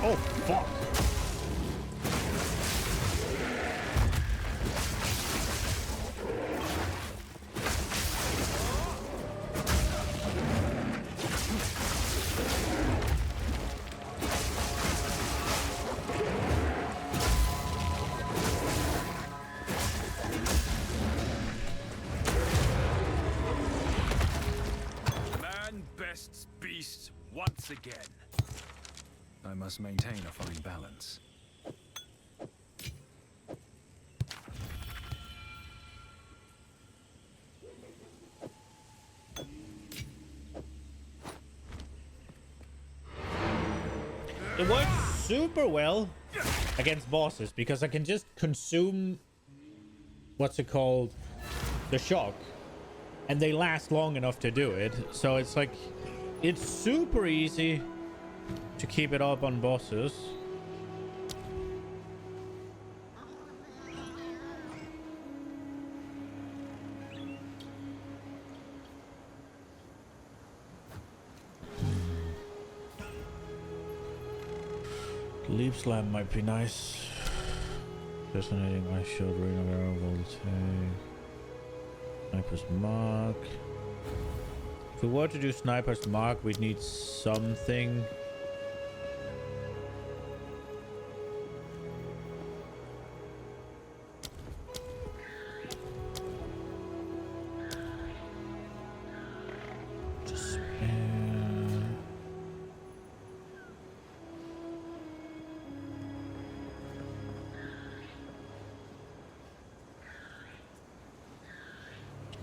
Speaker 1: Oh, fuck.
Speaker 2: Man bests beast once again. I must maintain a fine balance.
Speaker 1: It works super well against bosses because I can just consume what's it called, the shock, and they last long enough to do it. So it's like it's super easy to keep it up on bosses. Leap slam might be nice. Fascinating ice shield, rain of arrow, voltage. Sniper's mark. If we were to do sniper's mark, we'd need something.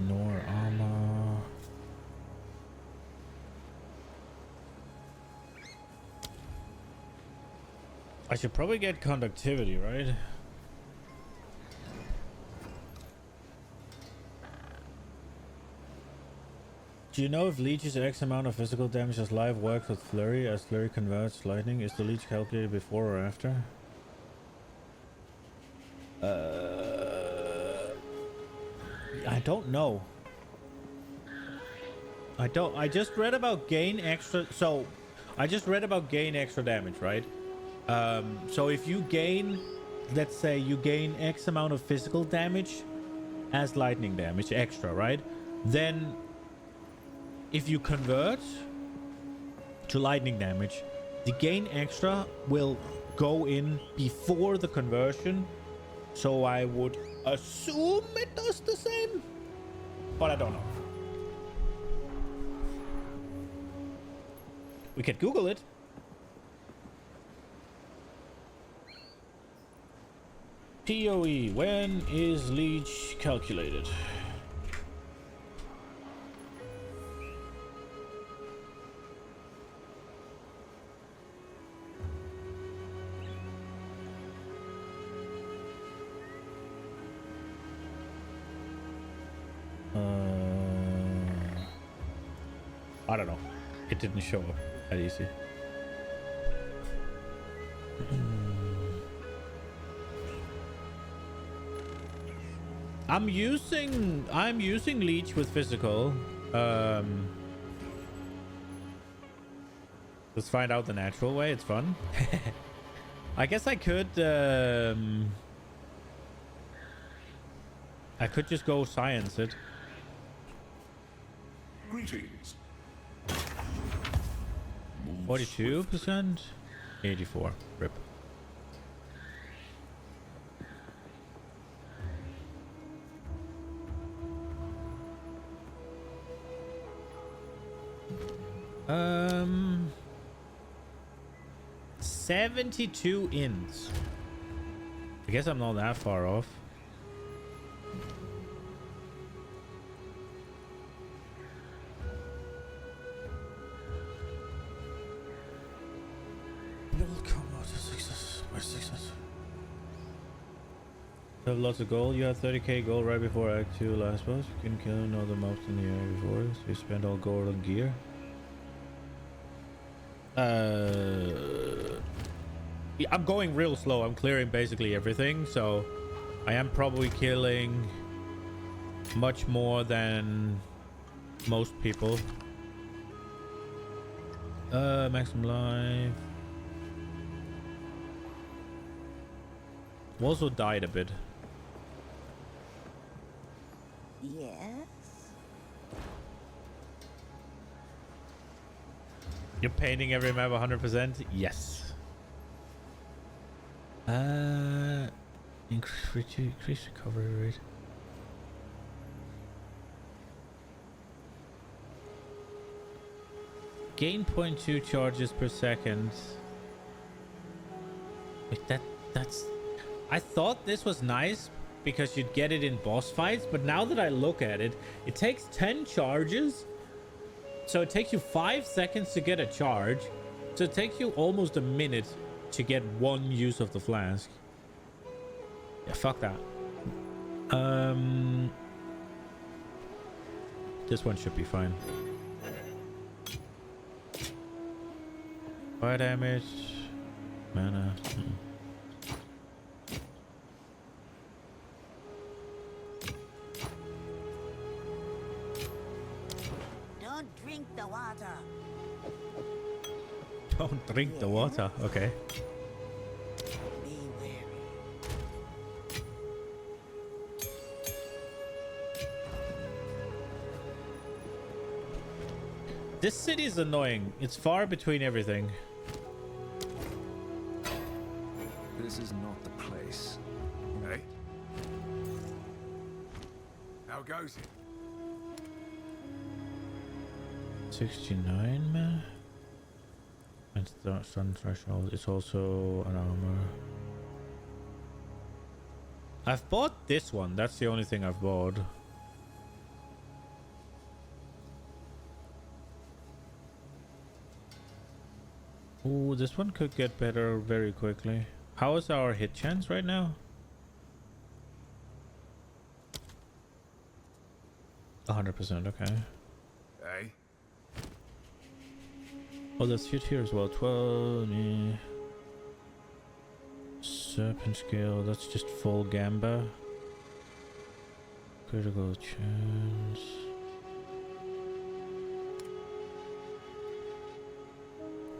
Speaker 1: Nor armor. I should probably get conductivity, right? Do you know if leech's X amount of physical damage as live works with flurry as flurry converts lightning? Is the leech calculated before or after? I don't know. I just read about gain extra. So I just read about gain extra damage, right? So if you gain, let's say you gain X amount of physical damage as lightning damage extra, right? Then if you convert to lightning damage, the gain extra will go in before the conversion. So I would assume it does the same, but I don't know. We can Google it. PoE, when is leech calculated? I don't know. It didn't show up that easy. I'm using leech with physical. Let's find out the natural way. It's fun. I guess I could just go science it.
Speaker 7: Greetings.
Speaker 1: 42%, 84. Rip. Um, 72 ins. I guess I'm not that far off. You have lots of gold. You had 30k gold right before Act 2 last boss. You couldn't kill another mobs in the area before, so you spent all gold on gear. Yeah, I'm going real slow. I'm clearing basically everything, so I am probably killing much more than most people. Maximum life. Also died a bit.
Speaker 6: Yes?
Speaker 1: You're painting every map 100%? Yes. Increase recovery rate. Gain 0.2 charges per second. Wait, that's... I thought this was nice because you'd get it in boss fights, but now that I look at it, it takes 10 charges. So it takes you 5 seconds to get a charge. So it takes you almost a minute to get one use of the flask. Yeah, fuck that. This one should be fine. Fire damage. Mana.
Speaker 6: Drink the water.
Speaker 1: Don't drink the water. Okay.
Speaker 6: Be wary.
Speaker 1: This city is annoying. It's far between everything.
Speaker 2: This is not the place.
Speaker 5: Hey? How goes it?
Speaker 1: 69, man. And sun threshold. It's also an armor. I've bought this one. That's the only thing I've bought. Ooh, this one could get better very quickly. How is our hit chance right now? 100%, okay.
Speaker 5: Hey?
Speaker 1: Oh, there's hit here as well. 12. Yeah. Serpent scale. That's just full gamba. Critical chance.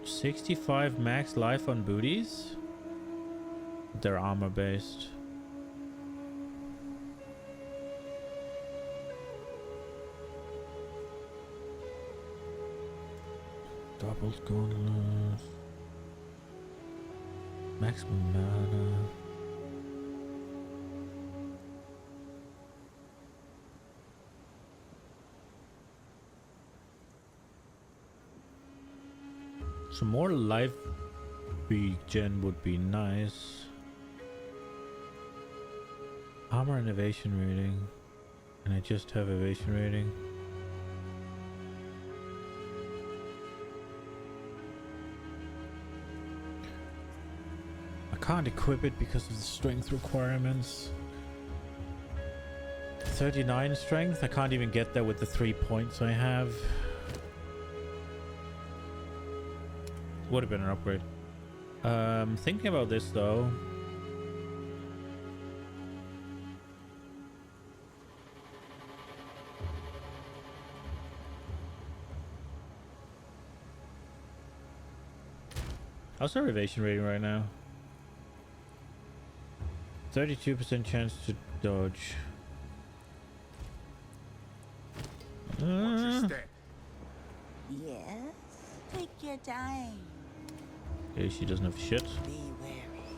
Speaker 1: $65 max life on booties. They're armor based. Doubled gauntlet. Maximum mana. Some more life regen would be nice. Armor and evasion rating. And I just have evasion rating. I can't equip it because of the strength requirements. 39 strength. I can't even get that with the 3 points I have. Would have been an upgrade. Thinking about this though. How's our evasion rating right now? 32% chance to dodge.
Speaker 5: Watch your step.
Speaker 6: Yes? Take your time.
Speaker 1: Okay, she doesn't have shit.
Speaker 6: Be wary.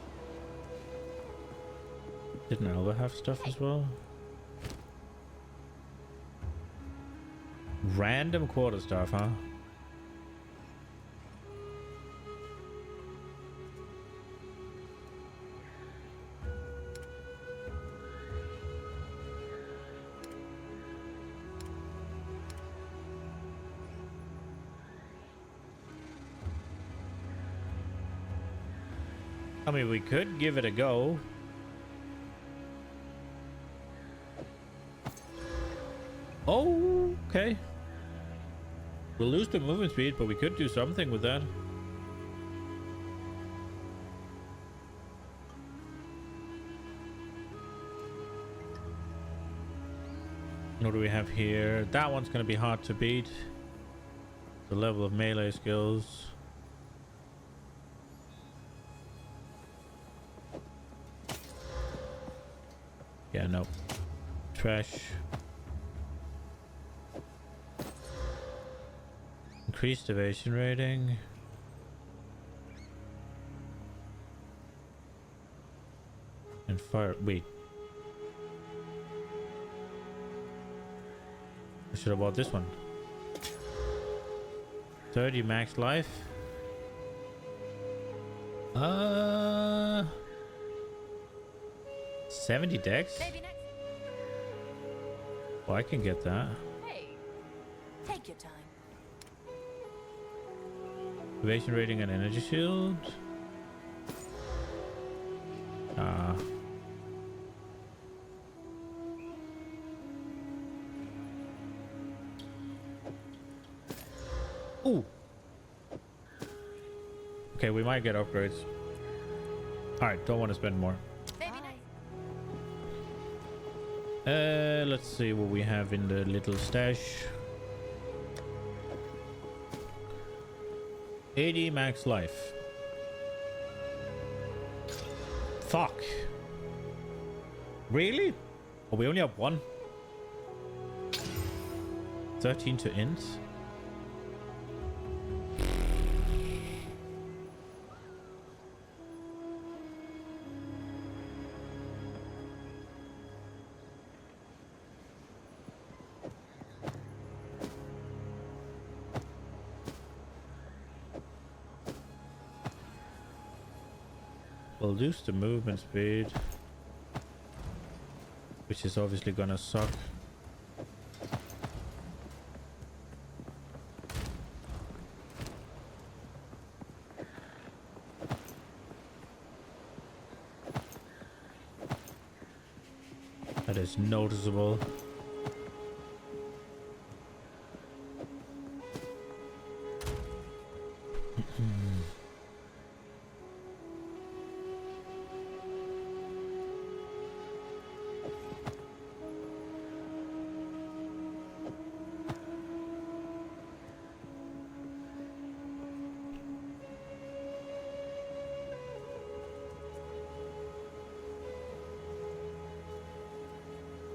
Speaker 1: Didn't Alba have stuff as well? Random quarterstaff, huh? I mean, we could give it a go. Oh, okay. We'll lose the movement speed, but we could do something with that. What do we have here? That one's going to be hard to beat. The level of melee skills. Yeah, no. Trash. Increased evasion rating. And fire. Wait. I should have bought this one. 30 max life. 70 dex? Oh, I can get that.
Speaker 4: Hey, take your time.
Speaker 1: Evasion rating and energy shield. Ooh. Okay, we might get upgrades. Alright, don't want to spend more. Let's see what we have in the little stash. 80 max life. Fuck. Really? Oh, we only have one. 13 to int. We'll lose the movement speed, which is obviously gonna suck. That is noticeable.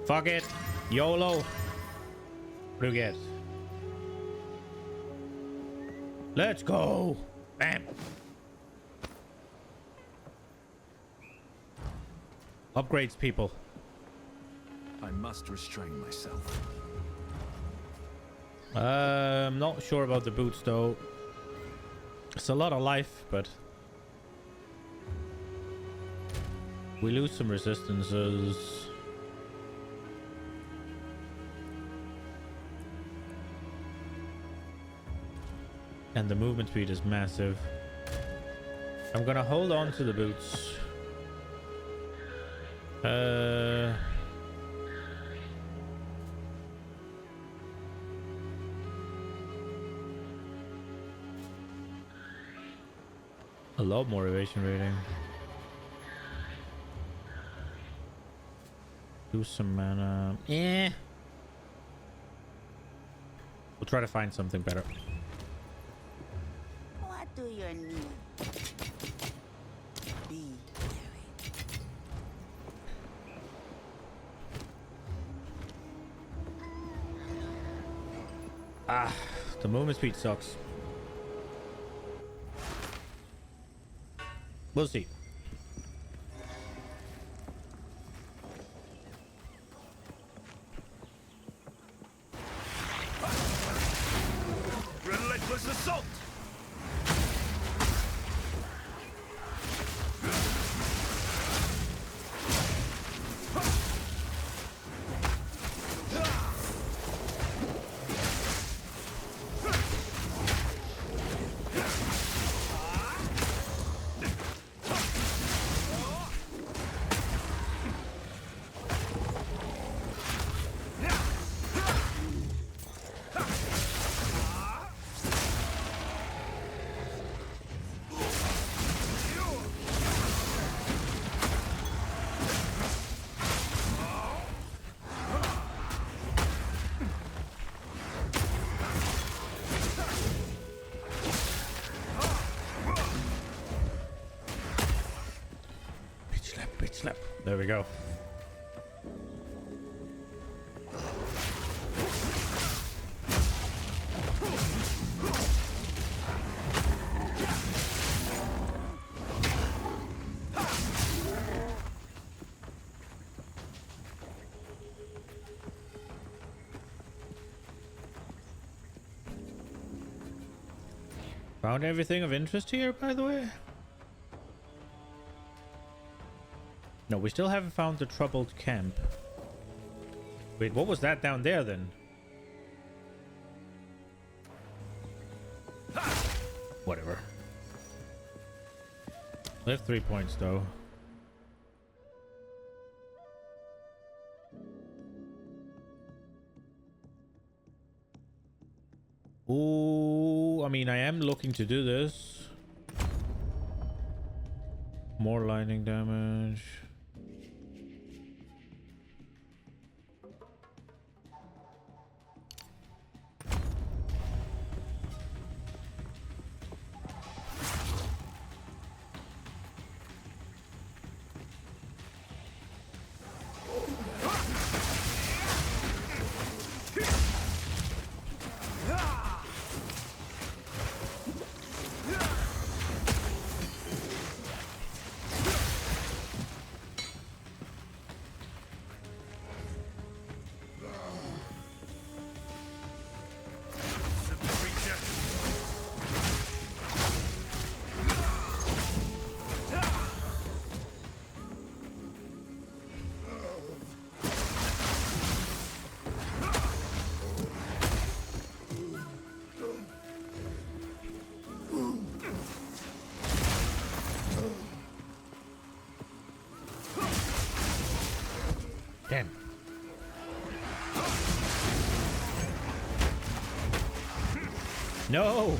Speaker 1: Fuck it. YOLO. What do we get? Let's go. Bam. Upgrades, people.
Speaker 2: I must restrain myself.
Speaker 1: I'm not sure about the boots though. It's a lot of life, but we lose some resistances. And the movement speed is massive. I'm gonna hold on to the boots. A lot more evasion rating. Do some mana. Yeah. We'll try to find something better.
Speaker 6: What do you need? Be
Speaker 1: Ah, the movement speed sucks. We'll see.
Speaker 2: Relentless assault!
Speaker 1: Slap. There we go. Found everything of interest here, by the way? No, we still haven't found the troubled camp. Wait, what was that down there then? Whatever. We have 3 points though. Ooh, I mean, I am looking to do this. More lightning damage. No!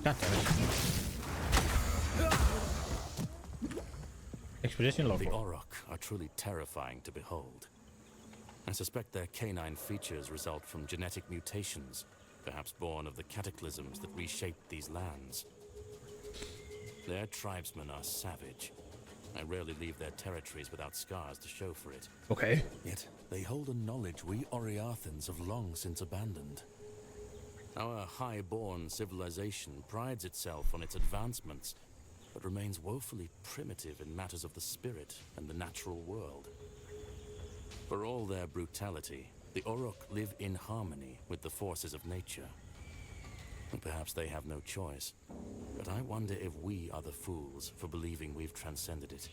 Speaker 1: God damn it. Expedition
Speaker 8: The
Speaker 1: logbook.
Speaker 8: Auroch are truly terrifying to behold. I suspect their canine features result from genetic mutations, perhaps born of the cataclysms that reshaped these lands. Their tribesmen are savage. I rarely leave their territories without scars to show for it.
Speaker 1: Okay.
Speaker 8: Yet, they hold a knowledge we Oriathans have long since abandoned. Our high-born civilization prides itself on its advancements, but remains woefully primitive in matters of the spirit and the natural world. For all their brutality, the Auroch live in harmony with the forces of nature. And perhaps they have no choice, but I wonder if we are the fools for believing we've transcended it.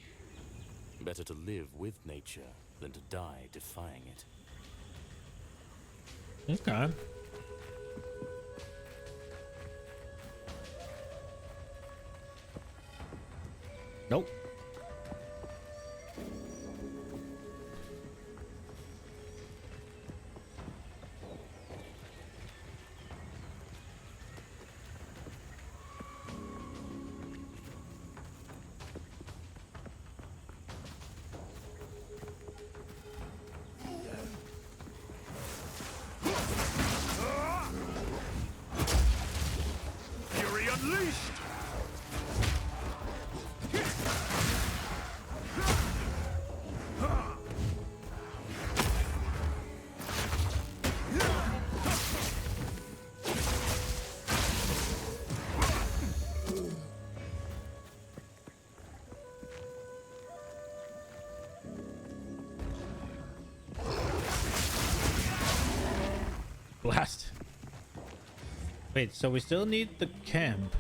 Speaker 8: Better to live with nature than to die defying it.
Speaker 1: Okay. Nope.
Speaker 2: Fury unleashed!
Speaker 1: Blast. Wait, so we still need the camp.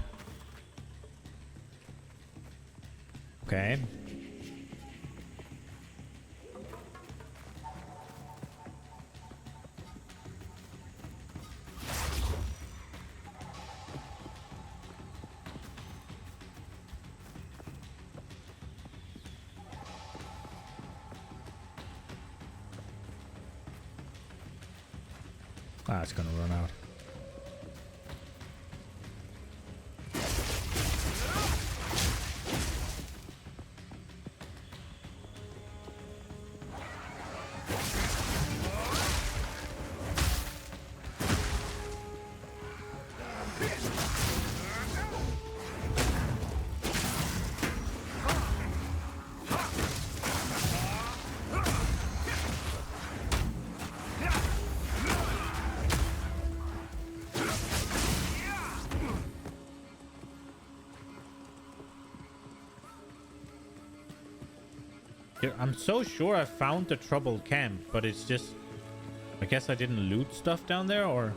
Speaker 1: Okay. Ah, it's gonna run out. I'm so sure I found the troubled camp, but it's just... I guess I didn't loot stuff down there, or...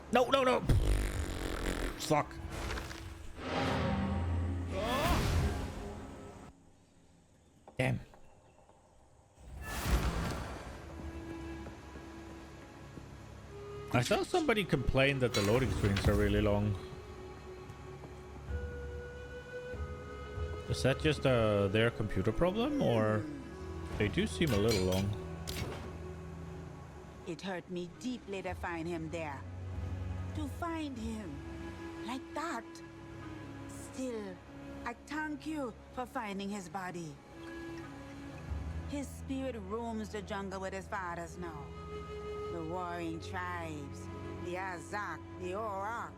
Speaker 1: No, no, no! Fuck. Damn. I saw somebody complain that the loading screens are really long. Is that just their computer problem, or they do seem a little long?
Speaker 6: It hurt me deeply to find him there. to find him. Like that. Still, I thank you for finding his body. His spirit roams the jungle with his fathers now. The warring tribes, the Azak, the Orak,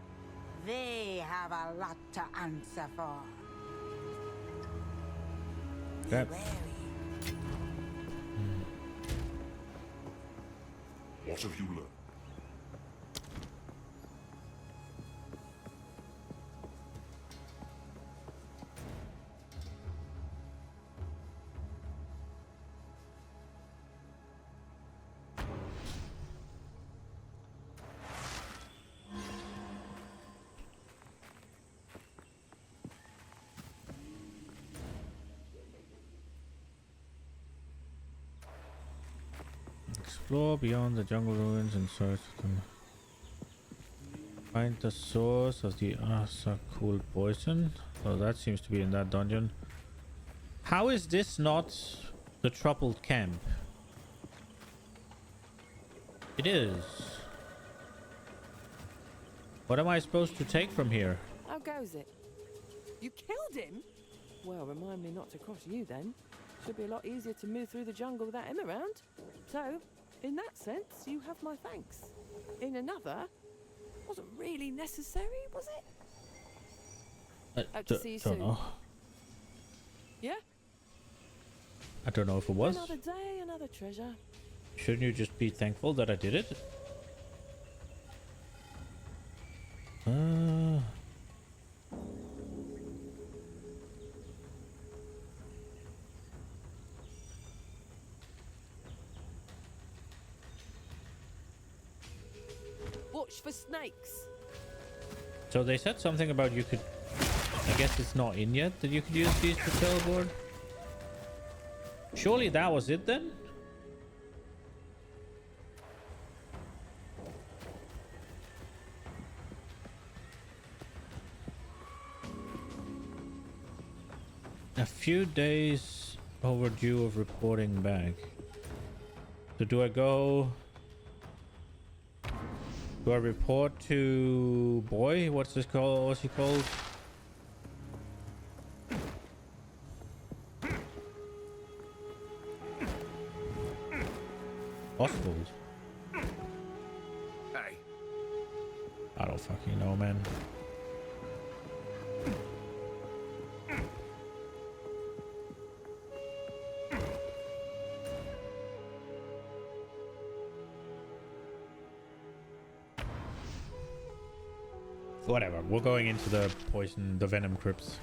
Speaker 6: they have a lot to answer for. Be
Speaker 1: Yep.
Speaker 6: wary.
Speaker 7: What have you learned?
Speaker 1: Explore beyond the jungle ruins and search for them. Find the source of the Asakul poison. Oh, that seems to be in that dungeon. How is this not the troubled camp? It is. What am I supposed to take from here?
Speaker 9: How goes it? You killed him? Well, remind me not to cross you then. Should be a lot easier to move through the jungle without him around. So, in that sense, you have my thanks. In another, wasn't really necessary, was it? Hope to see you
Speaker 1: don't
Speaker 9: soon.
Speaker 1: know.
Speaker 9: Yeah?
Speaker 1: I don't know if it was.
Speaker 9: Another day, another treasure.
Speaker 1: Shouldn't you just be thankful that I did it?
Speaker 9: Watch for snakes.
Speaker 1: So they said something about you could... I guess it's not in yet that you could use these to teleport. Surely that was it then? A few days overdue of reporting back. So do I go... Do I report to boy? What's this called? What's he called? Oswald.
Speaker 5: Hey,
Speaker 1: I don't fucking know, man. Whatever, we're going into the poison, the venom crypts.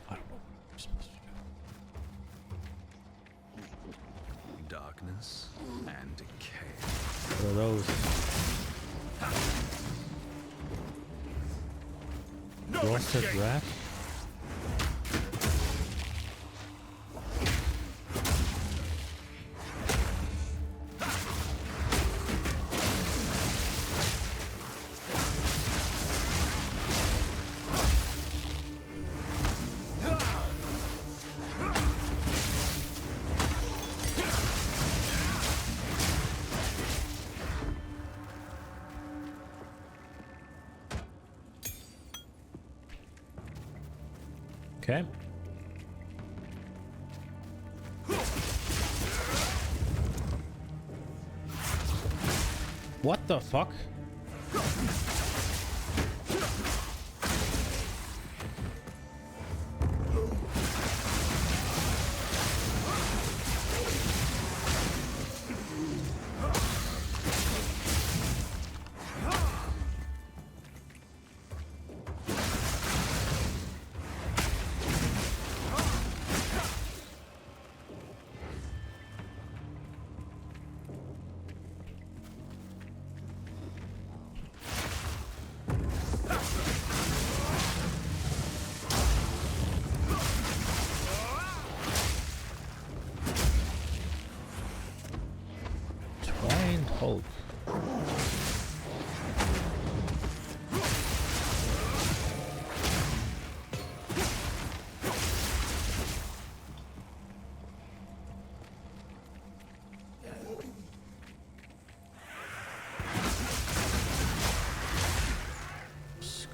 Speaker 1: I don't know what I'm supposed to do.
Speaker 2: Darkness and decay.
Speaker 1: What are those?
Speaker 2: No
Speaker 1: Roasted
Speaker 2: escape.
Speaker 1: rat? Okay. What the fuck?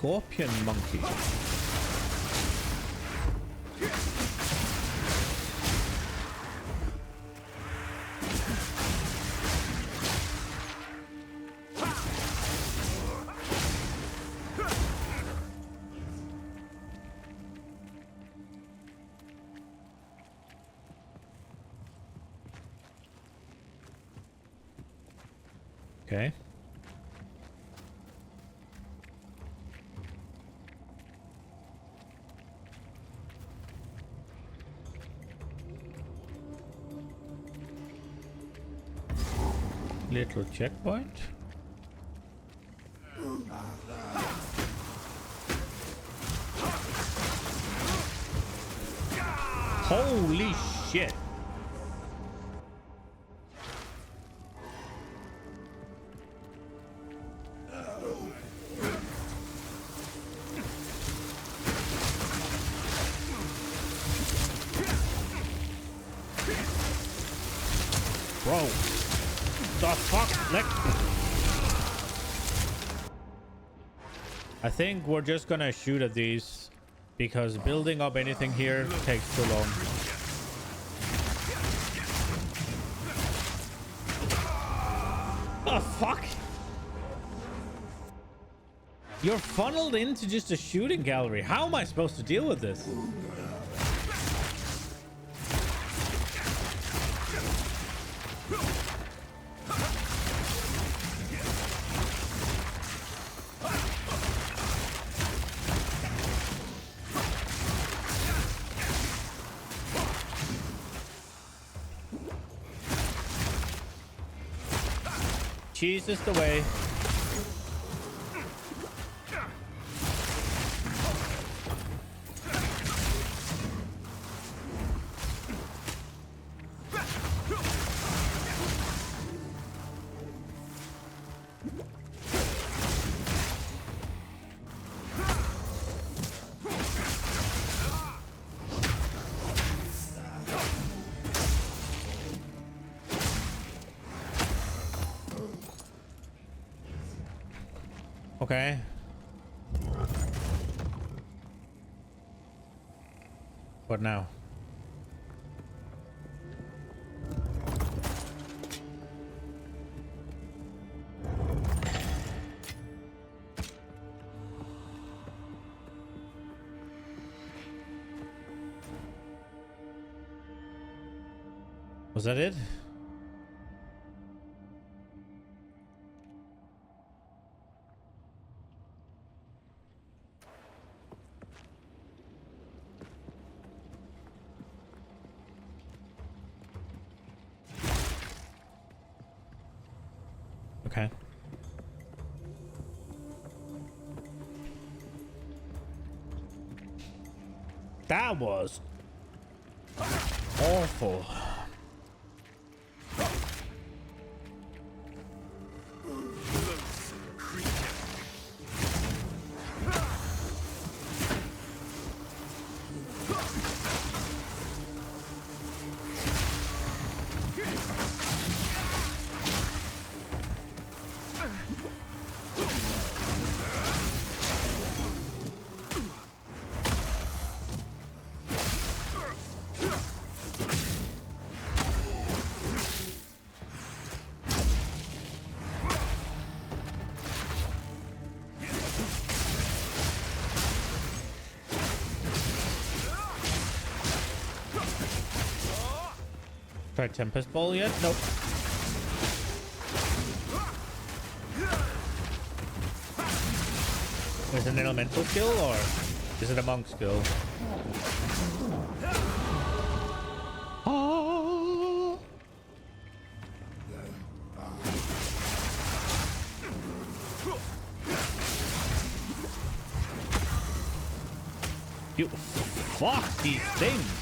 Speaker 1: scorpion monkey. Okay. Little checkpoint. Holy shit. Bro, the fuck? Like, I think we're just gonna shoot at these because building up anything here takes too long. The fuck? You're funneled into just a shooting gallery. How am I supposed to deal with this? Cheese is the way. Okay. What now? Was that it? Okay. That was awful. Try Tempest Ball yet? Nope. Is it an elemental skill or is it a monk skill? Oh. You fuck these things.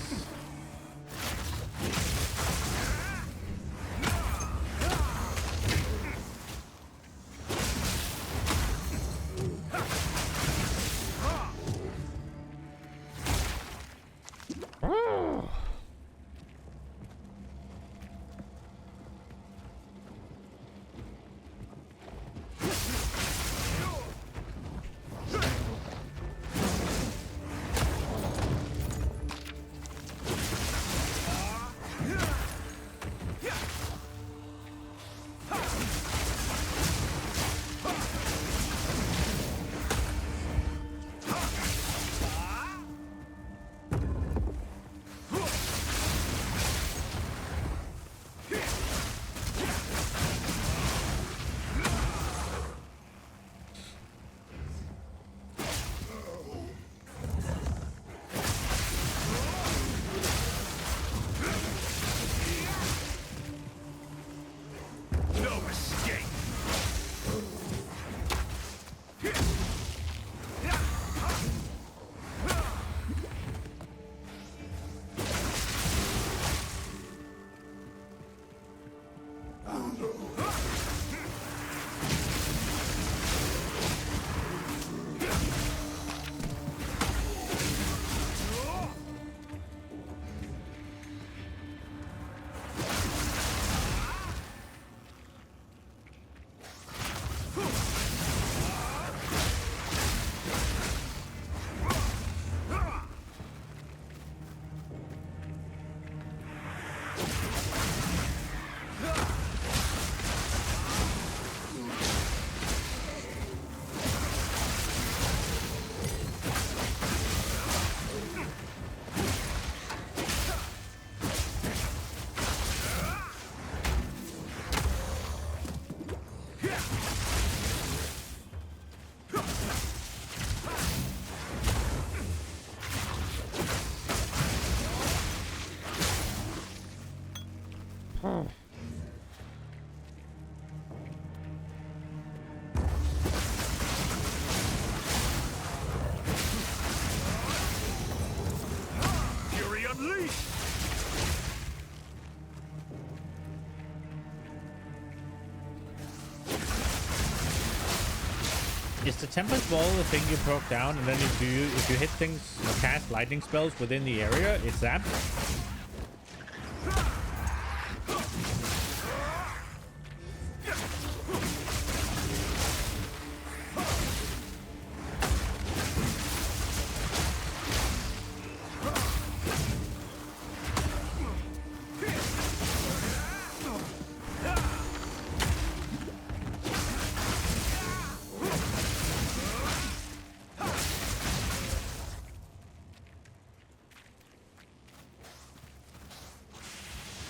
Speaker 1: Is the Tempest Ball the thing you broke down, and then if you hit things or cast lightning spells within the area, it zaps?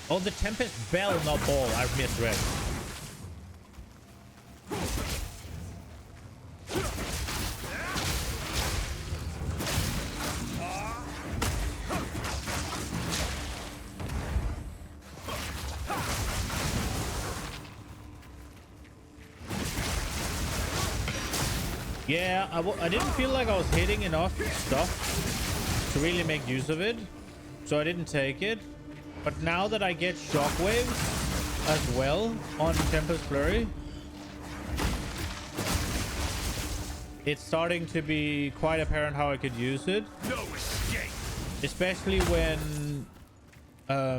Speaker 1: Oh, the Tempest Bell, not ball. I've misread. Yeah, I didn't feel like I was hitting enough stuff to really make use of it, so I didn't take it. But now that I get shockwaves as well on Tempest Flurry, it's starting to be quite apparent how I could use it.
Speaker 2: No escape.
Speaker 1: Especially when,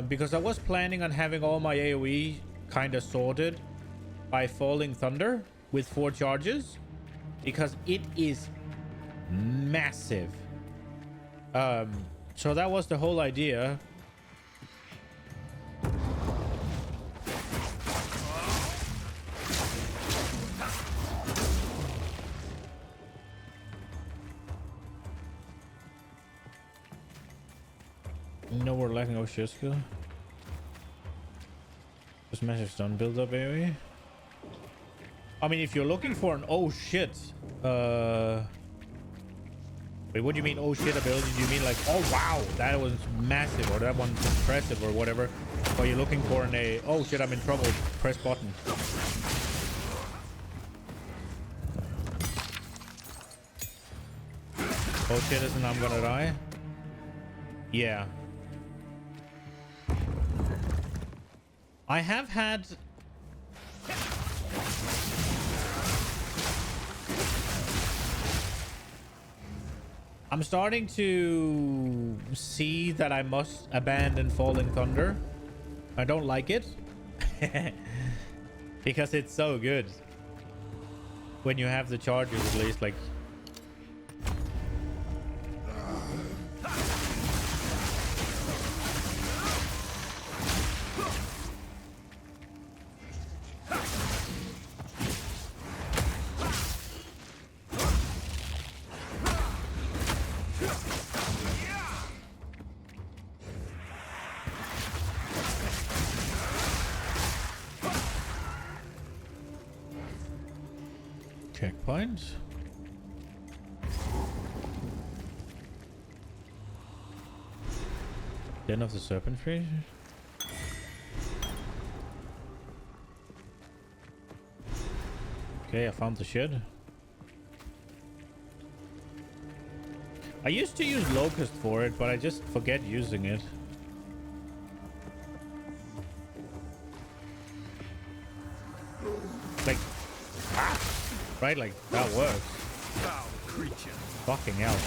Speaker 1: because I was planning on having all my AoE kind of sorted by Falling Thunder with 4 charges, because it is massive. So that was the whole idea. No, we're lacking Oshiska. This massive stun build up AoE. I mean, if you're looking for an oh shit, wait, what do you mean oh shit ability? Do you mean like, oh wow, that was massive, or that one's impressive, or whatever? Or you're looking for an a oh shit, I'm in trouble, press button. Oh shit, isn't I'm gonna die? Yeah. I have had... I'm starting to see that I must abandon Falling Thunder. I don't like it. Because it's so good. When you have the charges, at least, like... Checkpoint. Den of the Serpent Tree. Okay, I found the shed. I used to use Locust for it, but I just forget using it. Like, right? Like, that works.
Speaker 2: Foul creature.
Speaker 1: Fucking hell.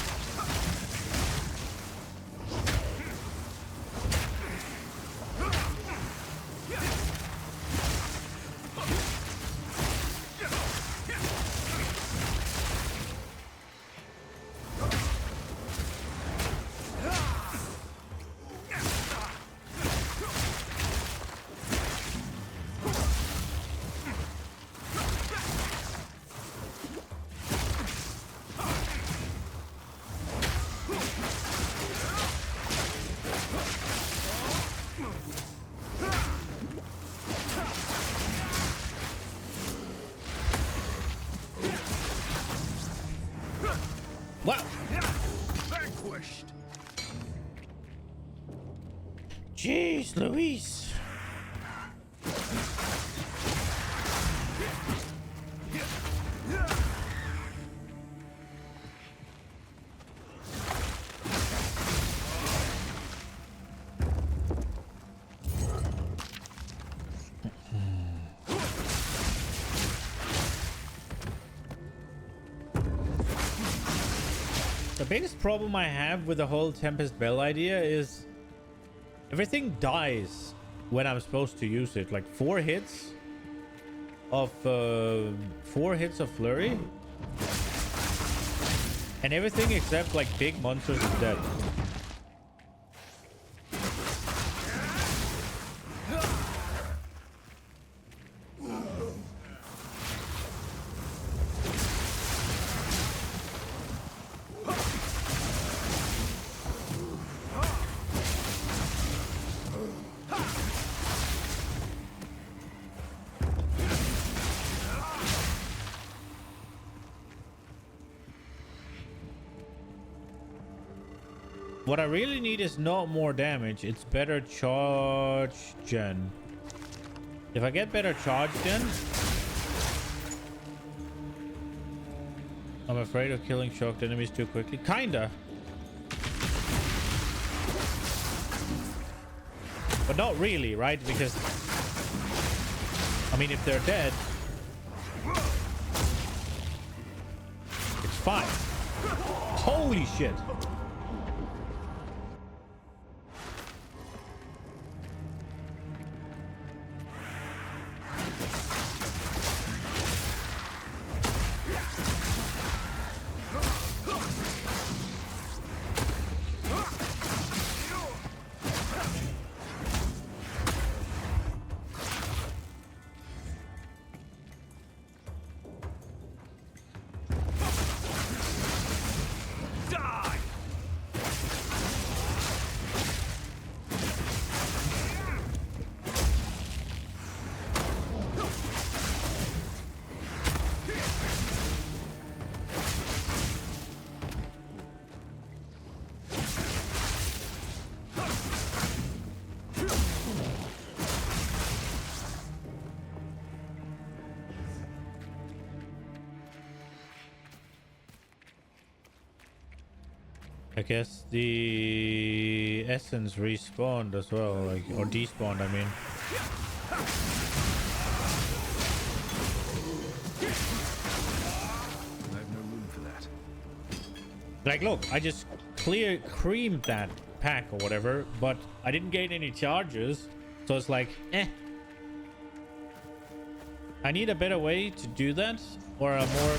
Speaker 1: What?
Speaker 2: Vanquished.
Speaker 1: Jeez, Louise. biggest problem I have with the whole Tempest Bell idea is everything dies when I'm supposed to use it. Like 4 hits of flurry, and everything except like big monsters is dead. What I really need is not more damage. It's better charge gen. If I get better charge gen, I'm afraid of killing shocked enemies too quickly. Kinda. But not really, right? Because, I mean, if they're dead, it's fine. Holy shit. I guess the essence respawned as well, like, or despawned, I mean.
Speaker 2: I have no room for that.
Speaker 1: Like, look, I just creamed that pack or whatever, but I didn't gain any charges, so it's like, eh. I need a better way to do that, or a more...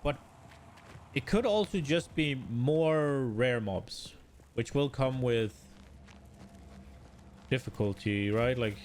Speaker 1: But it could also just be more rare mobs, which will come with difficulty, right? Like...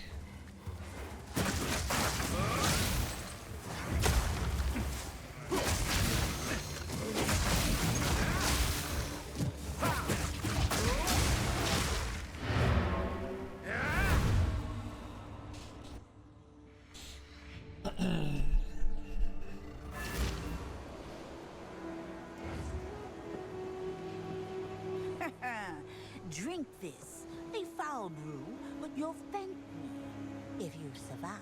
Speaker 6: Drink this. A foul brew, but you'll thank me if you survive.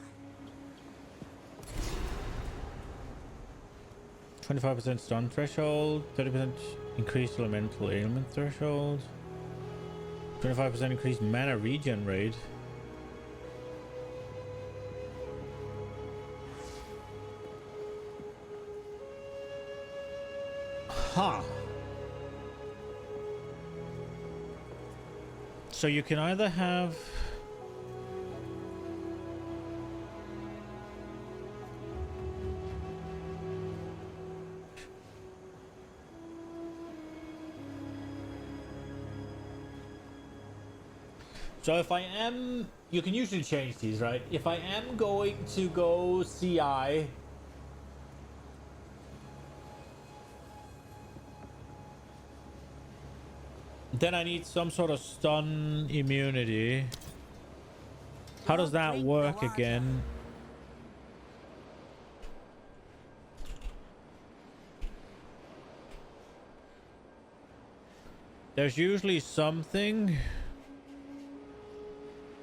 Speaker 1: 25% stun threshold, 30% increased elemental ailment threshold, 25% increased mana regen rate. Huh. So you can either have... So if I am... You can usually change these, right? If I am going to go CI... Then I need some sort of stun immunity. How does that work again? There's usually something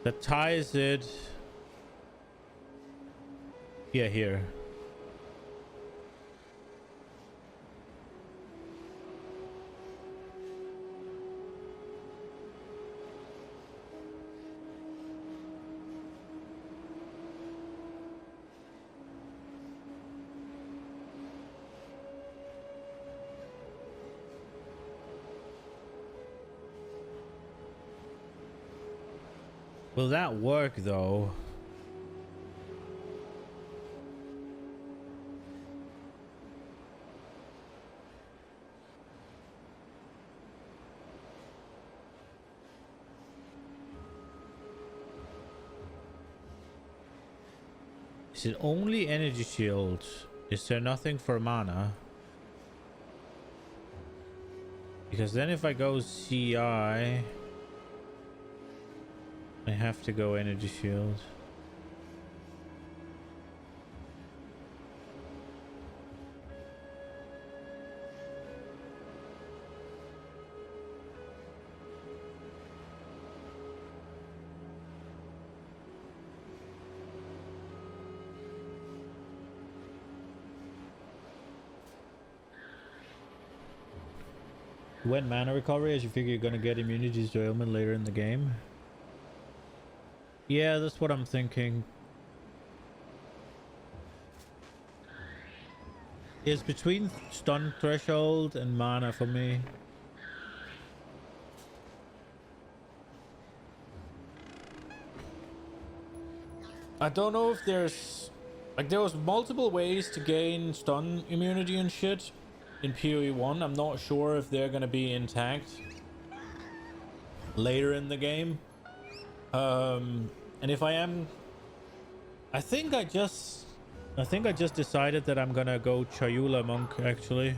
Speaker 1: that ties it. Yeah, here. Will that work though? Is it only energy shield? Is there nothing for mana? Because then if I go CI, I have to go energy shield. When mana recovery, as you figure you're gonna get immunity to ailment later in the game. Yeah, that's what I'm thinking. It's between stun threshold and mana for me. I don't know if there's like there was multiple ways to gain stun immunity and shit in PoE 1. I'm not sure if they're gonna be intact later in the game. And if I am, I think I just decided that I'm gonna go Chayula Monk actually.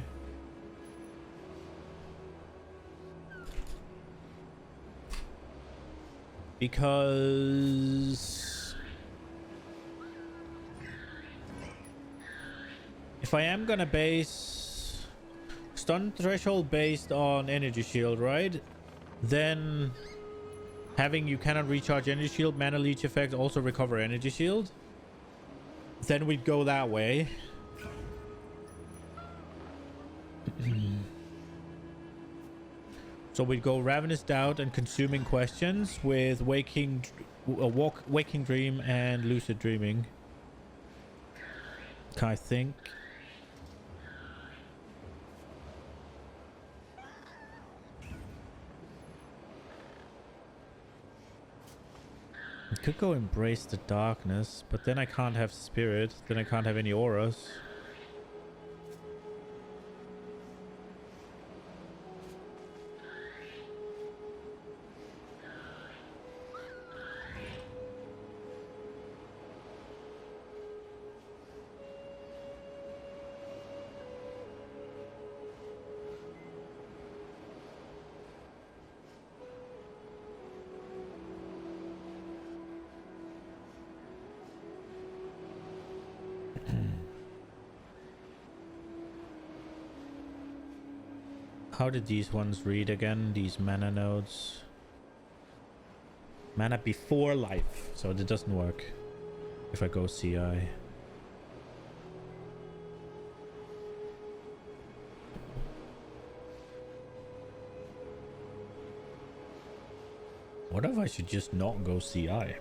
Speaker 1: Because if I am gonna base stun threshold based on energy shield, right? Then having you cannot recharge energy shield, mana leech effect, also recover energy shield. Then we'd go that way. So we'd go Ravenous Doubt and Consuming Questions with Waking Dream and Lucid Dreaming. I think. I could go Embrace the Darkness, but then I can't have Spirit, then I can't have any auras. How did these ones read again? These mana nodes. Mana before life. So it doesn't work if I go CI. What if I should just not go CI?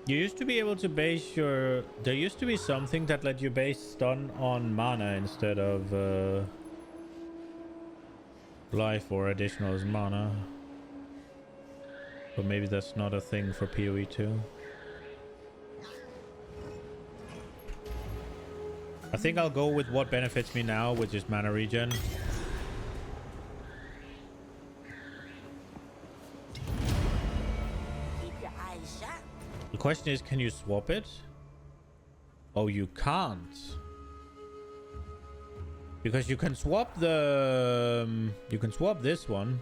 Speaker 1: You used to be able to base your... There used to be something that let you base stun on mana instead of life or additional as mana. But maybe that's not a thing for PoE 2. I think I'll go with what benefits me now, which is mana regen. question is, can you swap it? Oh, you can't. Because you can swap the... you can swap this one.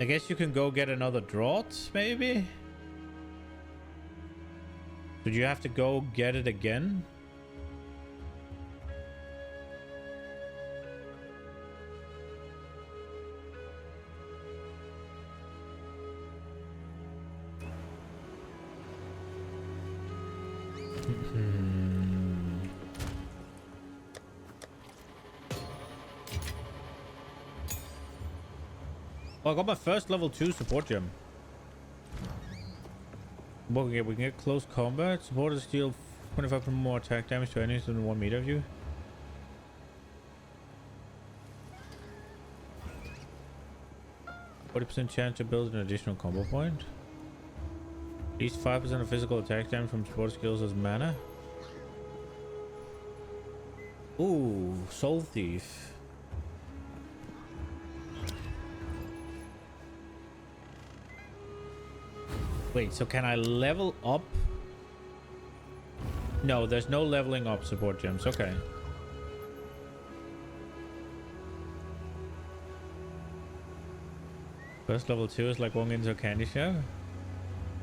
Speaker 1: I guess you can go get another draught, maybe? Did you have to go get it again? Oh, I got my first level 2 support gem. We can get close combat. Supporters deal 25% more attack damage to enemies within 1 meter of you. %40 chance to build an additional combo point. At least 5% of physical attack damage from support skills as mana. Ooh, Soul Thief. Wait, so can I level up? No, there's no leveling up support gems. Okay. First level 2 is like walking into a candy shop.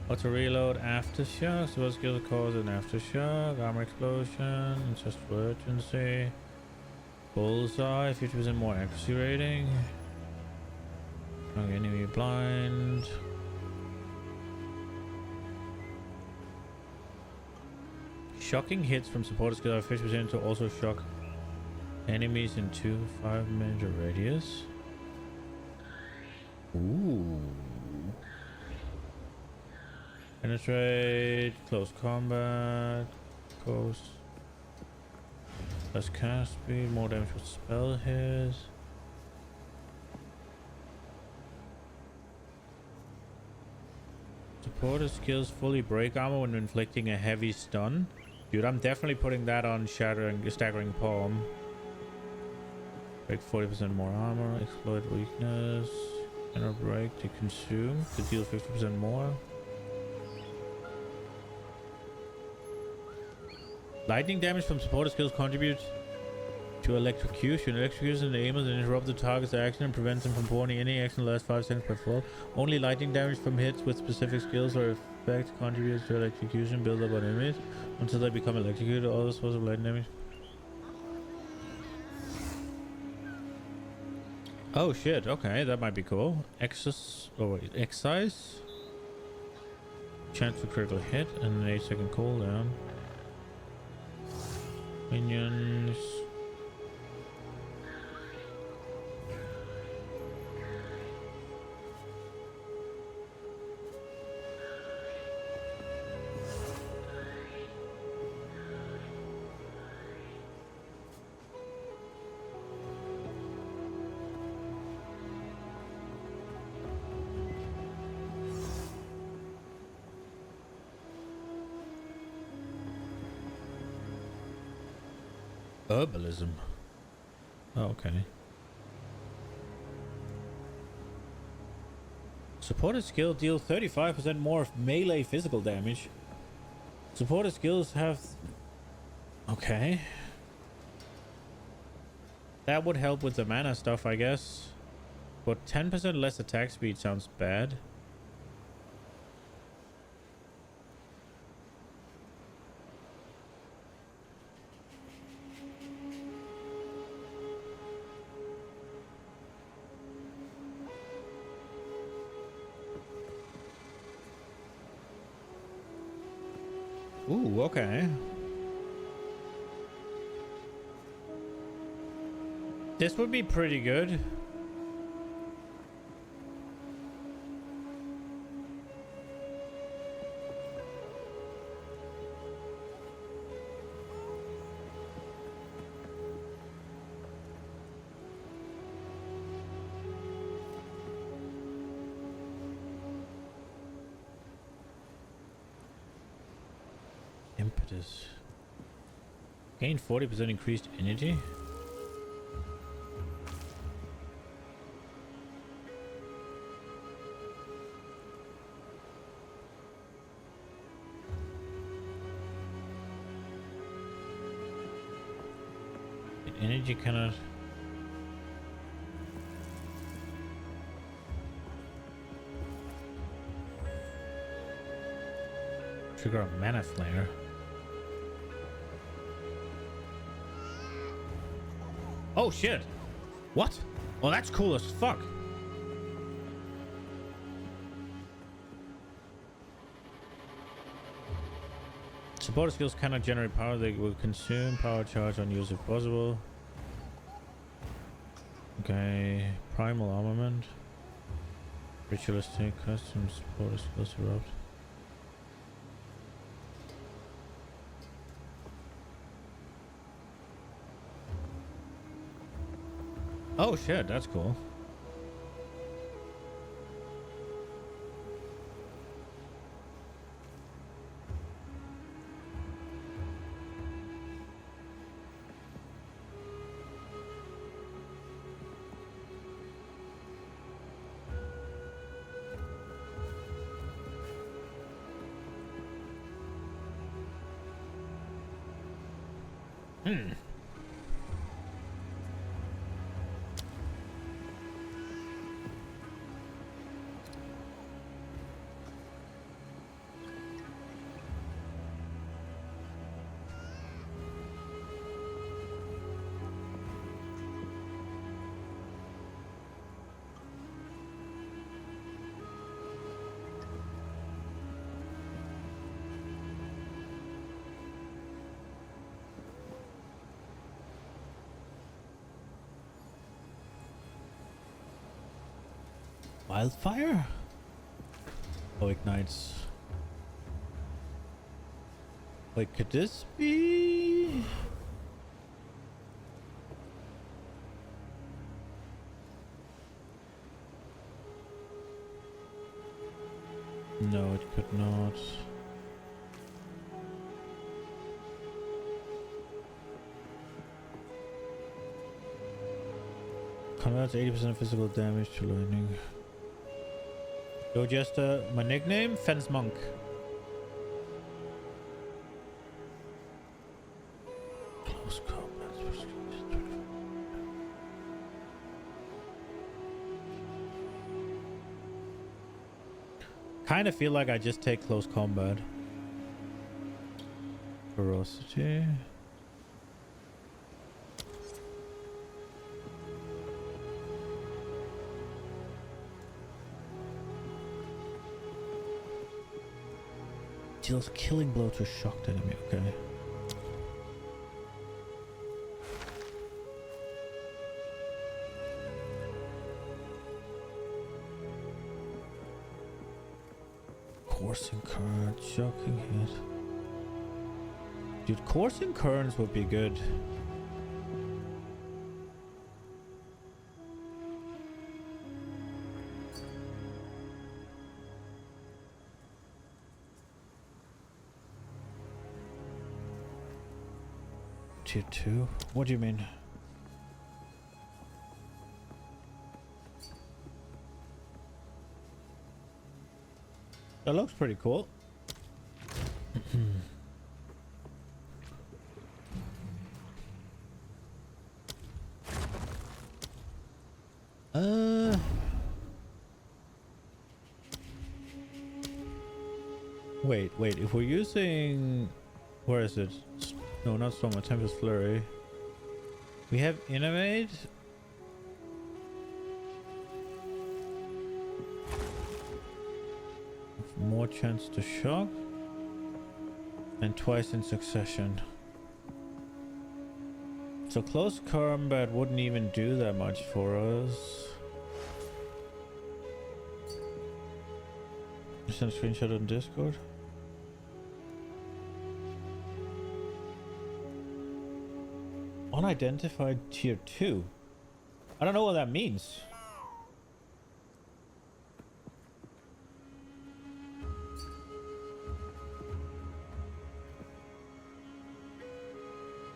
Speaker 1: Auto reload, aftershock. Support skills cause an aftershock. Armor explosion. Just for urgency. Bullseye. 50% more accuracy rating. Okay, enemy blind. Shocking hits from supporter skill are 50% to also shock enemies in 5 meter radius. Ooh. Penetrate, close combat, ghost. Less cast speed, more damage with spell hits. Supporter skills fully break armor when inflicting a heavy stun. Dude, I'm definitely putting that on staggering palm. Break 40% more armor, exploit weakness, inner break to consume to deal 50% more. Lightning damage from supporter skills contributes to electrocution. Electrocution enables and interrupts the target's action and prevents them from performing any action in the last 5 seconds per fall. Only lightning damage from hits with specific skills or effects contributes to electrocution build up on enemies until they become electrocuted. All the sources of lightning damage. Oh shit, okay, that might be cool. Excise. Chance for critical hit and an 8-second cooldown. Minions. Herbalism. Oh, okay. Supported skill deals 35% more melee physical damage. Supported skills have... Okay. That would help with the mana stuff, I guess. But 10% less attack speed sounds bad. Ooh, okay. This would be pretty good. Impetus. Gain 40% increased energy. Energy cannot. Trigger a mana flare. Oh shit! What? Oh, that's cool as fuck. Supporter skills cannot generate power. They will consume power charge on use if possible. Okay. Primal armament. Ritualistic custom supporter skills erupt. Oh shit, that's cool. Wildfire? Oh, ignites. Wait, could this be? No, it could not. Converts 80% physical damage to lightning. Yo, just my nickname, Fence Monk. Close combat. Kind of feel like I just take close combat. Ferocity. Deals a killing blow to a shocked enemy, okay. Coursing current, shocking hit. Dude, coursing currents would be good. Tier 2? What do you mean? That looks pretty cool. Wait, if we're using, where is it? No, not Storm, Tempest Flurry. We have Innovate. More chance to shock. And twice in succession. So close combat wouldn't even do that much for us. You send a screenshot on Discord. Unidentified tier 2. I don't know what that means.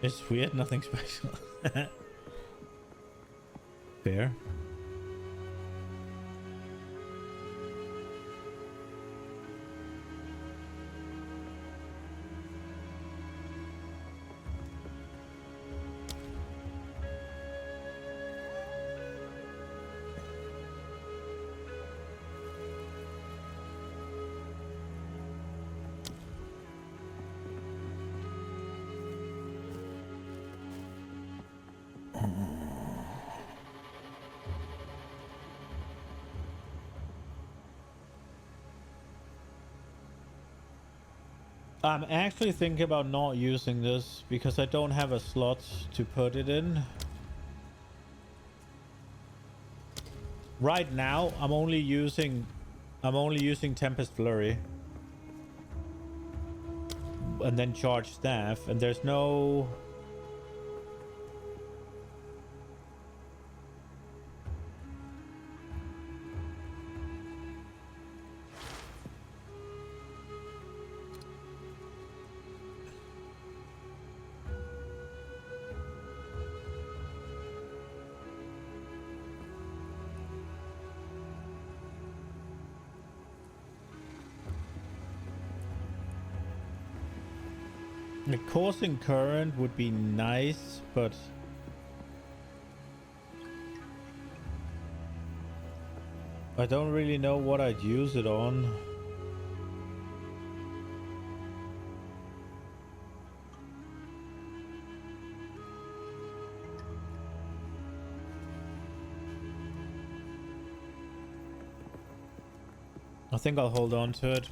Speaker 1: It's weird, nothing special. Fair. I'm actually thinking about not using this because I don't have a slot to put it in. Right now, I'm only using Tempest Flurry. And then charge staff, and there's no... The coursing current would be nice, but I don't really know what I'd use it on. I think I'll hold on to it.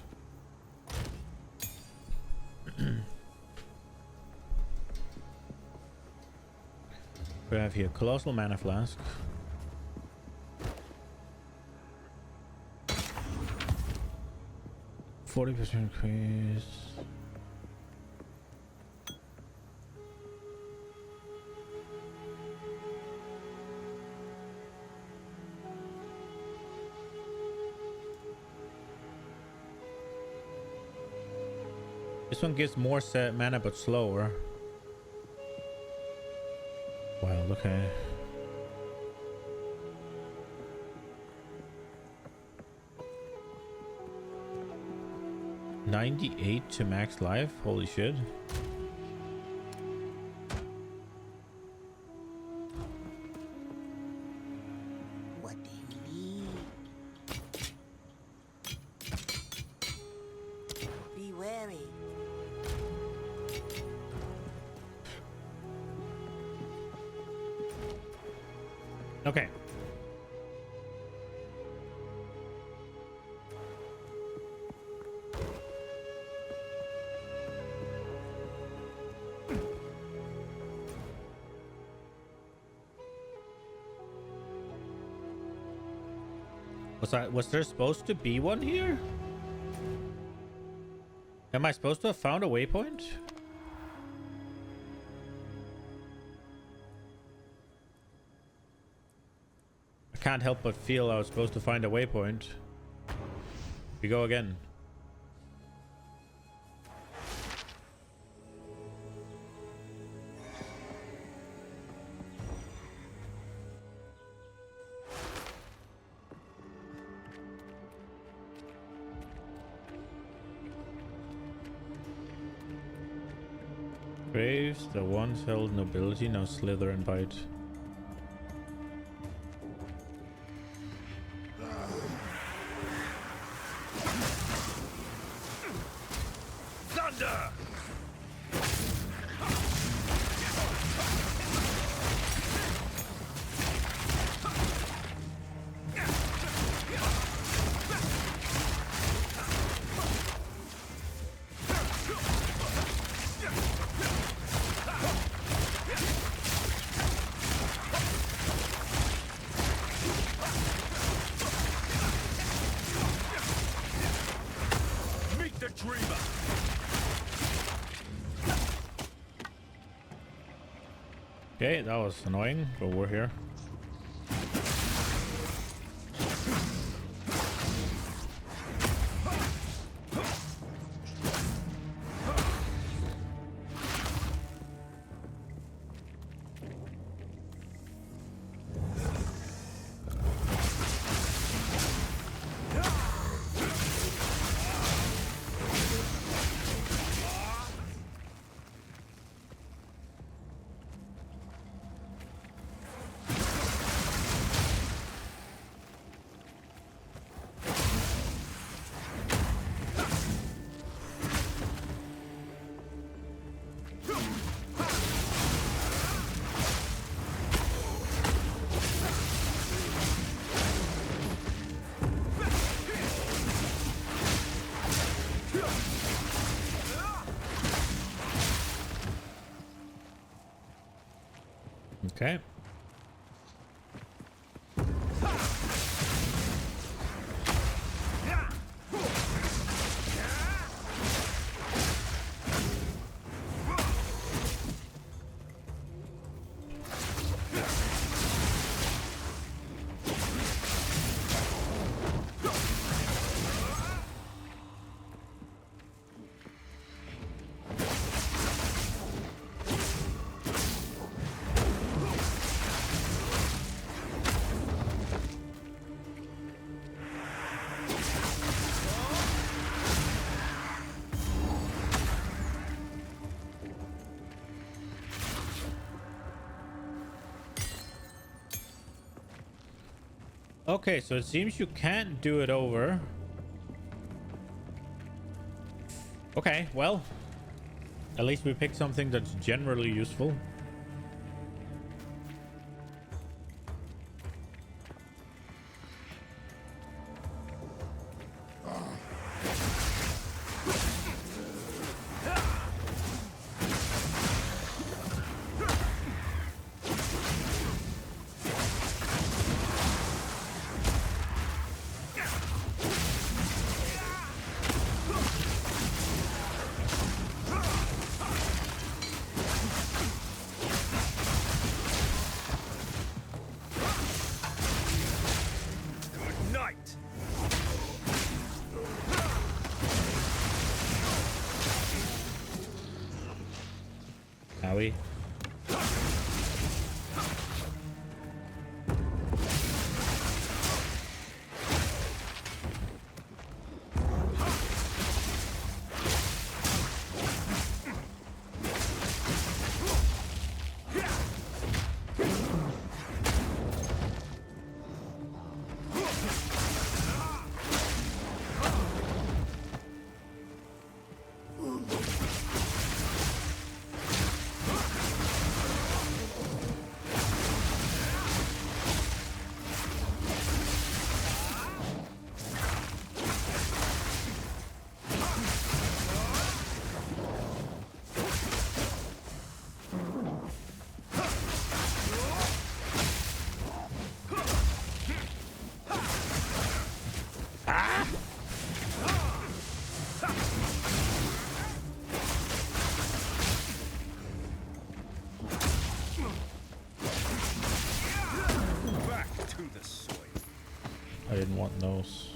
Speaker 1: We have here Colossal Mana Flask. %40 increase. This one gives more set mana but slower. Wow, okay. $98 to max life? Holy shit.
Speaker 6: What do you need? Be wary.
Speaker 1: Okay. Was there supposed to be one here? Am I supposed to have found a waypoint? I can't help but feel I was supposed to find a waypoint. We go again. Graves that once held nobility now slither and bite.
Speaker 2: Thunder!
Speaker 1: Okay, that was annoying, but we're here. Okay. Okay, so it seems you can't do it over. Okay, well, at least we picked something that's generally useful. Howie. I didn't want those.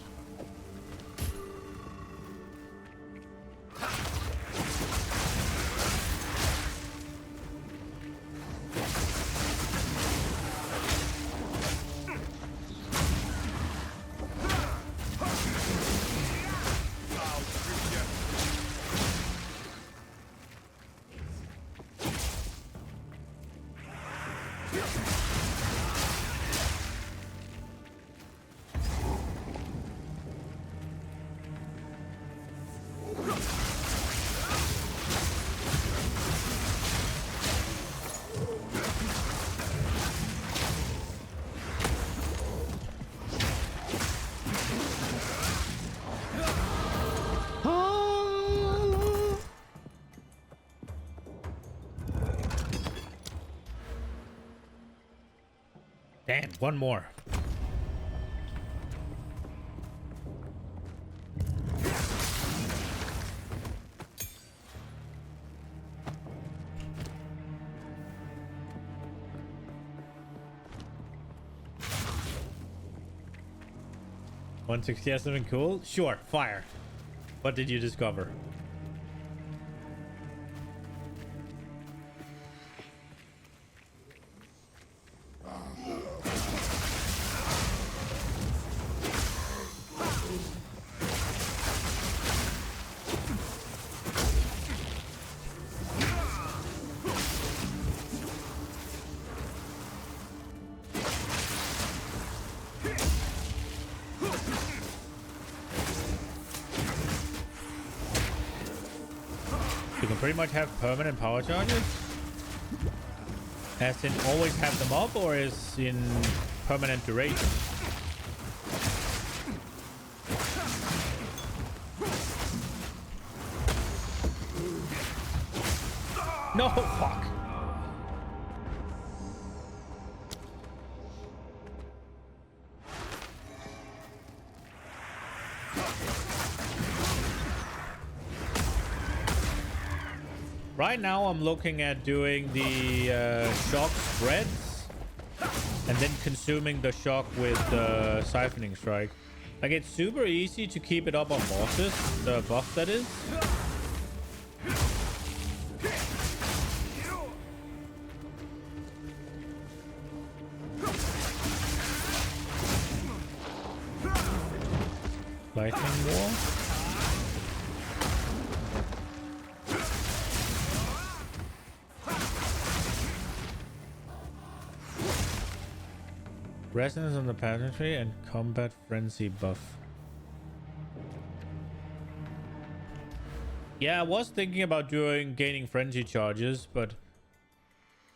Speaker 1: Damn, one more. $160 has something cool? Sure, fire. What did you discover? You can pretty much have permanent power charges? As in always have them up, or is in permanent duration? No, fuck. Right now, I'm looking at doing the shock spreads and then consuming the shock with siphoning strike. Like, it's super easy to keep it up on bosses, the buff that is. Lightning wall. Resonance on the pageantry and combat frenzy buff. Yeah, I was thinking about gaining frenzy charges, but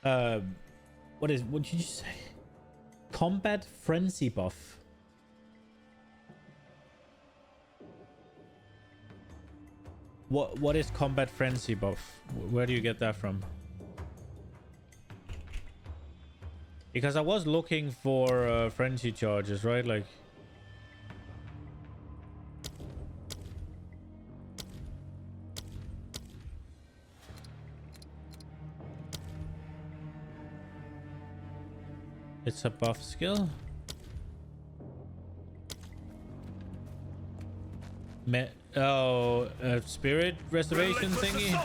Speaker 1: what did you say? Combat frenzy buff. What is combat frenzy buff? Where do you get that from? Because I was looking for frenzy charges, right? Like, it's a buff skill. Spirit restoration thingy.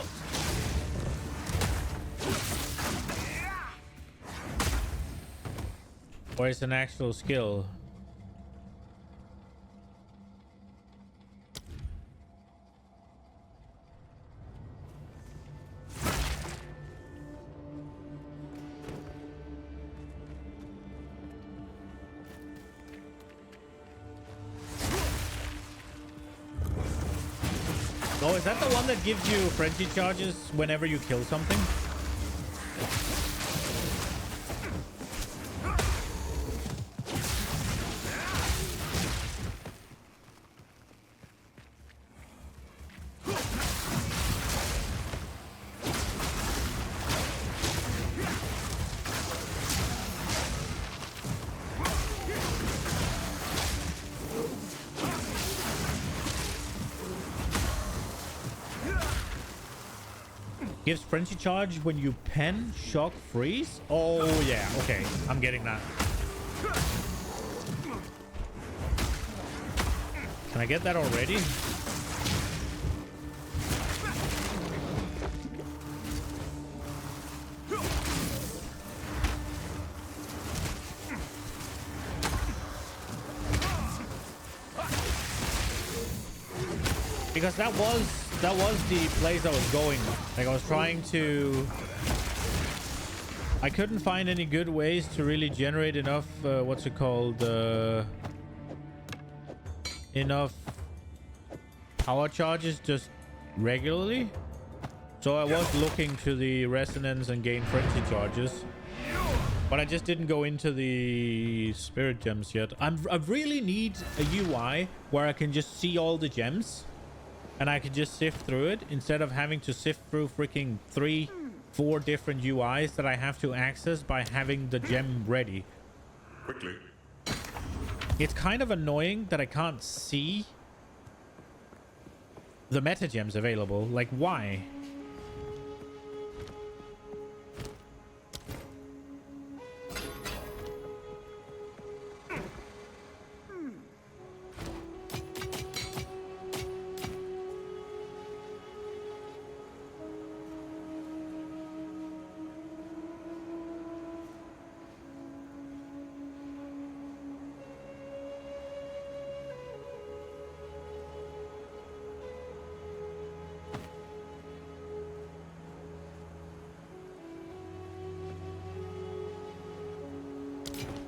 Speaker 1: Or it's an actual skill. Oh, is that the one that gives you frenzy charges whenever you kill something? Gives frenzy charge when you pen, shock, freeze. Oh yeah, okay, I'm getting that. Can I get that already? Because that was the place I was going. Like, I was trying to... I couldn't find any good ways to really generate enough, what's it called? Enough power charges just regularly. So I was looking to the resonance and gain frenzy charges. But I just didn't go into the spirit gems yet. I really need a UI where I can just see all the gems. And I can just sift through it instead of having to sift through freaking 3-4 different UIs that I have to access by having the gem ready.
Speaker 7: Quickly.
Speaker 1: It's kind of annoying that I can't see the meta gems available. Like, why?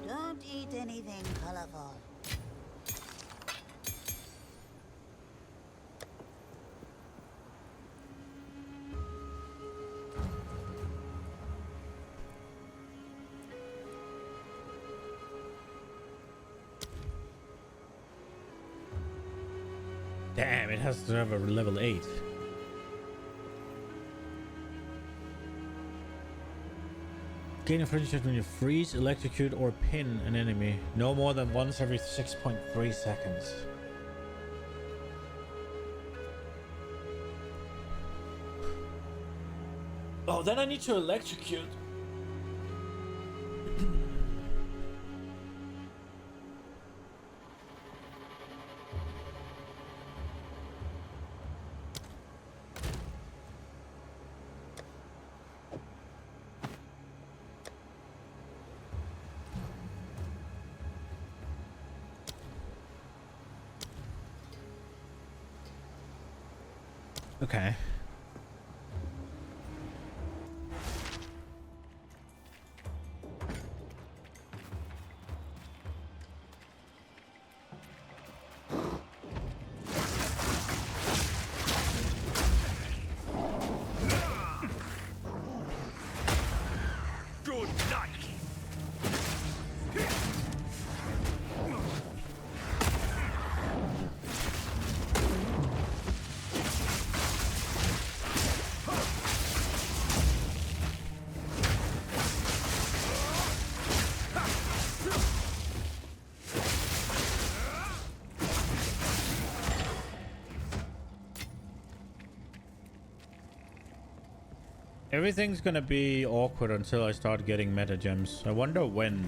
Speaker 6: Don't eat anything colorful.
Speaker 1: Damn, it has to have a level 8. Gain a frenzy charge when you freeze, electrocute, or pin an enemy. No more than once every 6.3 seconds. Oh, then I need to electrocute. Okay.
Speaker 2: Good night.
Speaker 1: Everything's gonna be awkward until I start getting meta gems. I wonder when.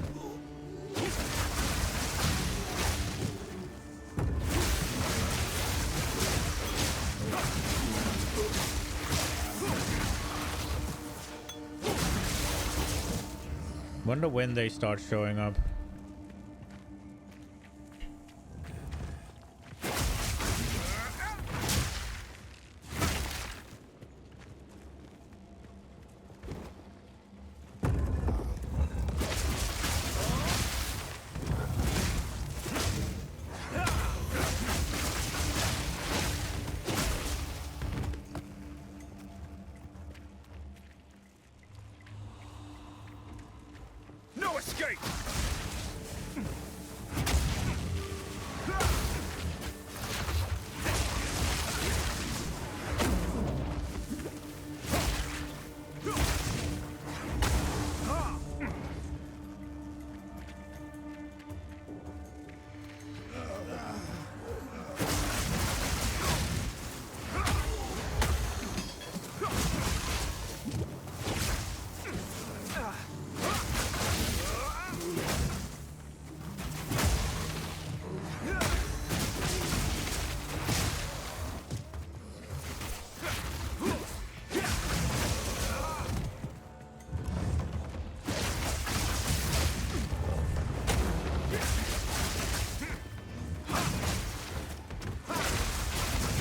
Speaker 1: Wonder when they start showing up.
Speaker 2: No escape.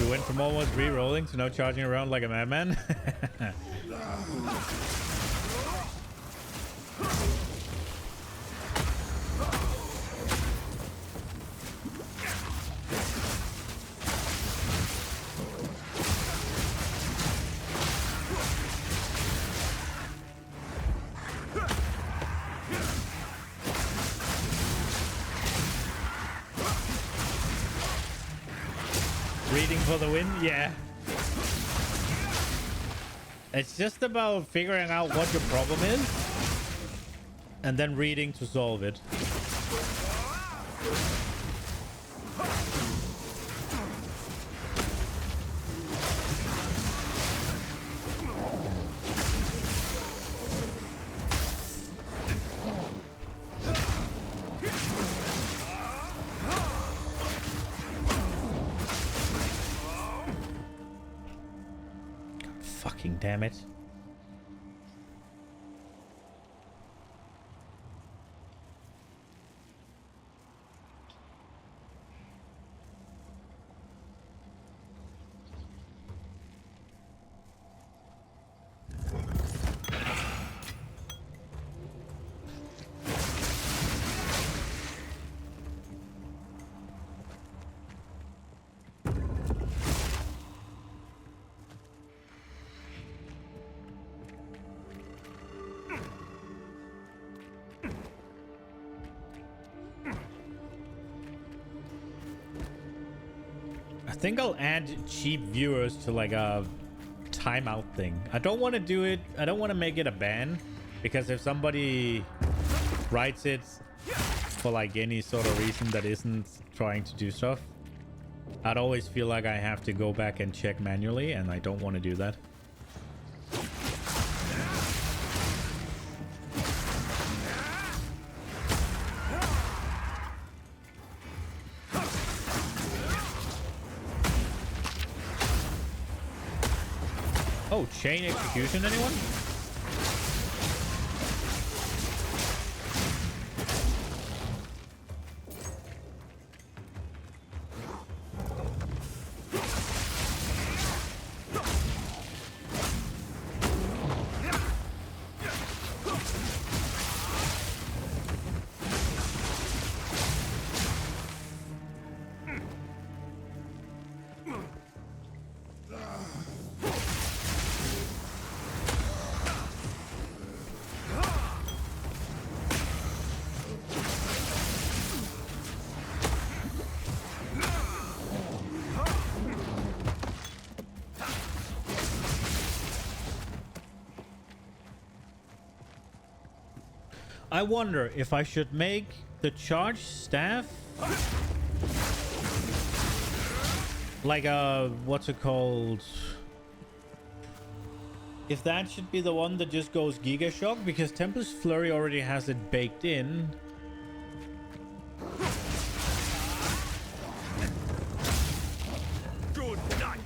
Speaker 1: You went from almost re-rolling to now charging around like a madman. Reading for the win? Yeah. It's just about figuring out what your problem is and then reading to solve it. Fucking damn it. I think I'll add cheap viewers to like a timeout thing. I don't want to do it. I don't want to make it a ban because if somebody writes it for like any sort of reason that isn't trying to do stuff, I'd always feel like I have to go back and check manually, and I don't want to do that. Oh, chain execution, anyone? I wonder if I should make the charge staff like a, what's it called? If that should be the one that just goes Giga Shock, because Tempest Flurry already has it baked in.
Speaker 2: Good night.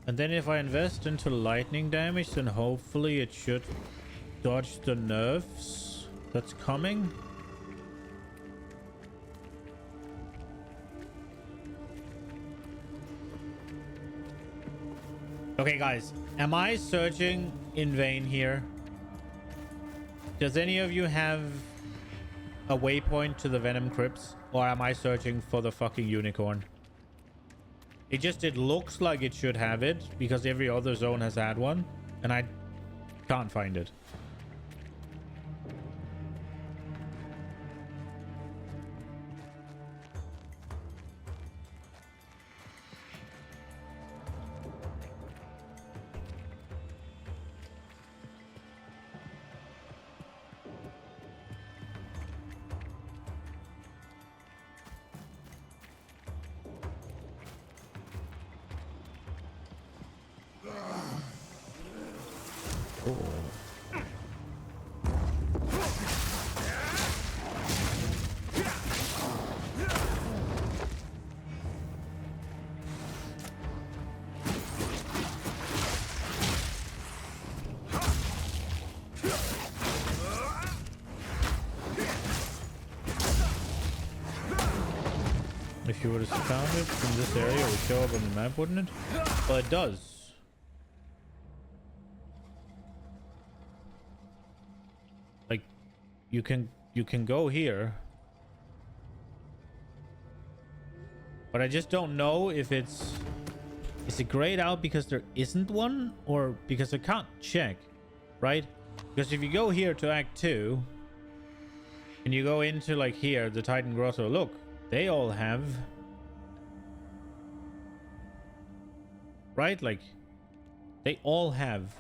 Speaker 1: And then if I invest into lightning damage, then hopefully it should dodge the nerfs that's coming. Okay, guys, am I searching in vain here? Does any of you have a waypoint to the Venom Crypts? Or am I searching for the fucking unicorn? It looks like it should have it because every other zone has had one and I can't find it. If you were to spawn it from this area, it would show up on the map, wouldn't it? Well, it does. Like, you can go here. But I just don't know if it's... Is it grayed out because there isn't one? Or because I can't check, right? Because if you go here to Act 2, and you go into, like, here, the Titan Grotto, look. They all have, right? Like, they all have.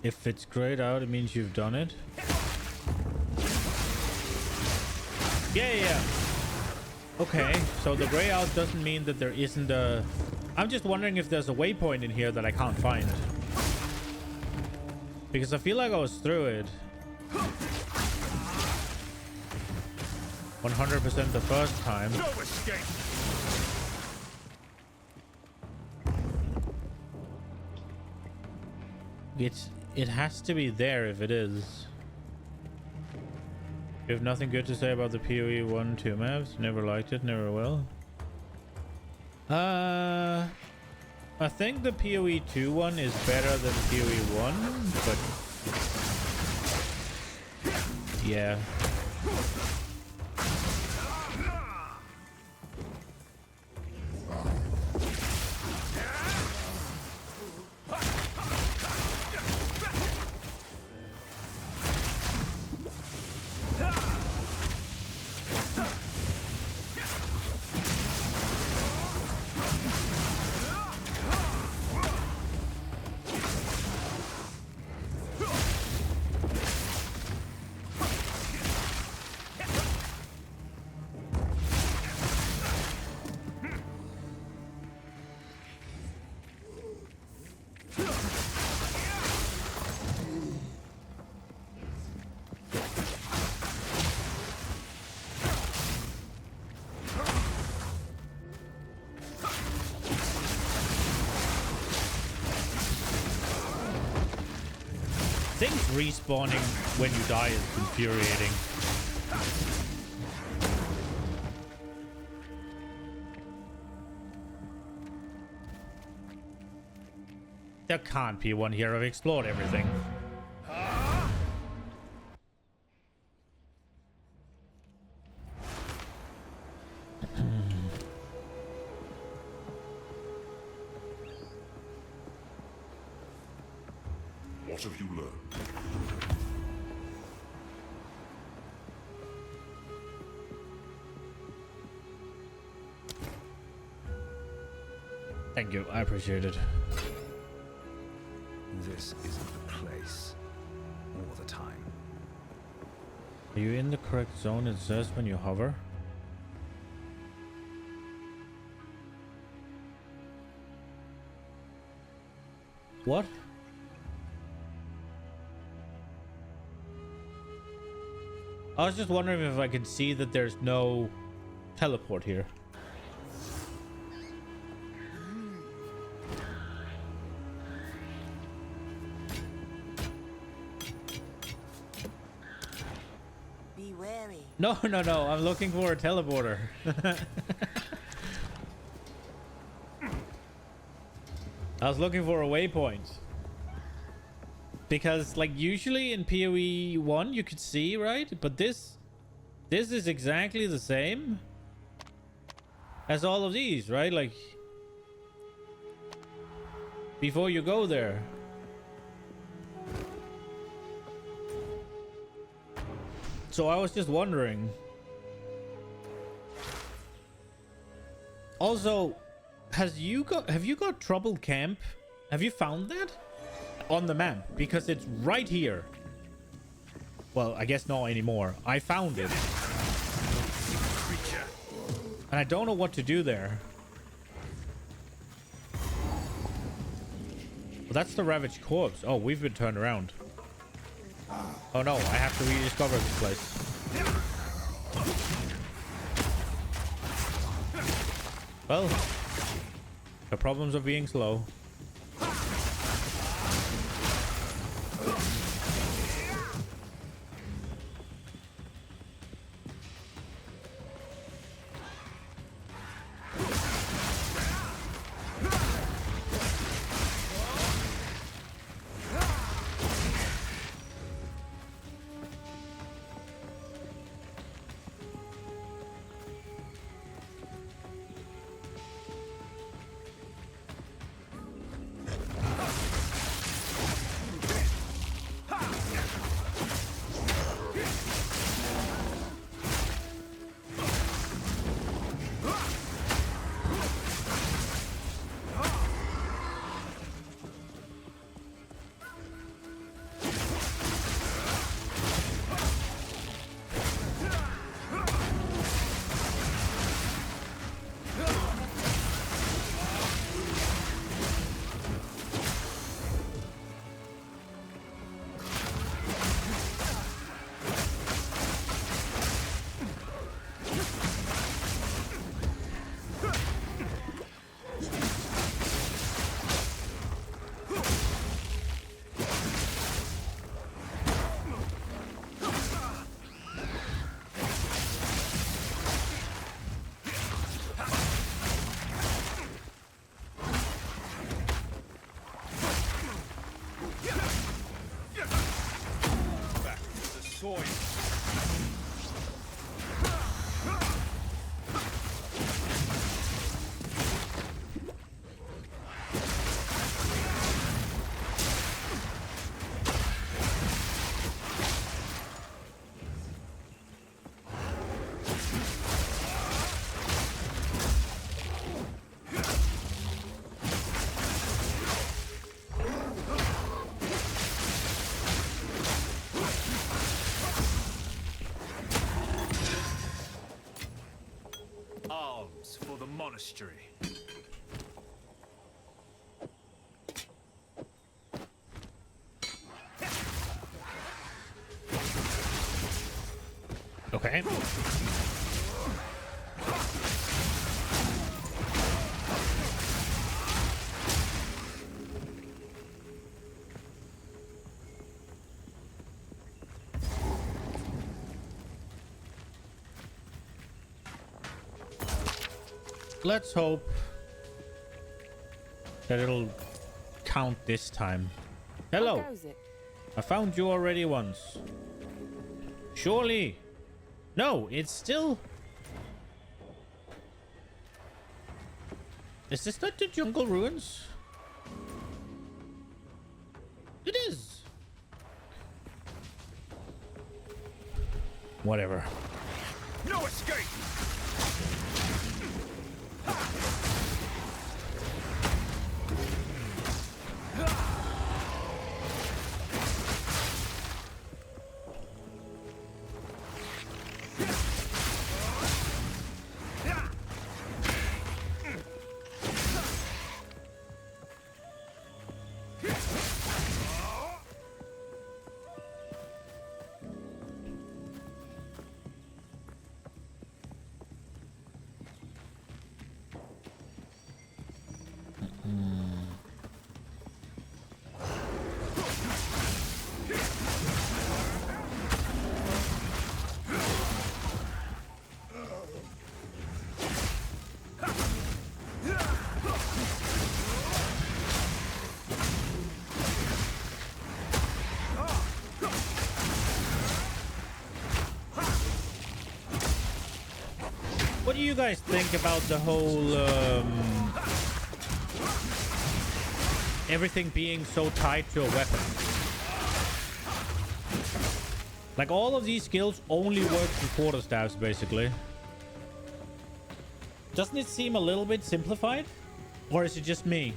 Speaker 1: If it's grayed out, it means you've done it. Yeah. Okay, so the gray out doesn't mean that there isn't a... I'm just wondering if there's a waypoint in here that I can't find. Because I feel like I was through it 100% the first time.
Speaker 2: No escape.
Speaker 1: It has to be there if it is. You have nothing good to say about the PoE 1-2 maps? Never liked it, never will. I think the PoE 2 one is better than PoE 1, but yeah. Things respawning when you die is infuriating. There can't be one here. I've explored everything.
Speaker 7: What have you learned?
Speaker 1: Thank you. I appreciate it.
Speaker 2: This isn't the place. Or the time.
Speaker 1: Are you in the correct zone? It says when you hover. What? I was just wondering if I could see that there's no teleport here.
Speaker 6: Be wary.
Speaker 1: No, no, no. I'm looking for a teleporter. I was looking for a waypoint. Because, like, usually in PoE 1 you could see, right? But this is exactly the same as all of these, right? Like, before you go there. So I was just wondering. Also, have you got Trouble Camp? Have you found that? On the map, because it's right here. Well, I guess not anymore. I found it. And I don't know what to do there. Well, that's the Ravaged Corpse. Oh, we've been turned around. Oh no, I have to rediscover this place. Well, the problems of being slow.
Speaker 2: For the monastery.
Speaker 1: Okay. Let's hope that it'll count this time. Hello.
Speaker 9: How goes it?
Speaker 1: I found you already once. Surely. No, it's still... Is this not the jungle ruins? It is. Whatever.
Speaker 2: No escape!
Speaker 1: What do you guys think about the whole everything being so tied to a weapon? Like all of these skills only work for quarterstaffs, basically. Doesn't it seem a little bit simplified? Or is it just me?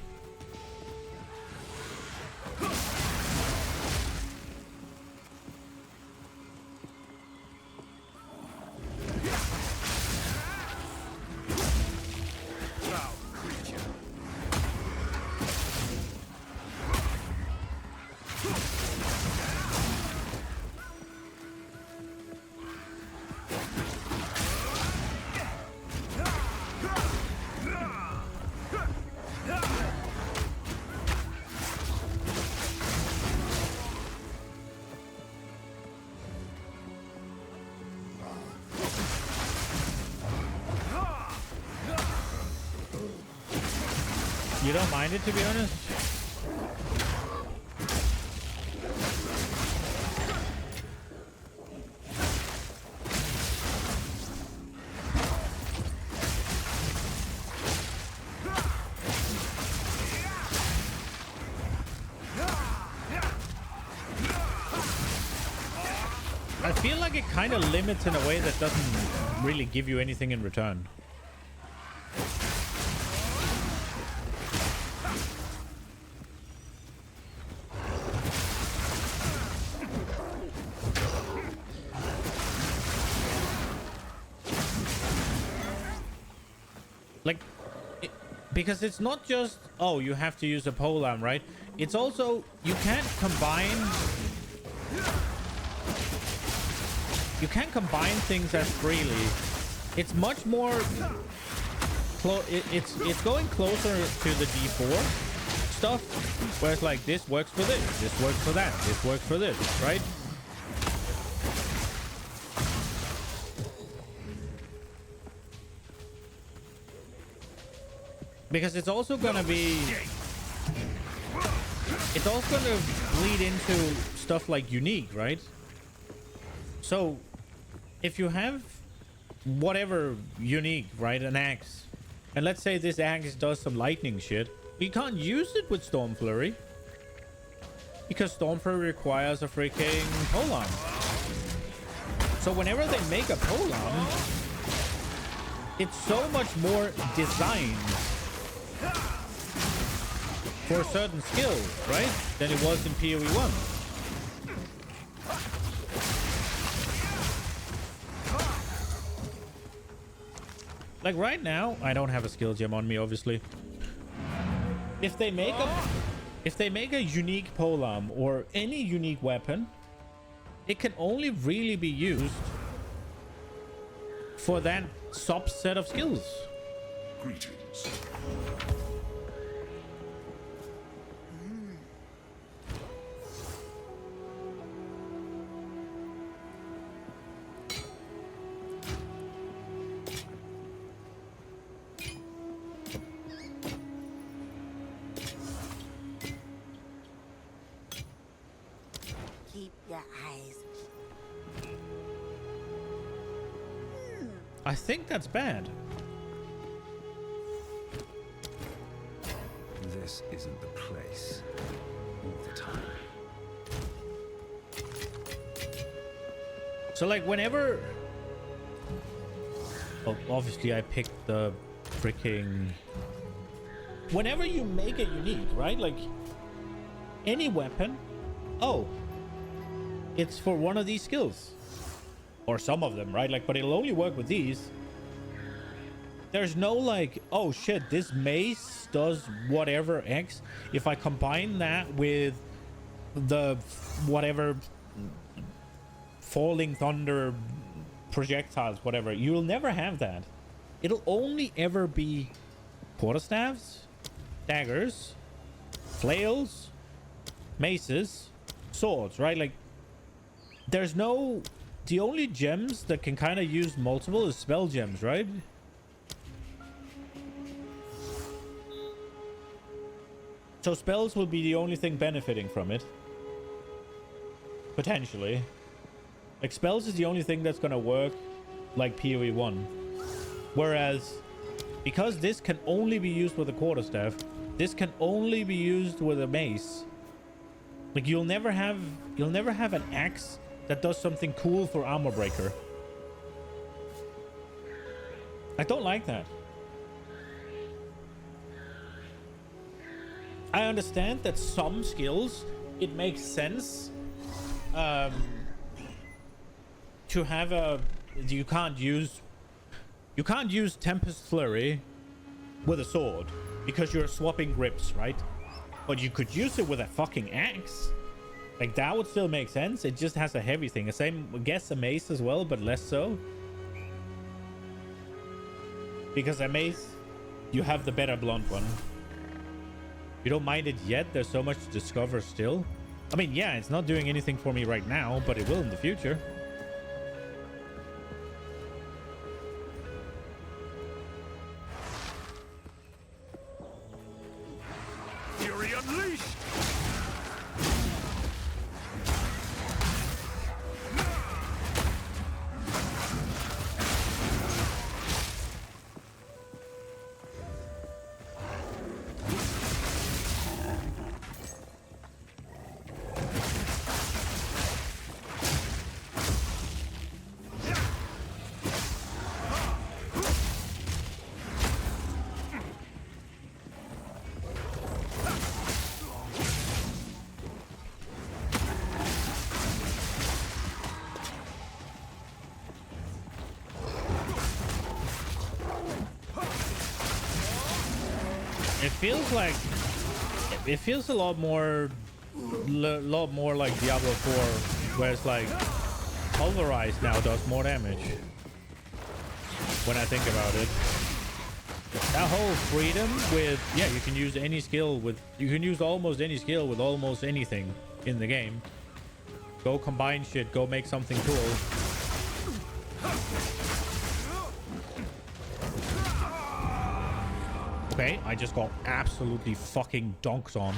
Speaker 1: You don't mind it, to be honest? I feel like it kind of limits in a way that doesn't really give you anything in return. Because it's not just, oh, you have to use a polearm, right? It's also, you can't combine things as freely. It's much more it's going closer to the D4 stuff, where it's like, this works for this works for that, this works for this, right? Because it's also gonna be... It's also gonna bleed into stuff like unique, right? So, if you have whatever unique, right? An axe. And let's say this axe does some lightning shit. You can't use it with Storm Flurry. Because Storm Flurry requires a freaking polearm. So whenever they make a polearm, it's so much more designed for certain skills, right? Than it was in PoE 1. Like right now, I don't have a skill gem on me, obviously. If they make a unique polearm or any unique weapon, it can only really be used for that subset of skills.
Speaker 7: Greetings.
Speaker 6: Keep your eyes.
Speaker 1: I think that's bad.
Speaker 2: This isn't the place. All the time.
Speaker 1: So like whenever, oh, obviously I picked the freaking, whenever you make it unique, right? Like any weapon, oh, it's for one of these skills or some of them, right? Like, but it'll only work with these. There's no like, oh shit, this mace does whatever X. If I combine that with the whatever falling thunder projectiles, whatever, you'll never have that. It'll only ever be quarterstaffs, daggers, flails, maces, swords, right? Like there's no, the only gems that can kind of use multiple is spell gems, right? So spells will be the only thing benefiting from it. Potentially. Like spells is the only thing that's gonna work like PoE 1. Whereas, because this can only be used with a quarterstaff, this can only be used with a mace. Like you'll never have an axe that does something cool for armor breaker. I don't like that. I understand that some skills, it makes sense to have a, you can't use Tempest Flurry with a sword because you're swapping grips, right? But you could use it with a fucking axe. Like that would still make sense. It just has a heavy thing. The same, I guess, a mace as well, but less so. Because a mace, you have the better blunt one. You don't mind it yet. There's so much to discover still. I mean, yeah, it's not doing anything for me right now, but it will in the future.
Speaker 2: Fury unleashed!
Speaker 1: It feels a lot more like Diablo 4, where it's like Pulverize now does more damage. When I think about it, that whole freedom with, yeah, you can use any skill with, you can use almost any skill with almost anything in the game. Go combine shit, go make something cool. Okay, I just got absolutely fucking donked on.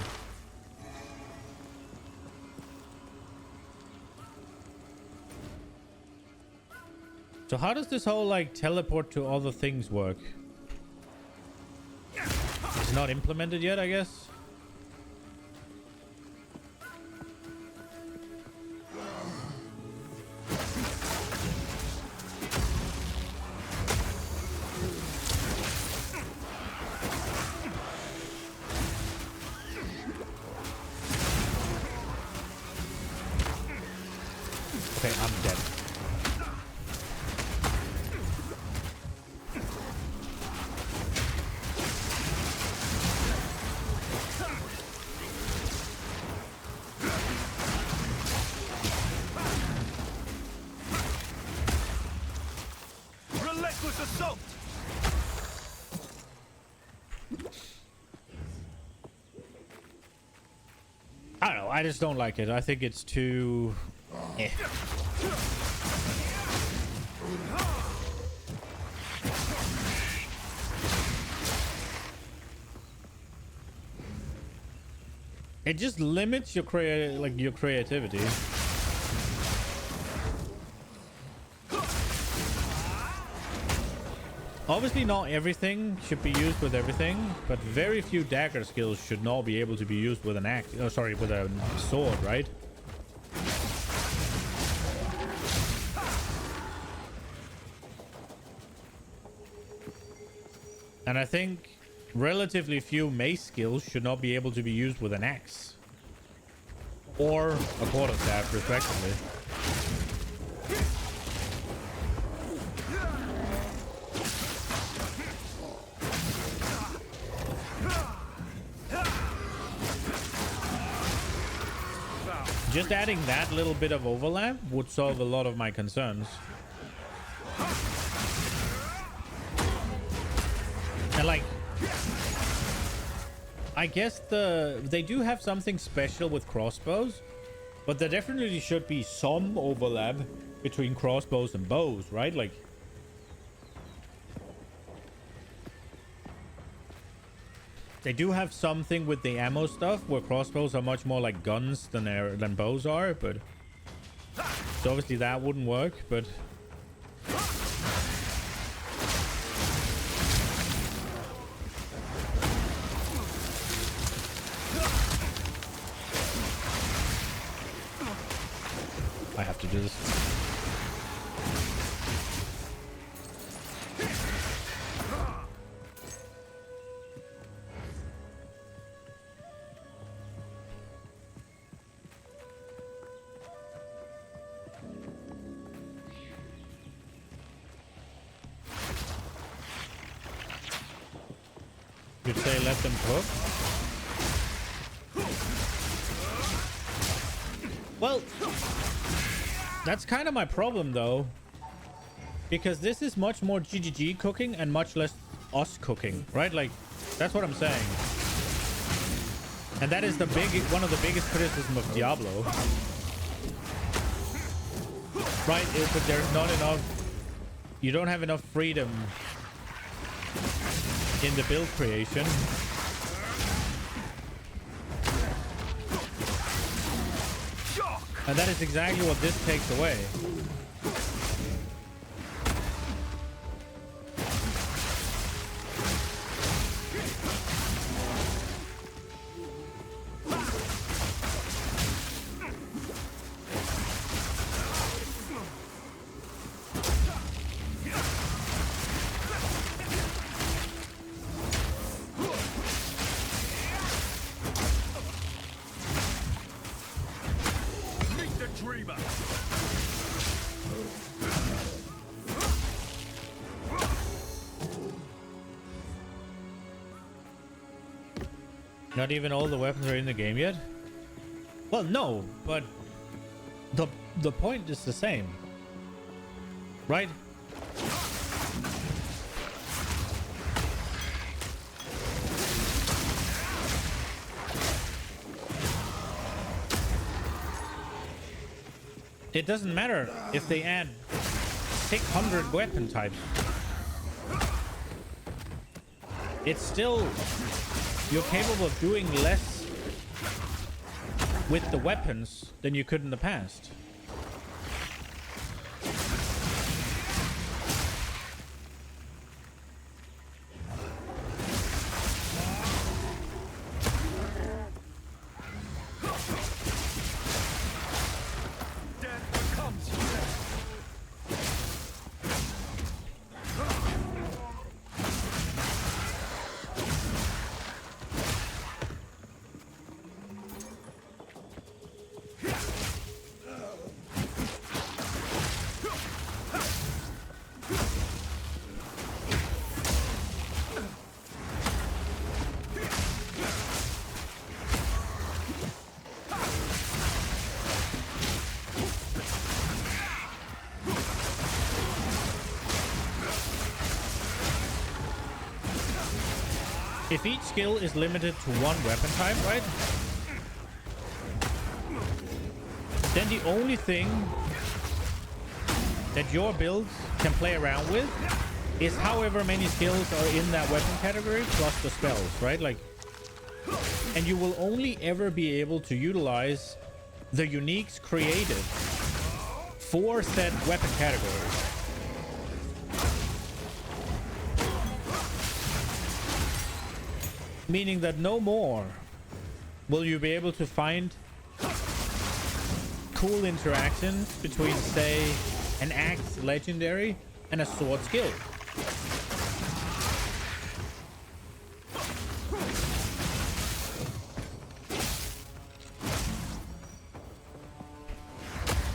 Speaker 1: So how does this whole like teleport to other things work? It's not implemented yet, I guess. Okay, I'm dead. I don't know. I just don't like it. I think it's too... Eh. It just limits your creativity. Obviously, not everything should be used with everything, but very few dagger skills should not be able to be used with an axe. Oh, sorry, with a sword, right? And I think relatively few mace skills should not be able to be used with an axe or a quarterstaff, respectively. Just adding that little bit of overlap would solve a lot of my concerns. And like, I guess they do have something special with crossbows, but there definitely should be some overlap between crossbows and bows, right? Like, they do have something with the ammo stuff where crossbows are much more like guns than bows are, but so obviously that wouldn't work, but I have to do this. You'd say let them cook? Well, that's kind of my problem though, because this is much more GGG cooking and much less us cooking, right? Like, that's what I'm saying. And that is one of the biggest criticisms of Diablo. Right, is that there's not enough, you don't have enough freedom in the build creation. And that is exactly what this takes away. Not even all the weapons are in the game yet? Well, no, but the point is the same, right? It doesn't matter if they add 600 weapon types. It's still, you're capable of doing less with the weapons than you could in the past. If each skill is limited to one weapon type, right? then the only thing that your build can play around with is however many skills are in that weapon category plus the spells, right? Like, and you will only ever be able to utilize the uniques created for said weapon categories. Meaning that no more will you be able to find cool interactions between, say, an axe legendary and a sword skill.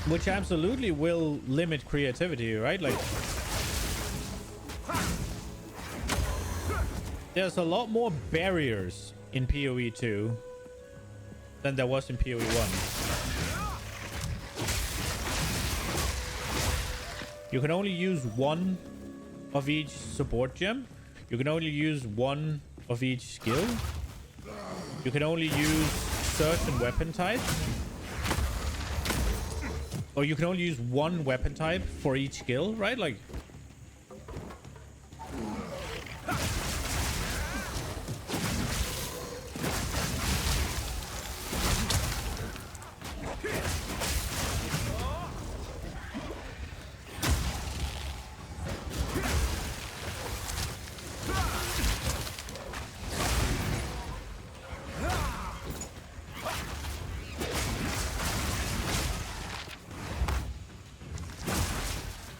Speaker 1: Which absolutely will limit creativity, right? Like, there's a lot more barriers in PoE 2 than there was in PoE 1. You can only use one of each support gem. You can only use one of each skill. You can only use certain weapon types. Or you can only use one weapon type for each skill, right? Like,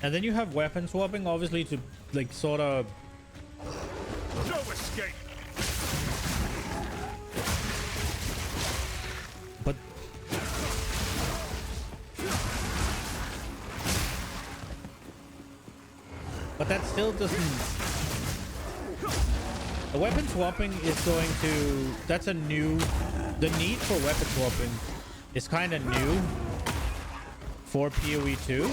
Speaker 1: and then you have weapon swapping, obviously, to like sort of
Speaker 2: No escape.
Speaker 1: but that still doesn't. The weapon swapping is going to. That's a new. The need for weapon swapping is kind of new for PoE 2.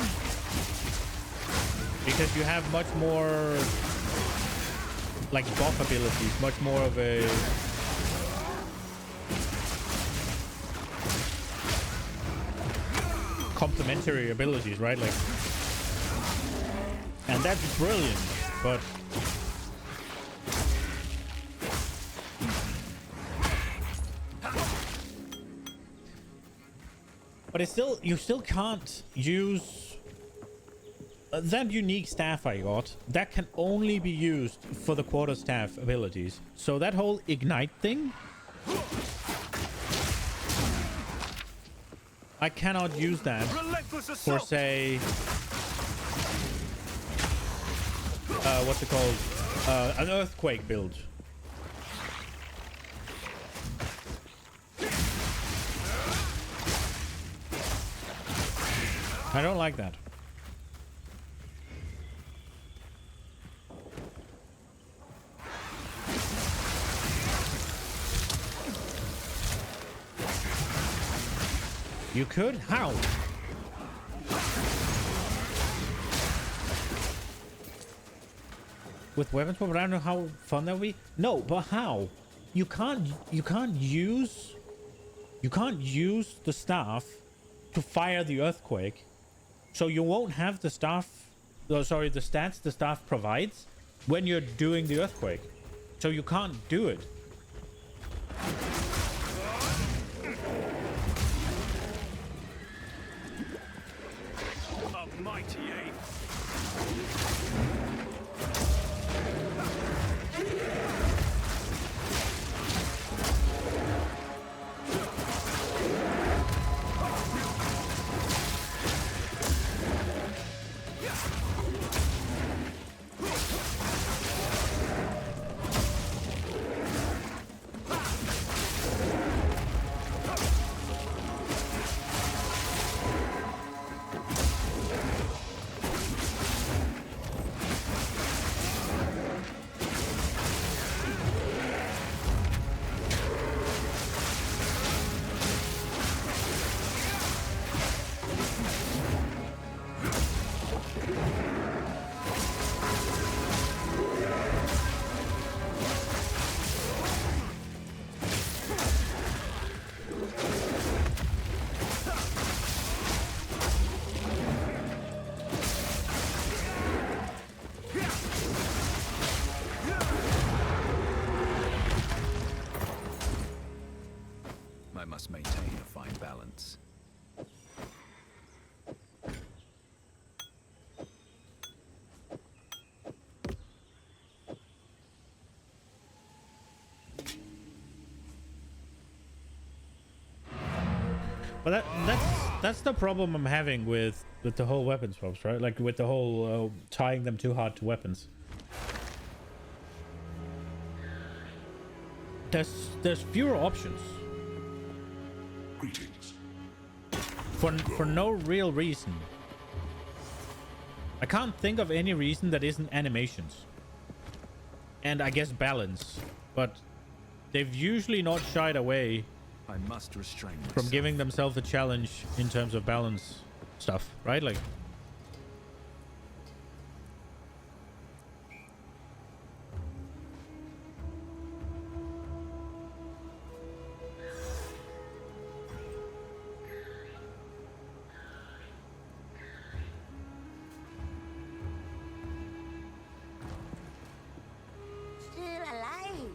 Speaker 1: Because you have much more like buff abilities, much more of a complementary abilities, right? Like, and that's brilliant, but it's still, you still can't use that unique staff I got. That can only be used for the quarterstaff abilities. So that whole ignite thing, I cannot use that for, say, what's it called? An earthquake build. I don't like that. You could? How? With weapons, but I don't know how fun that would be. No, but how? You can't use the staff to fire the earthquake. So you won't have the staff, the stats the staff provides when you're doing the earthquake. So you can't do it.
Speaker 2: A mighty aim. a fine balance.
Speaker 1: But that's the problem I'm having with the whole weapon swaps, right? Like with the whole tying them too hard to weapons. There's fewer options.
Speaker 7: Greetings.
Speaker 1: For no real reason. I can't think of any reason that isn't animations. And I guess balance. But they've usually not shied away
Speaker 2: I must restrain myself.
Speaker 1: from giving themselves a challenge in terms of balance stuff, right? Like,
Speaker 6: Still alive.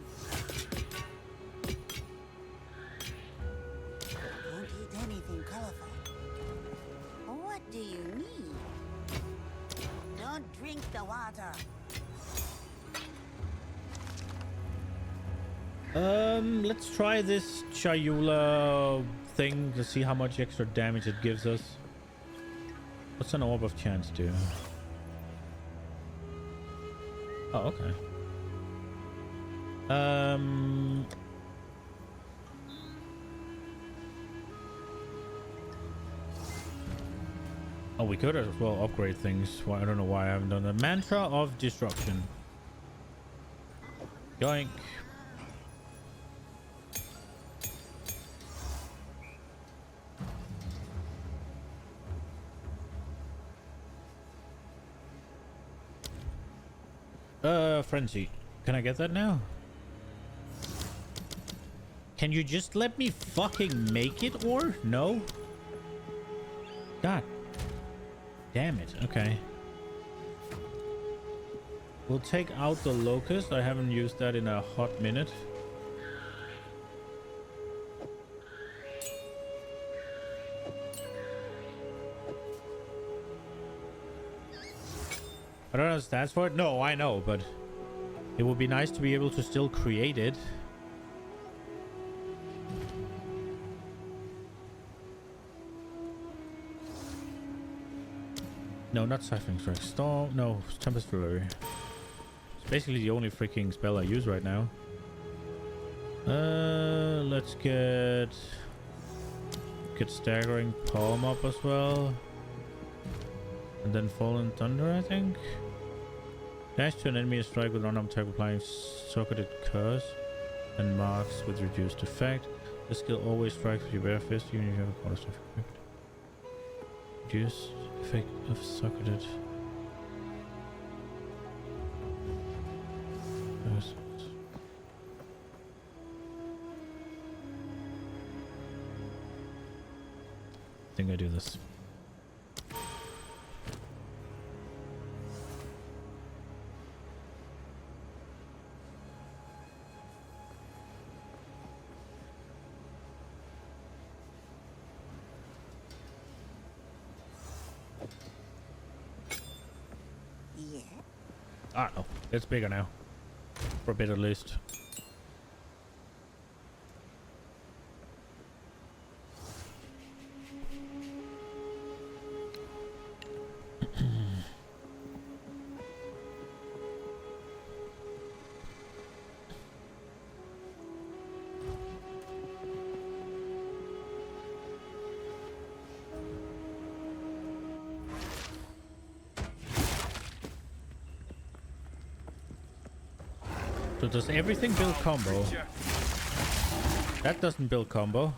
Speaker 6: Don't eat anything colorful. What do you need? Don't drink the water.
Speaker 1: let's try this Chayula thing to see how much extra damage it gives us. What's an orb of chance do? Oh, okay. Oh, we could as well upgrade things. Well, I don't know why I haven't done the mantra of disruption. Yoink. Frenzy. Can I get that now? Can you just let me fucking make it, or no? God damn it. Okay. We'll take out the locust. I haven't used that in a hot minute. I don't have stats for it. No, I know, but it would be nice to be able to still create it. No, not Siphoning Strike. Storm. No, Tempest Fury. It's basically the only freaking spell I use right now. Let's get Staggering Palm up as well. And then Fallen Thunder, I think. Dash to an enemy, strike with random attack applying Socketed Curse and marks with reduced effect. The skill always strikes with your bare fist, even if you have a quarter staff equipped. Reduced effect of Socketed Curse. I think I do this. I don't know. It's bigger now. For a bit at least. So does everything build combo? That doesn't build combo.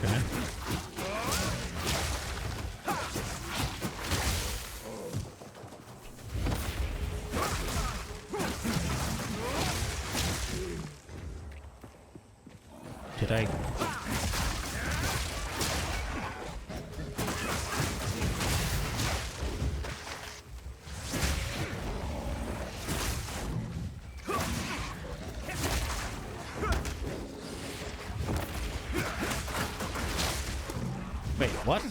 Speaker 1: Okay. Did I? What?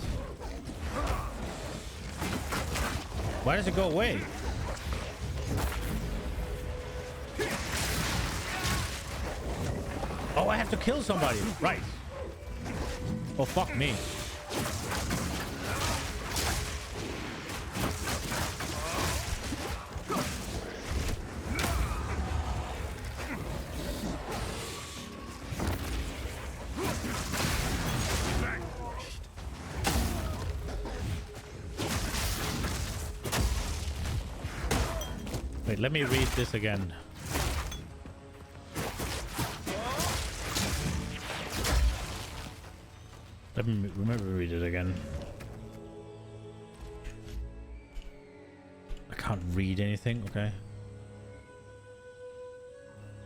Speaker 1: Why does it go away? Oh, I have to kill somebody. Right. Oh, fuck me. Wait, let me read this again. Let me read it again. I can't read anything. Okay.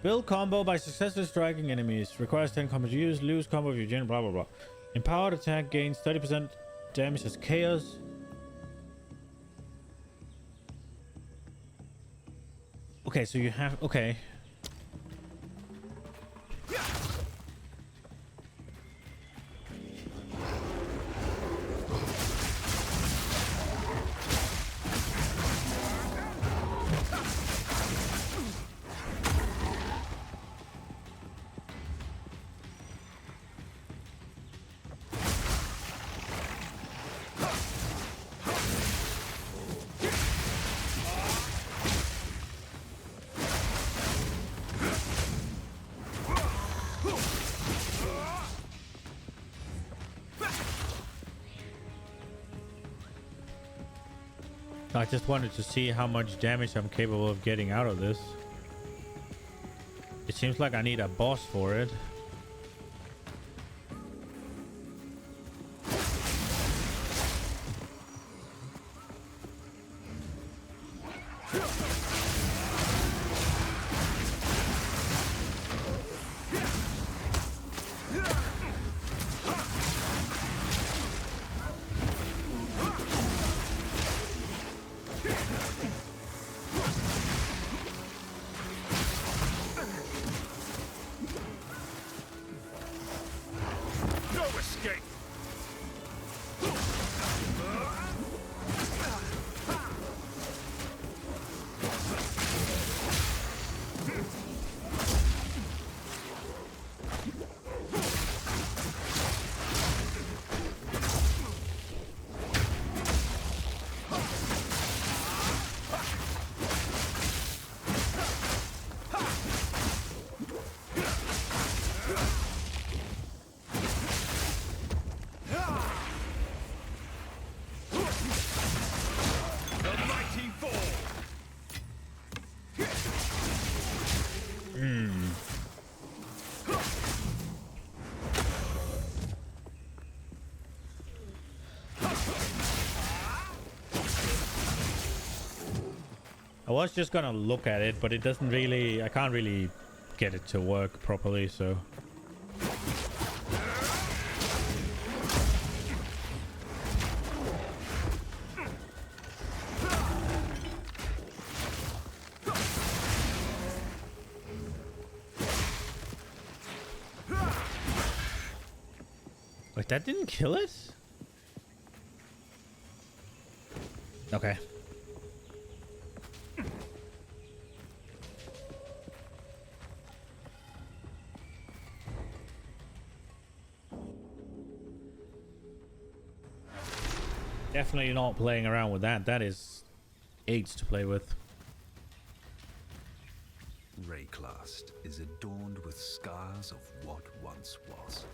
Speaker 1: Build combo by successfully striking enemies. Requires 10 combos used. Lose combo if you gen. Blah blah blah. Empowered attack gains 30% damage as chaos. Okay, so you have... Okay. I just wanted to see how much damage I'm capable of getting out of this. It seems like I need a boss for it. I was just gonna look at it, but it doesn't really... I can't really get it to work properly, so... Wait, that didn't kill it? Okay. Definitely not playing around with that. That is AIDS to play with.
Speaker 2: Rayclast is adorned with scars of what once was.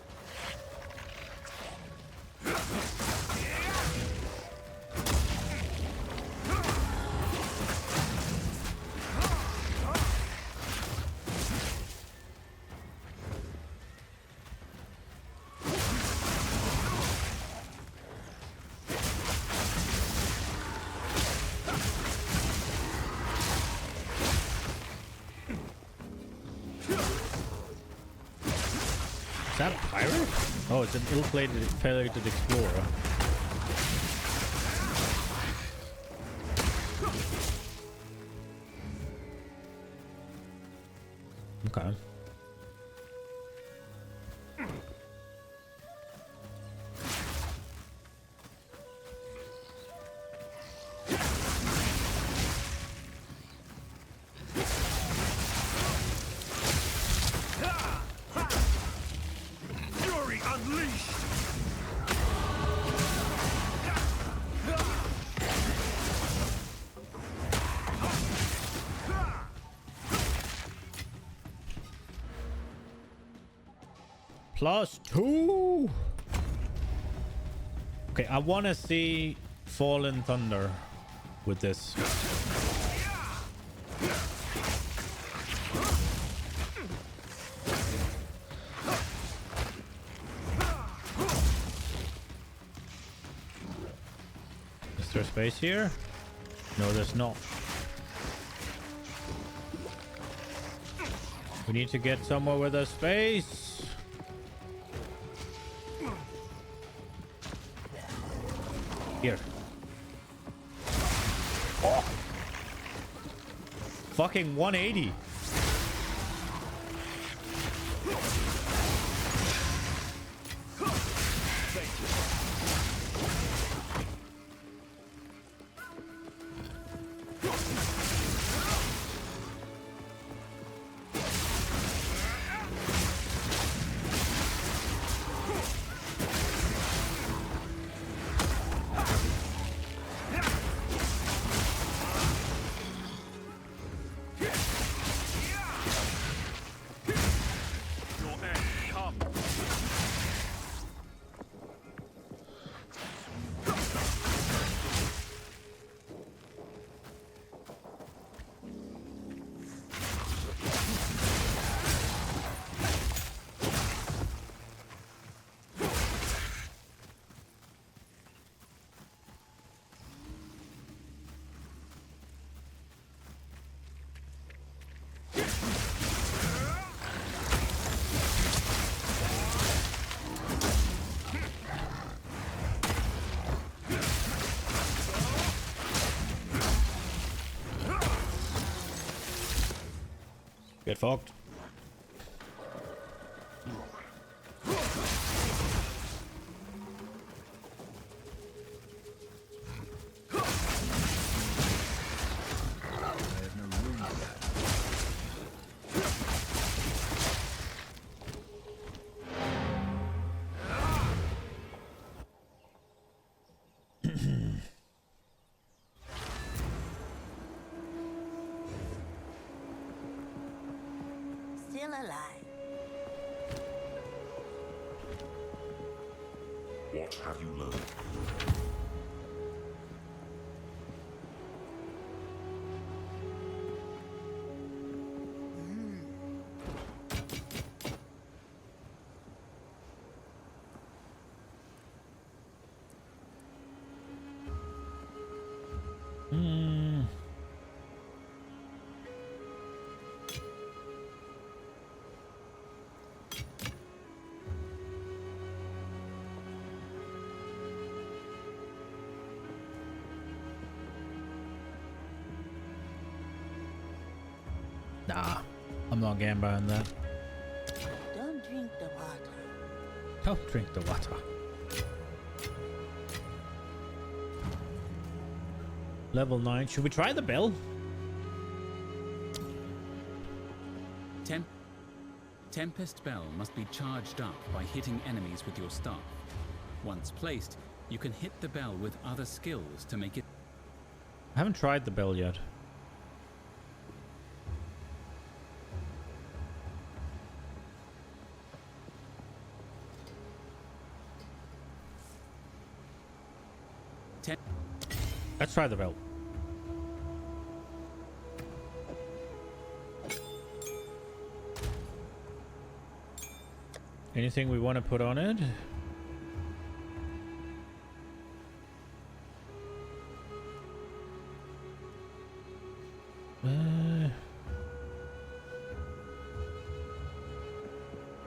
Speaker 1: Is that a pirate? Oh, it's an ill-fated explorer. Okay. +2. Okay, I want to see Fallen Thunder with this. Is there space here? No, there's not. We need to get somewhere with a space. Here. Oh. Fucking 180. Get fucked.
Speaker 6: Still alive.
Speaker 7: What have you learned?
Speaker 1: Nah, I'm not getting behind that.
Speaker 6: Don't drink the water.
Speaker 1: Don't drink the water. Level 9. Should we try the bell?
Speaker 10: Tempest Bell must be charged up by hitting enemies with your staff. Once placed, you can hit the bell with other skills to make it...
Speaker 1: I haven't tried the bell yet. Let's try the bell. Anything we want to put on it?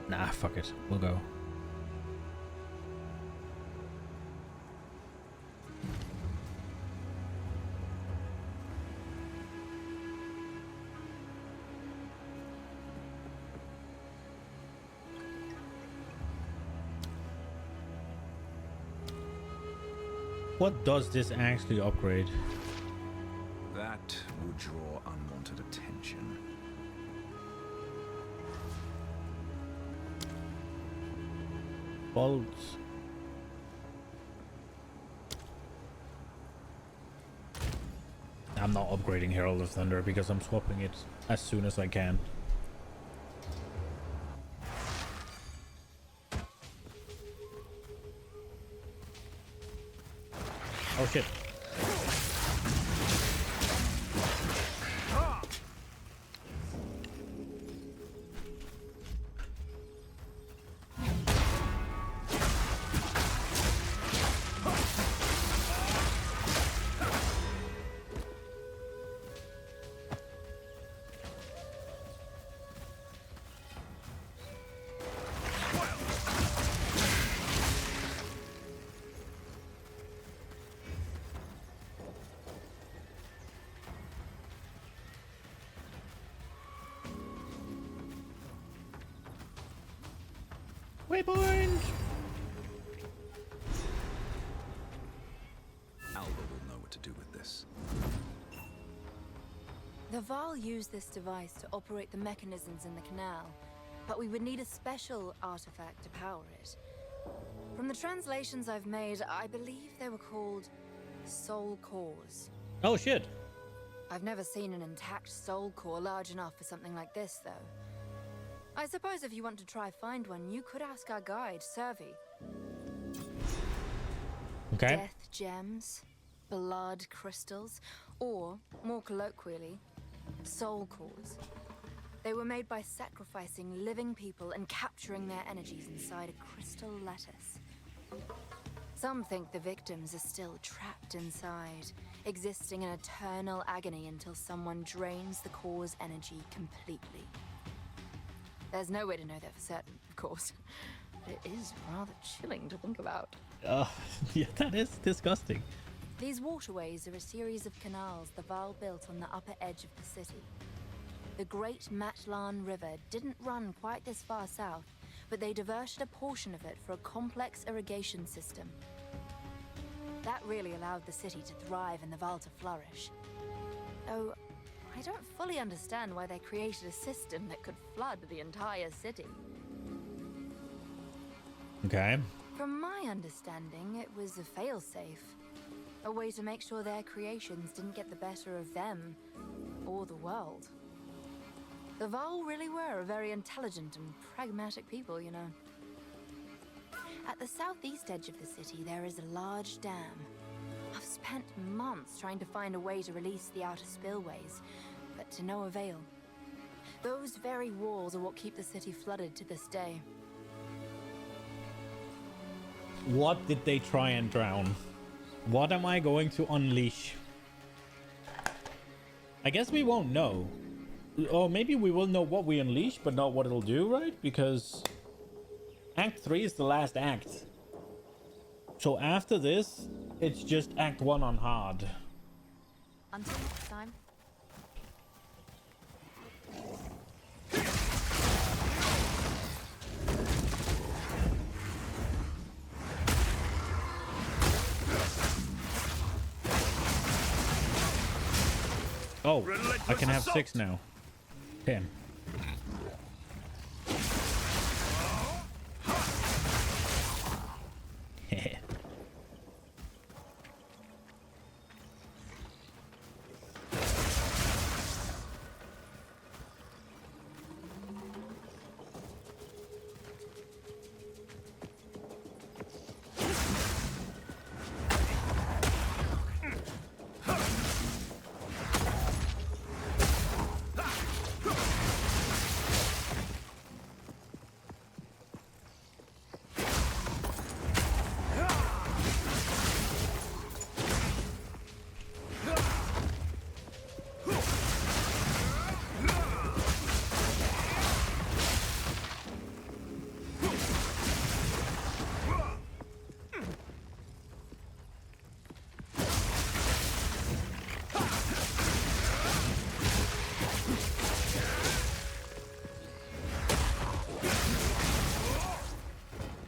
Speaker 1: Nah, fuck it. We'll go. What does this actually upgrade?
Speaker 2: That would draw unwanted attention.
Speaker 1: Bolts. I'm not upgrading Herald of Thunder because I'm swapping it as soon as I can. Oh shit. Waypoint!
Speaker 2: Alba will know what to do with this.
Speaker 4: The Val used this device to operate the mechanisms in the canal, but we would need a special artifact to power it. From the translations I've made, I believe they were called soul cores.
Speaker 1: Oh shit.
Speaker 4: I've never seen an intact soul core large enough for something like this, though. I suppose if you want to try find one, you could ask our guide, Servi.
Speaker 1: Okay.
Speaker 4: Death gems, blood crystals, or, more colloquially, soul cores. They were made by sacrificing living people and capturing their energies inside a crystal lattice. Some think the victims are still trapped inside, existing in eternal agony until someone drains the core's energy completely. There's no way to know that for certain, of course. But it is rather chilling to think about.
Speaker 1: Yeah, that is disgusting.
Speaker 4: These waterways are a series of canals the Val built on the upper edge of the city. The Great Matlan River didn't run quite this far south, but they diverted a portion of it for a complex irrigation system. That really allowed the city to thrive and the Val to flourish. Though, I don't fully understand why they created a system that could flood the entire city.
Speaker 1: Okay.
Speaker 4: From my understanding, it was a failsafe. A way to make sure their creations didn't get the better of them or the world. The Val really were a very intelligent and pragmatic people, you know. At the southeast edge of the city, there is a large dam. I've spent months trying to find a way to release the outer spillways, but to no avail. Those very walls are what keep the city flooded to this day.
Speaker 1: What did they try and drown? What am I going to unleash? I guess we won't know. Or maybe we will know what we unleash, but not what it'll do, right? Because Act 3 is the last act. So after this, it's just Act 1 on hard.
Speaker 4: Until next time.
Speaker 1: Oh, I can have 6 now. 10.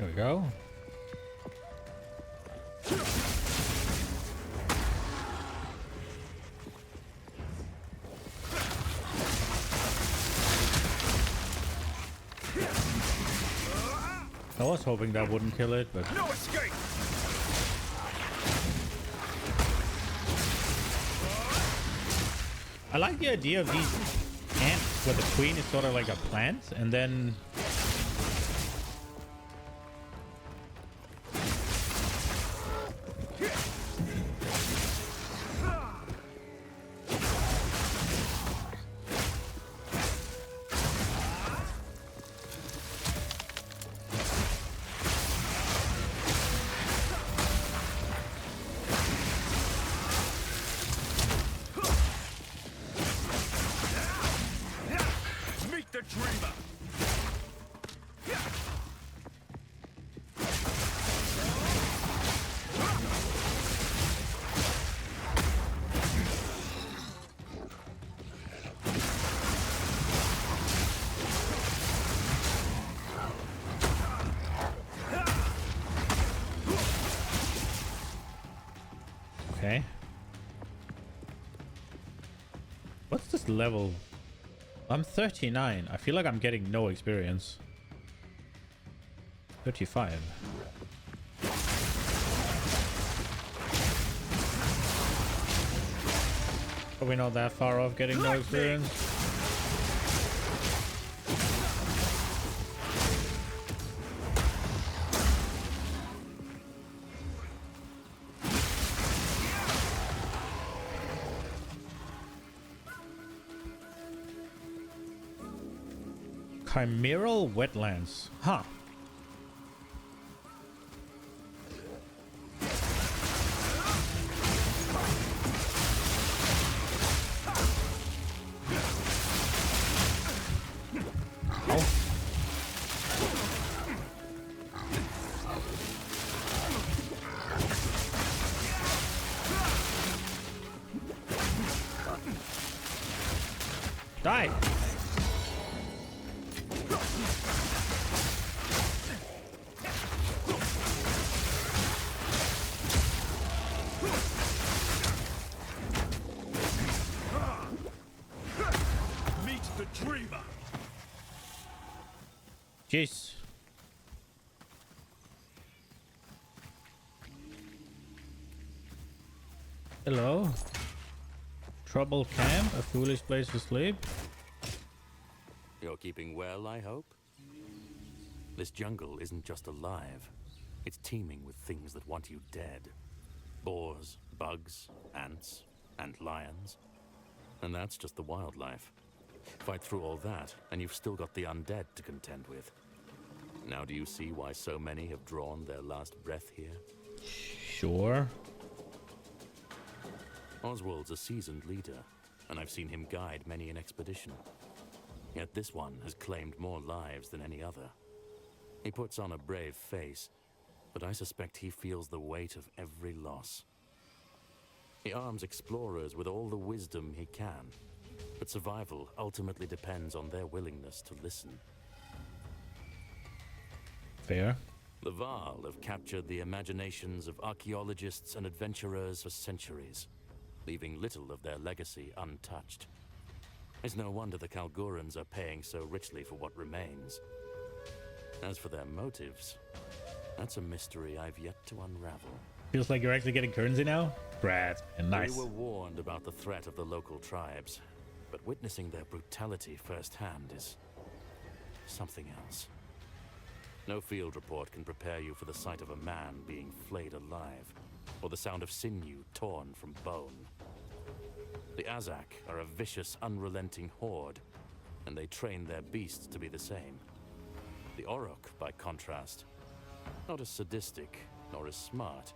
Speaker 1: There we go. I was hoping that wouldn't kill it, but
Speaker 2: No escape!
Speaker 1: I like the idea of these ants where the queen is sort of like a plant and then What's this level? I'm 39. I feel like I'm getting no experience. 35. Probably not that far off getting no experience. Chimeral wetlands. Huh. Die!
Speaker 2: Meet the dreamer.
Speaker 1: Jeez. Hello. Trouble camp, a foolish place to sleep.
Speaker 8: You're keeping well, I hope? This jungle isn't just alive. It's teeming with things that want you dead. Boars, bugs, ants, and lions. And that's just the wildlife. Fight through all that, and you've still got the undead to contend with. Now do you see why so many have drawn their last breath here?
Speaker 1: Sure.
Speaker 8: Oswald's a seasoned leader, and I've seen him guide many an expedition. Yet this one has claimed more lives than any other. He puts on a brave face, but I suspect he feels the weight of every loss. He arms explorers with all the wisdom he can, but survival ultimately depends on their willingness to listen.
Speaker 1: Fair.
Speaker 8: The Varl have captured the imaginations of archaeologists and adventurers for centuries, leaving little of their legacy untouched. It's no wonder the Kalgorans are paying so richly for what remains. As for their motives, that's a mystery I've yet to unravel.
Speaker 1: Feels like you're actually getting currency now? Brad, and nice.
Speaker 8: We were warned about the threat of the local tribes, but witnessing their brutality firsthand is something else. No field report can prepare you for the sight of a man being flayed alive, or the sound of sinew torn from bone. The Azak are a vicious, unrelenting horde, and they train their beasts to be the same. The Orok, by contrast, not as sadistic nor as smart,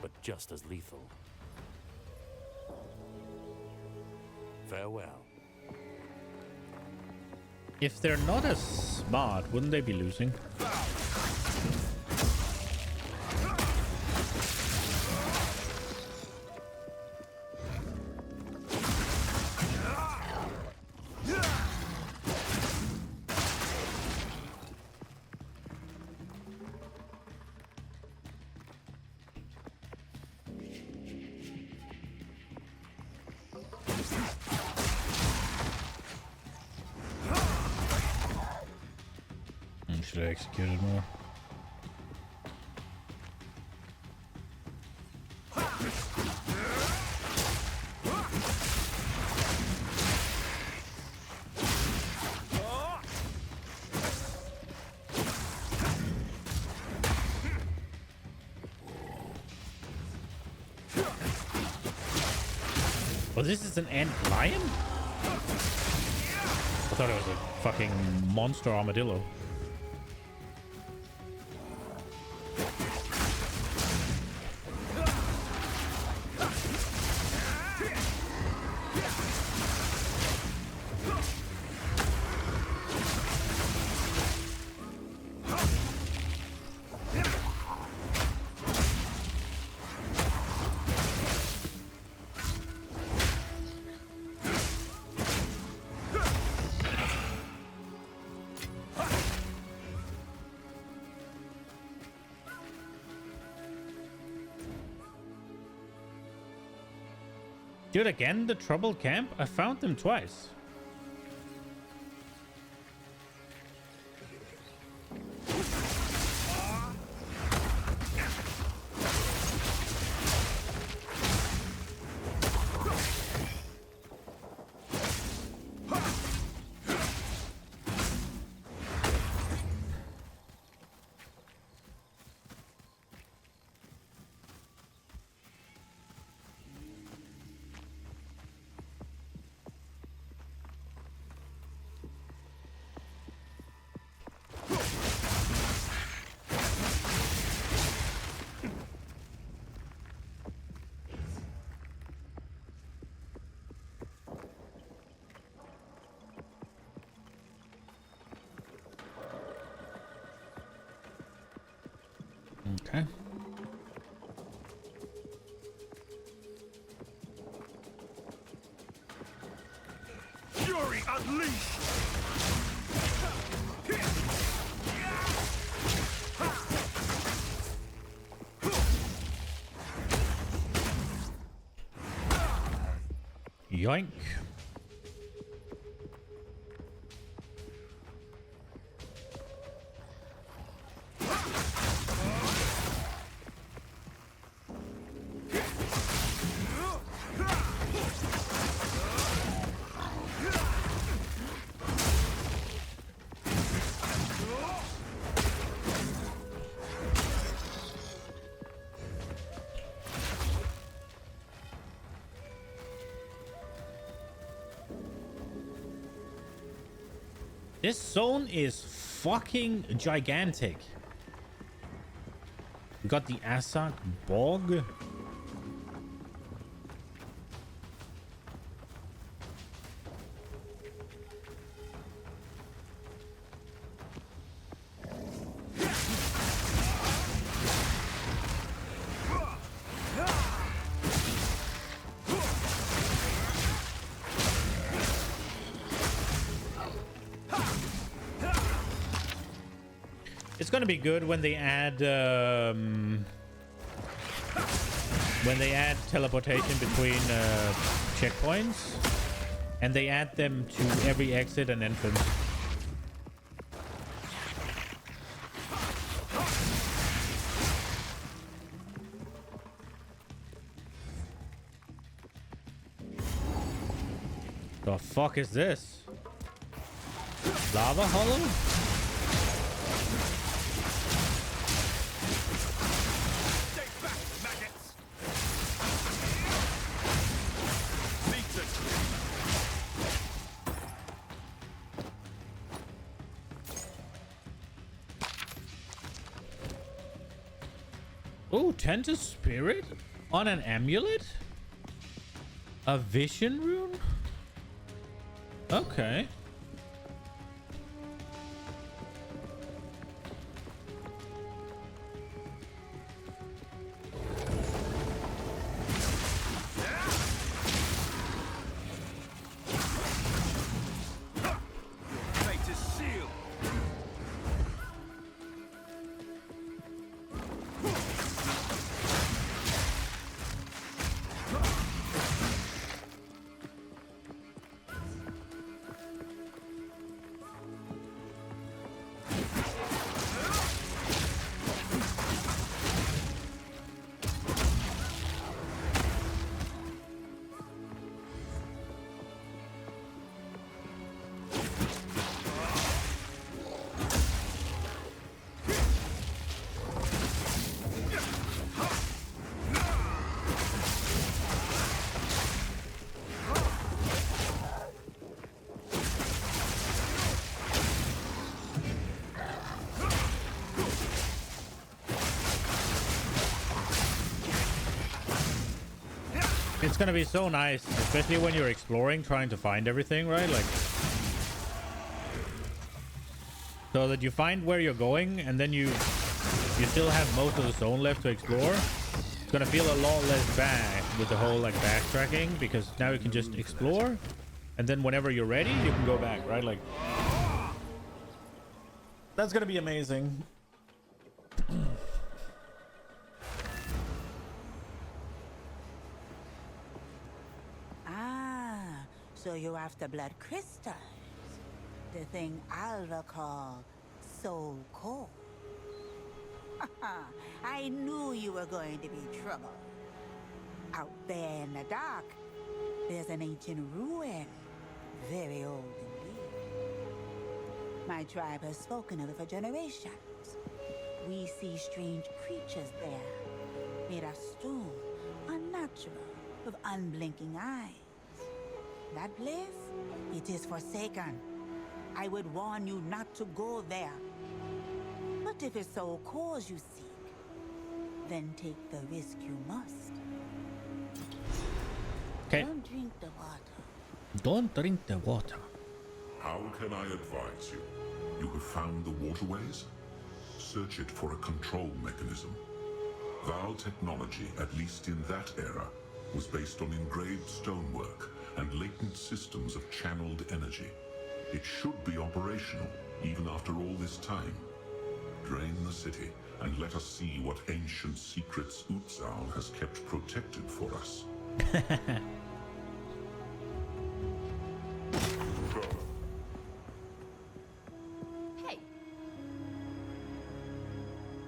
Speaker 8: but just as lethal. Farewell.
Speaker 1: If they're not as smart, wouldn't they be losing? Should I execute it more? Oh, this is an ant lion? I thought it was a fucking monster armadillo. Dude, again, the troubled camp? I found them twice. Okay.
Speaker 2: Fury unleashed!
Speaker 1: Yoink. This zone is fucking gigantic. We got the Asak Bog. It's gonna be good when they add teleportation between checkpoints, and they add them to every exit and entrance. The fuck is this? Lava hollow? Oh, Tentus Spirit on an amulet? A vision rune? Okay. It's gonna be so nice, especially when you're exploring, trying to find everything, right? Like, so that you find where you're going, and then you still have most of the zone left to explore. It's gonna feel a lot less bad with the whole like backtracking, because now you can just explore, and then whenever you're ready, you can go back, right? Like, that's gonna be amazing.
Speaker 6: So you're after blood crystals. The thing Alva call soul core. I knew you were going to be trouble. Out there in the dark, there's an ancient ruin. Very old indeed. My tribe has spoken of it for generations. We see strange creatures there, made of stone, unnatural, with unblinking eyes. That place, it is forsaken. I would warn you not to go there. But if it's so cause you seek, then take the risk you must.
Speaker 1: Okay.
Speaker 6: Don't drink the water.
Speaker 1: Don't drink the water.
Speaker 7: How can I advise you? You have found the waterways? Search it for a control mechanism. Val technology, at least in that era, was based on engraved stonework and latent systems of channeled energy. It should be operational, even after all this time. Drain the city, and let us see what ancient secrets Exile has kept protected for us.
Speaker 4: Hey.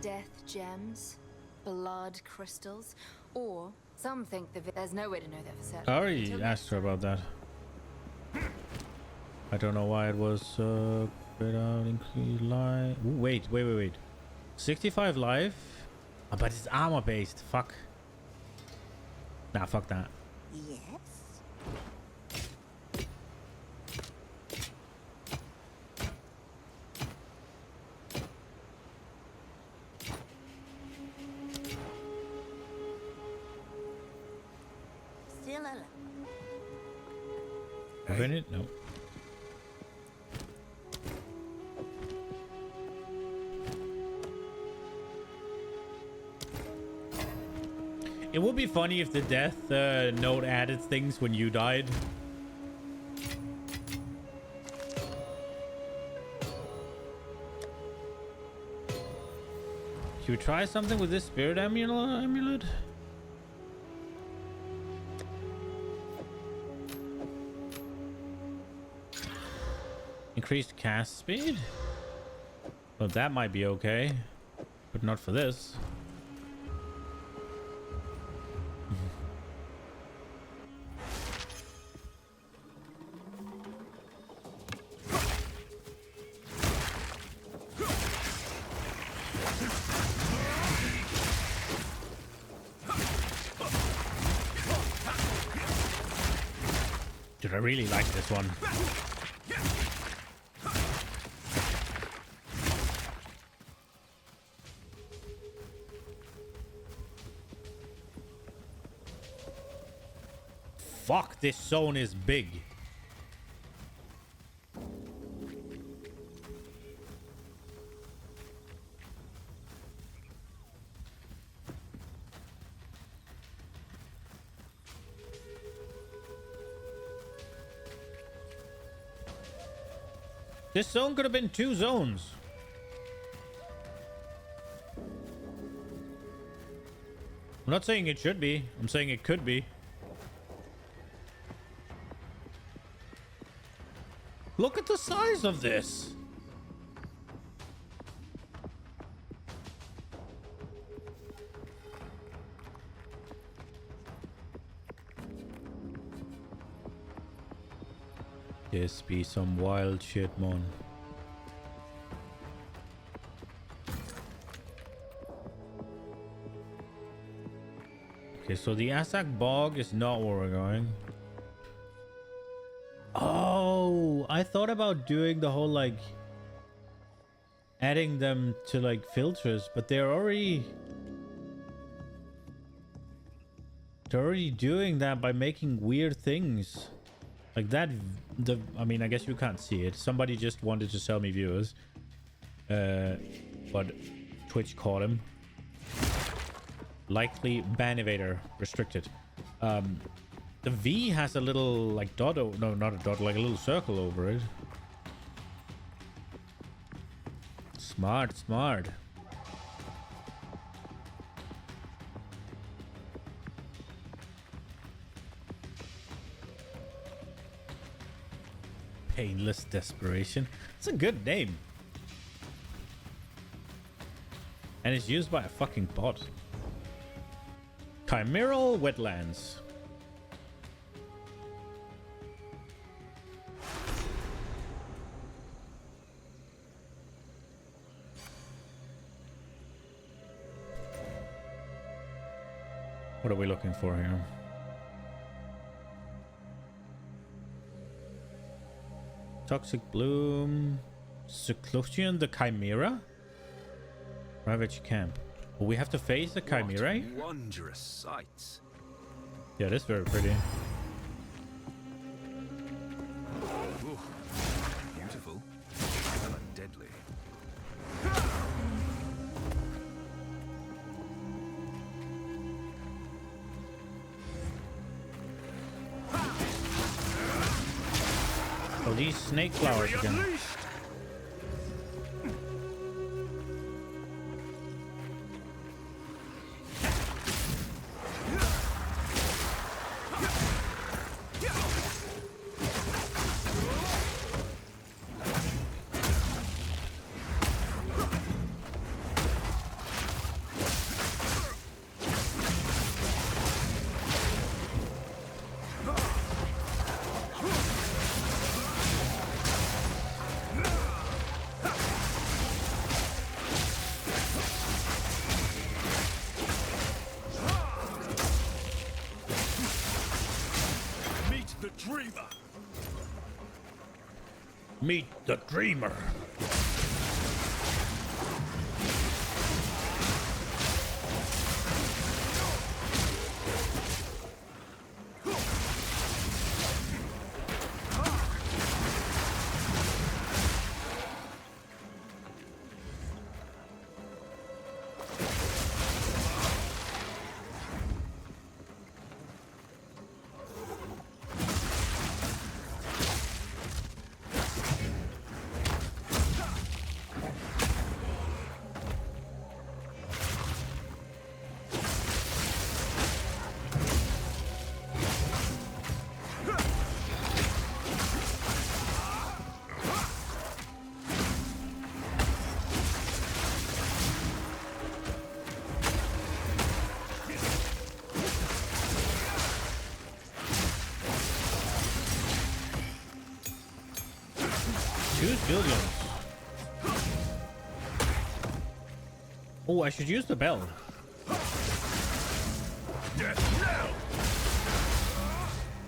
Speaker 4: Death gems, blood crystals, or some think there's no way to know that for certain.
Speaker 1: I already asked her about that. I don't know why it was without increased life. Ooh, wait. 65 life? Oh, but it's armor based. Fuck. Nah, fuck that.
Speaker 6: Yes? Still alive.
Speaker 1: Open it? No. It would be funny if the death note added things when you died. Should we try something with this spirit amulet? Increased cast speed? Well, that might be okay, but not for this. Dude, I really like this one. Fuck, this zone is big. This zone could have been 2 zones. I'm not saying it should be. I'm saying it could be. Look at the size of this. This be some wild shit, man. Okay, so the Azak Bog is not where we're going. Oh, I thought about doing the whole, like, adding them to, like, filters, but they're already doing that by making weird things. Like that, I mean, I guess you can't see it. Somebody just wanted to sell me viewers. But Twitch caught him. Likely ban evader restricted. The V has a little like dot, no, not a dot, like a little circle over it. Smart, smart. Painless Desperation. It's a good name. And it's used by a fucking bot. Chimeral Wetlands. What are we looking for here? Toxic Bloom. Seclusion the Chimera? Ravage Camp. Oh, we have to face the Chimera?
Speaker 2: What wondrous sights.
Speaker 1: Yeah, it is very pretty.
Speaker 2: Ooh, beautiful. But deadly.
Speaker 1: Oh, these snake flowers again. Meet the Dreamer. Choose billions. Oh, I should use the bell.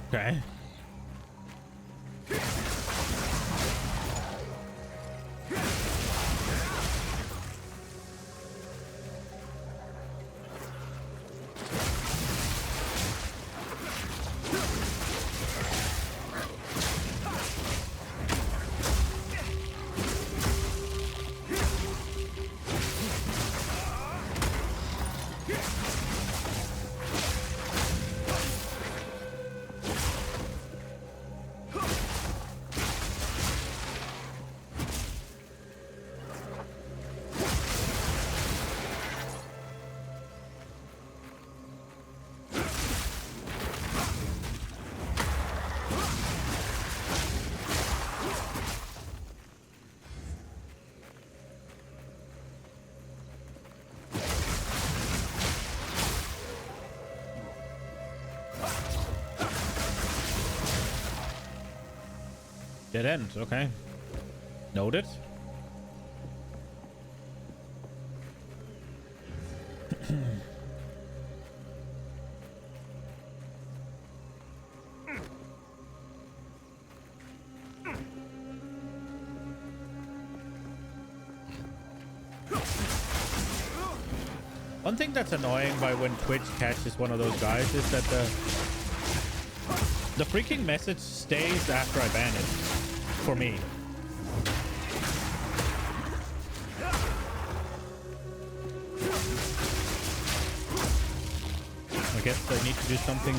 Speaker 1: Okay. Dead end, okay. Noted. One thing that's annoying by when Twitch catches one of those guys is that the freaking message stays after I ban it. For me. I guess I need to do something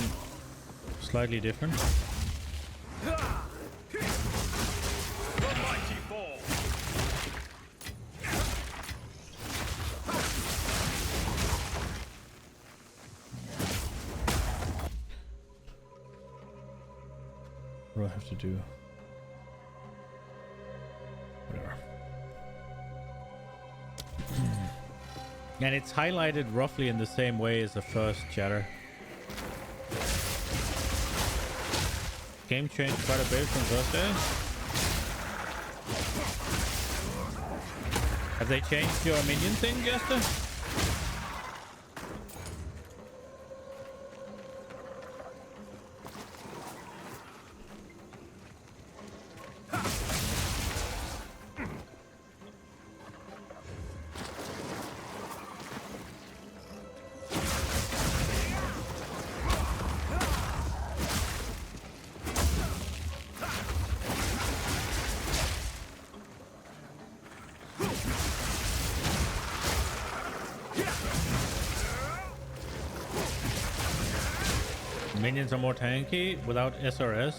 Speaker 1: slightly different. What do I have to do? And it's highlighted roughly in the same way as the first chatter. Game changed quite a bit from first day. Have they changed your minion thing, Jester? Minions are more tanky without SRS.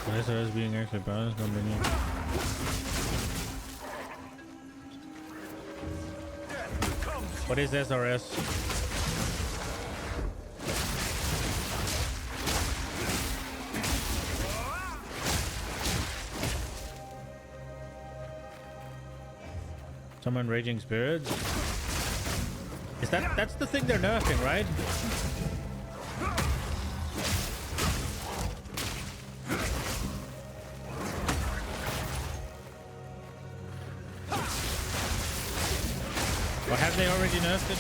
Speaker 1: SRS being actually balanced, no minion. What is SRS? Summon Raging Spirits. Is that's the thing they're nerfing, right? Or have they already nerfed it?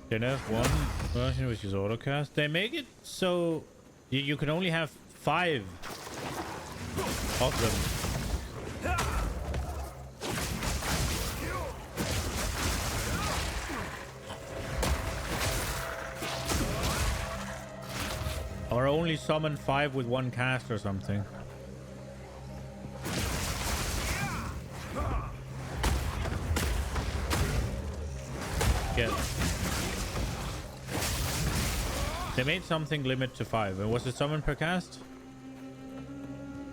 Speaker 1: They nerf one version, which is autocast. They make it so you can only have 5 of them. Or only summon 5 with 1 cast or something. Yeah. They made something limit to 5. And was it summon per cast?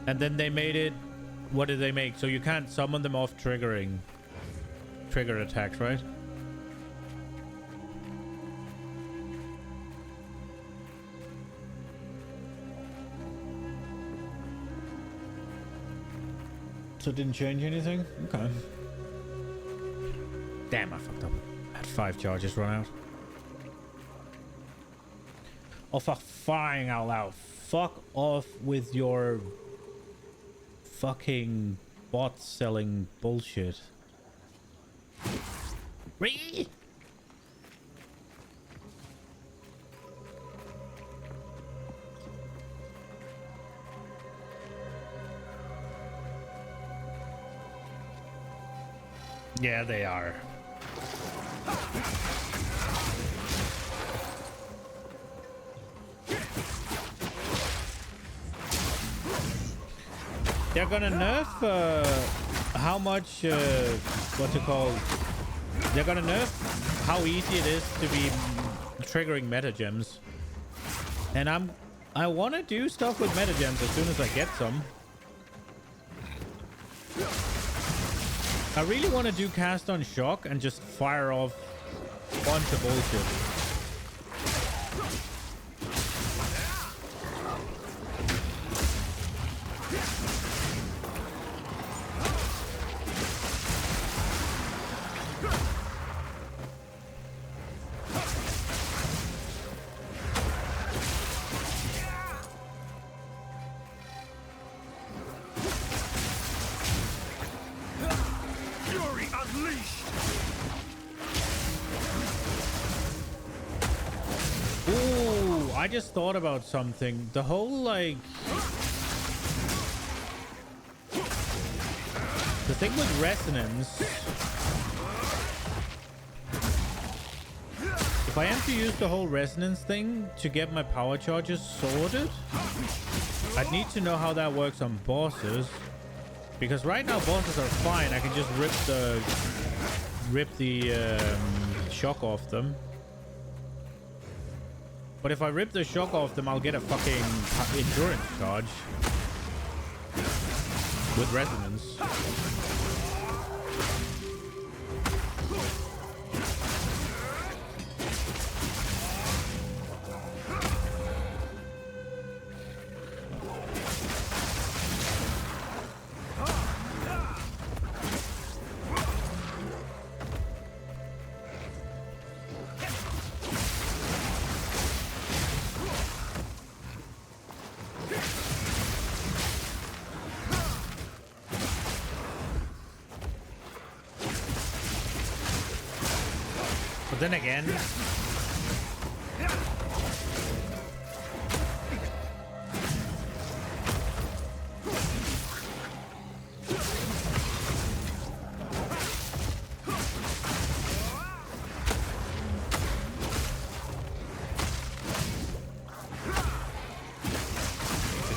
Speaker 1: And then they made it... What did they make? So you can't summon them off triggering. Trigger attacks, right? So it didn't change anything? Okay. Damn, I fucked up. I had 5 charges run out. Oh, for flying out loud. Fuck off with your fucking bot selling bullshit. Really? Yeah, they are. They're gonna nerf how much what's it called? They're gonna nerf how easy it is to be triggering meta gems. And I want to do stuff with meta gems as soon as I get some. I really want to do cast on shock and just fire off a bunch of bullshit. I just thought about something. The whole, like... The thing with resonance... If I am to use the whole resonance thing to get my power charges sorted, I'd need to know how that works on bosses. Because right now bosses are fine. I can just rip the shock off them. But if I rip the shock off them, I'll get a fucking endurance charge with resonance. Then again,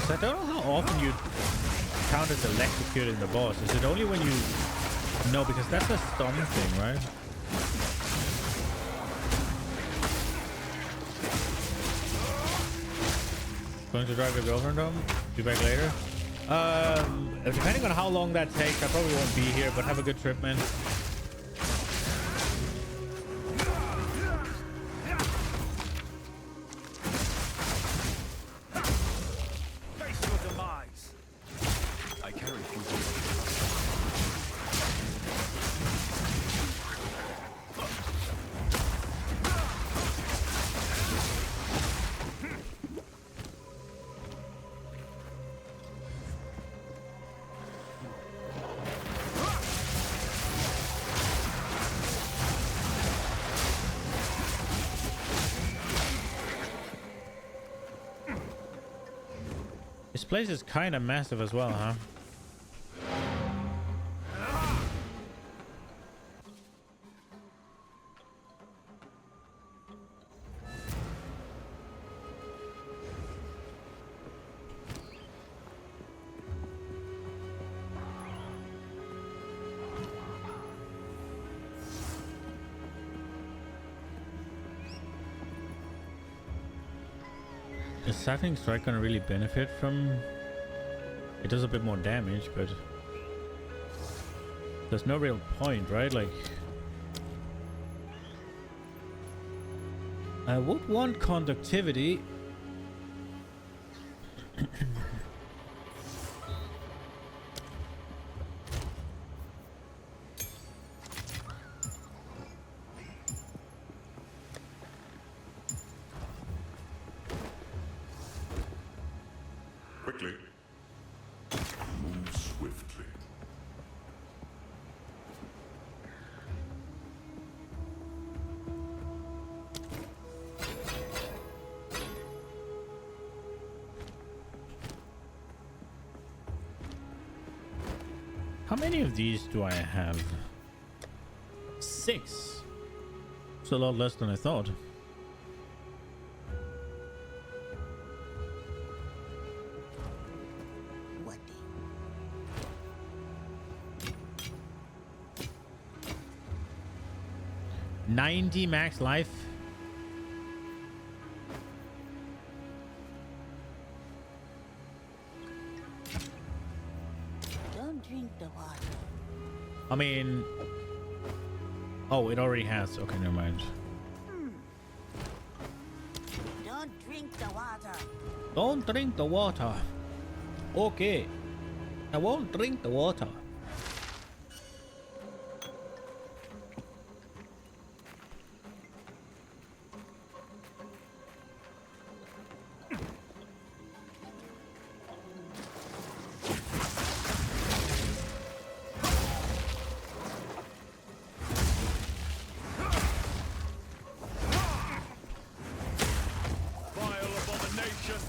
Speaker 1: I don't know how often you count as electrocuting the boss. Is it only when you... No, because that's a stun thing, right? Going to drive your girlfriend home? Be back later? Depending on how long that takes, I probably won't be here, but have a good trip, man.
Speaker 2: Face your demise. I carry people.
Speaker 1: This place is kind of massive as well, huh? Is Sapping Strike gonna really benefit from... It does a bit more damage, but... There's no real point, right? Like... I would want conductivity.
Speaker 7: Quickly. Move swiftly.
Speaker 1: How many of these do I have? 6. It's a lot less than I thought.
Speaker 6: What?
Speaker 1: 90 max life.
Speaker 6: Don't drink the water.
Speaker 1: I mean... Oh, it already has. Okay, never mind.
Speaker 6: Don't drink the water.
Speaker 1: Don't drink the water. Okay. I won't drink the water.
Speaker 2: Vile abomination.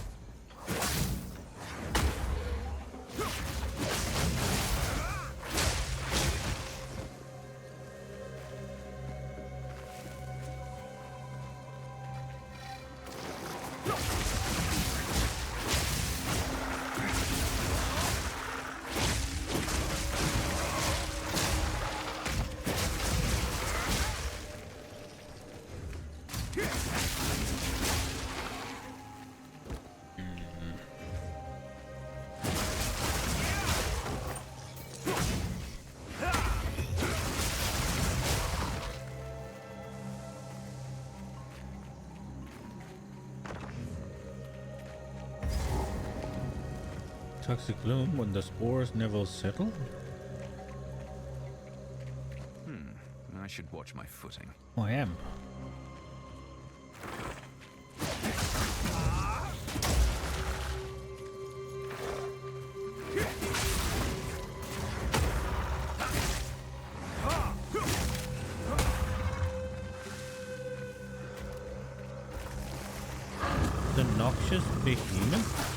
Speaker 1: Toxic gloom when the spores never settle?
Speaker 2: I should watch my footing.
Speaker 1: Oh, I am. The noxious behemoth?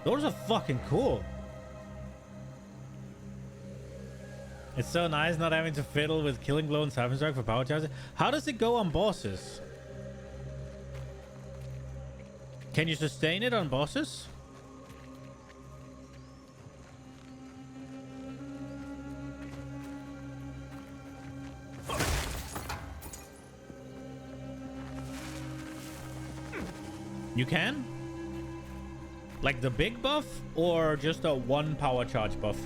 Speaker 1: Those are fucking cool. It's so nice not having to fiddle with Killing Blow and Savage Strike for power charges. How does it go on bosses? Can you sustain it on bosses? You can? Like the big buff or just a one power charge buff?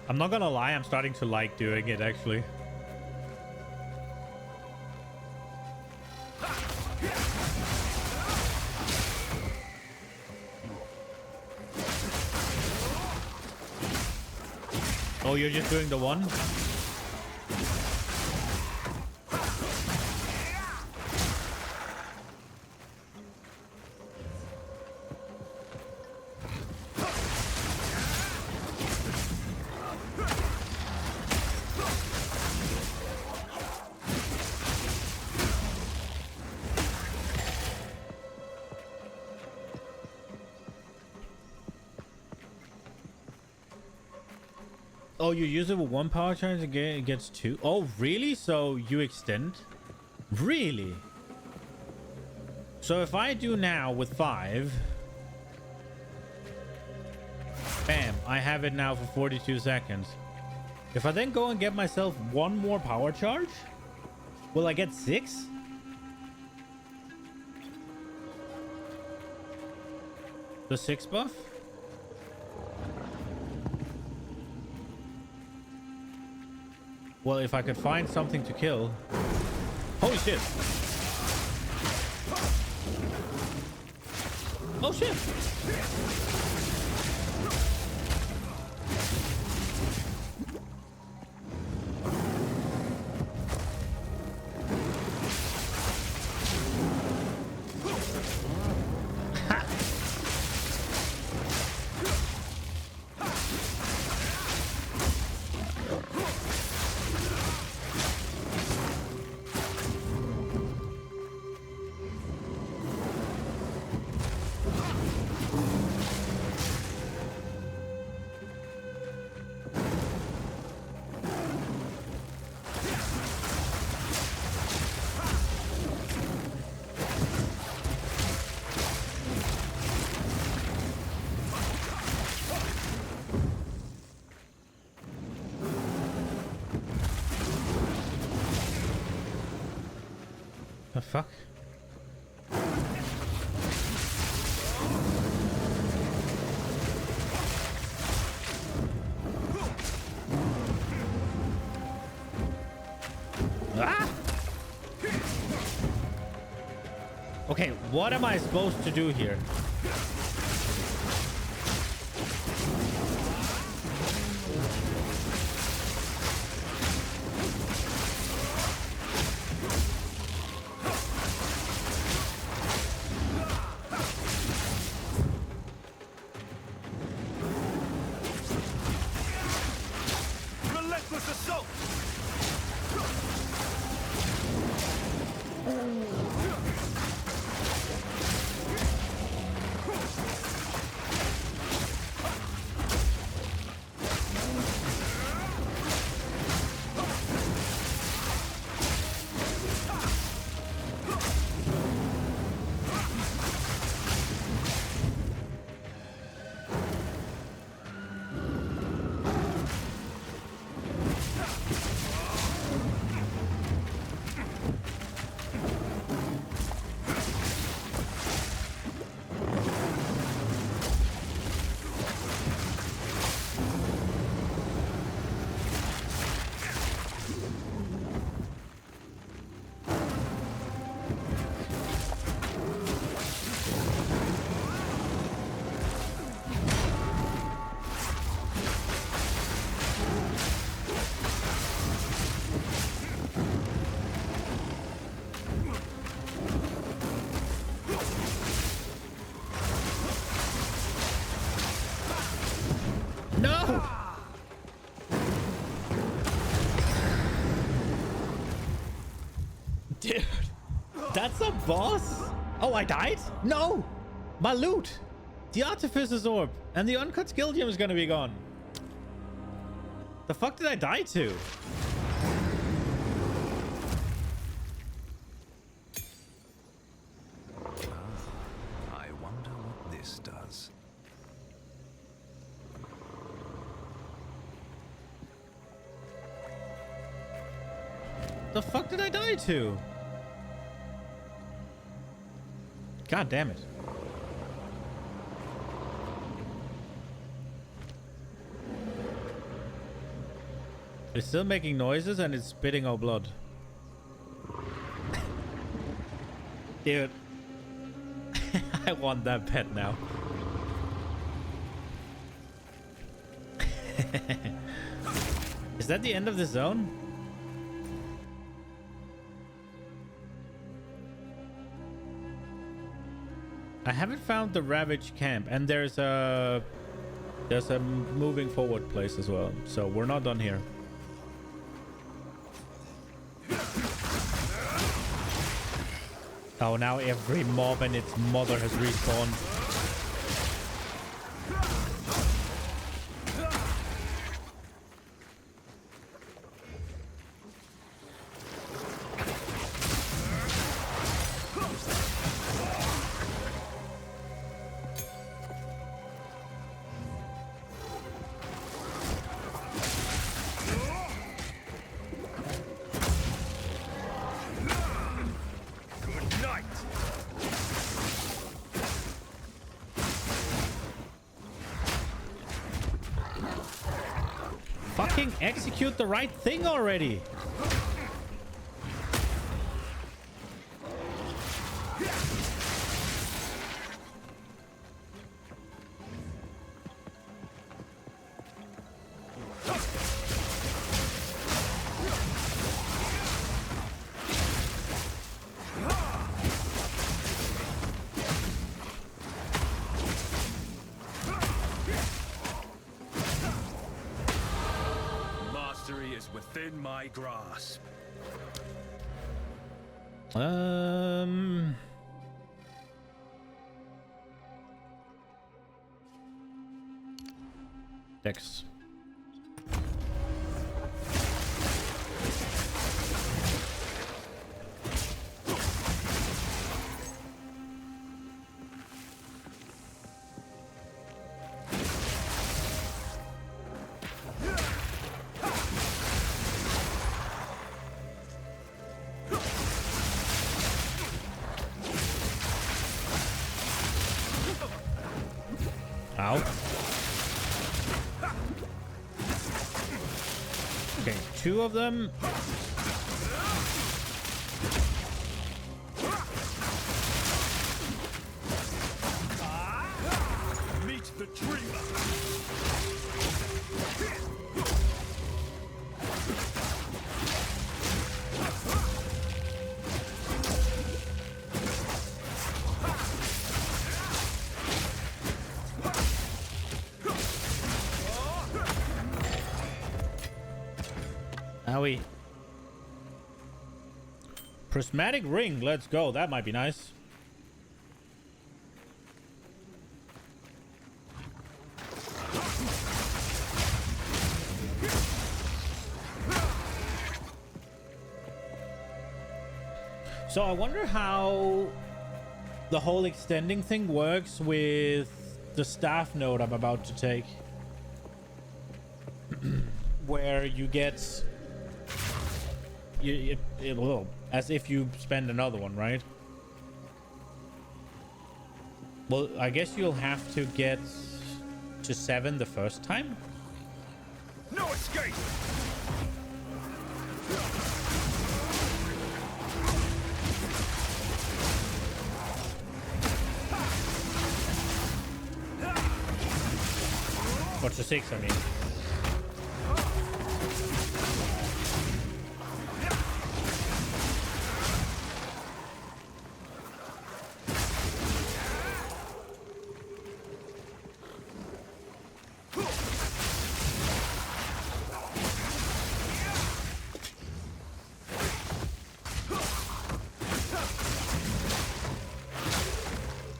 Speaker 1: I'm not gonna lie, I'm starting to like doing it actually. Oh, you're just doing the one? Oh, you use it with one power charge and it gets two? Oh, really? So you extend? Really? So if I do now with 5... Bam, I have it now for 42 seconds. If I then go and get myself one more power charge, will I get 6? The 6 buff? Well, if I could find something to kill... Holy shit! Oh shit! The fuck? Ah! Okay, what am I supposed to do here? No! Dude, that's a boss? Oh, I died? No! My loot! The Artificer's Orb and the Uncut Skildium is gonna be gone. The fuck did I die to?
Speaker 2: I wonder what this does.
Speaker 1: The fuck did I die to? God damn it. It's still making noises and it's spitting out blood. Dude. I want that pet now. Is that the end of the zone? I haven't found the Ravage camp, and there's a moving forward place as well. So we're not done here. Oh, now every mob and its mother has respawned. Fucking execute the right thing already.
Speaker 2: Within my grasp.
Speaker 1: Dex. Ow. Okay, two of them.
Speaker 2: Meet the dreamer.
Speaker 1: Owie. Prismatic ring. Let's go. That might be nice. So I wonder how the whole extending thing works with the staff node I'm about to take. Where you get... well, as if you spend another one, right? Well, I guess you'll have to get to 7 the first time.
Speaker 2: No escape!
Speaker 1: What's the 6, I mean?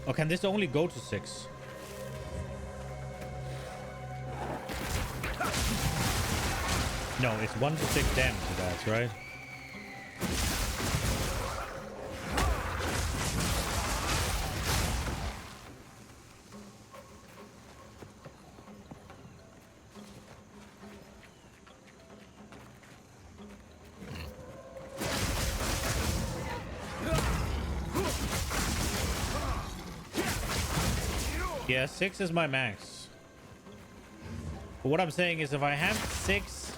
Speaker 1: Or can this only go to 6? No, it's 1 to 6 damage, that's right. Yeah, 6 is my max. But what I'm saying is if I have 6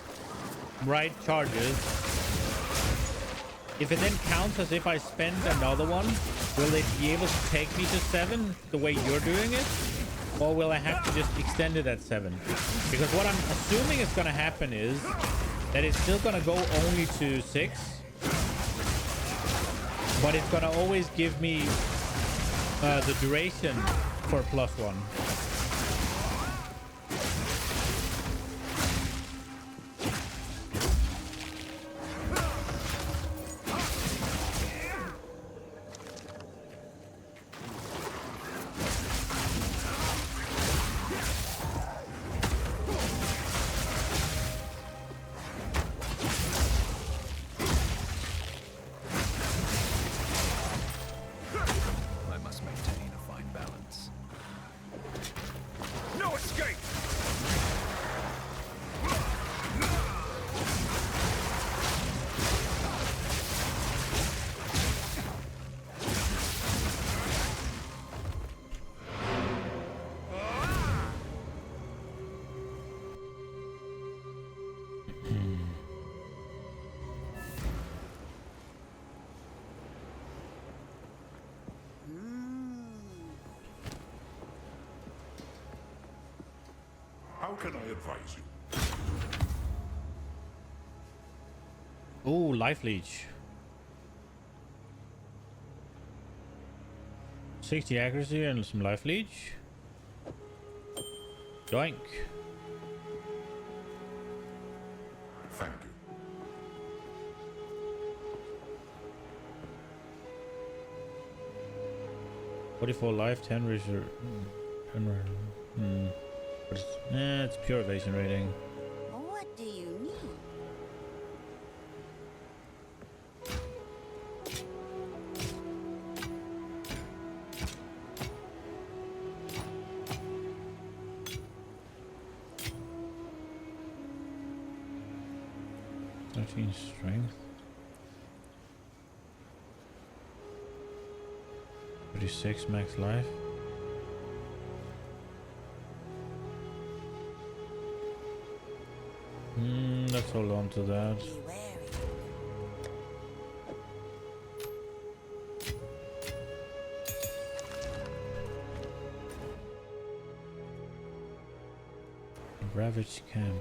Speaker 1: right charges, if it then counts as if I spend another one, will it be able to take me to 7 the way you're doing it? Or will I have to just extend it at 7? Because what I'm assuming is going to happen is that it's still going to go only to 6, but it's going to always give me the duration for +1.
Speaker 2: I must maintain a fine balance. No escape!
Speaker 7: How can I advise you?
Speaker 1: Ooh, life leech. 60 accuracy and some life leech. Doink.
Speaker 7: Thank you.
Speaker 1: 44 life, 10 reserve. 10 but it's pure evasion rating.
Speaker 6: What do you need?
Speaker 1: Strength. 36 max life. Let's hold on to that.
Speaker 6: Be wary.
Speaker 1: Ravaged camp.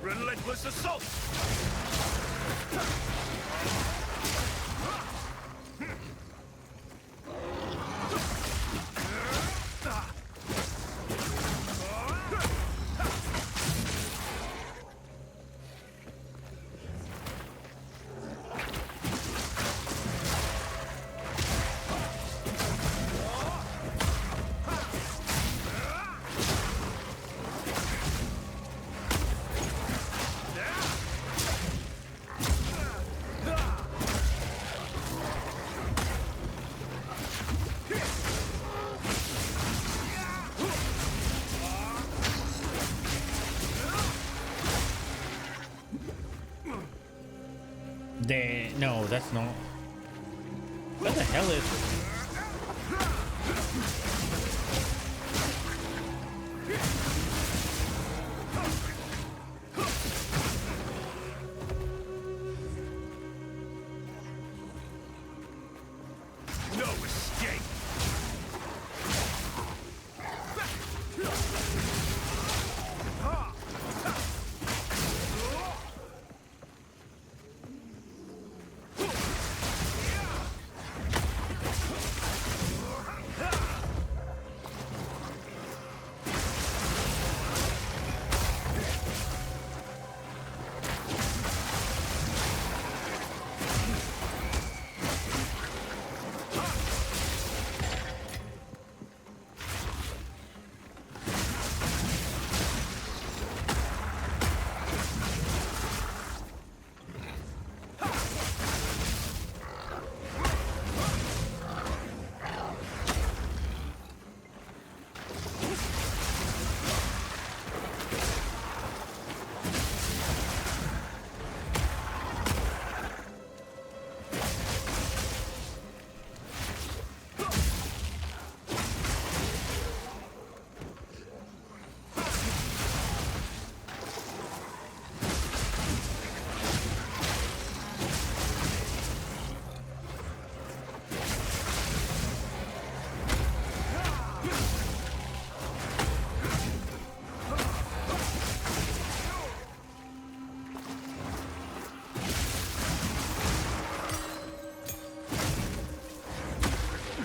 Speaker 2: Relentless assault!
Speaker 1: No, that's not. What the hell is it?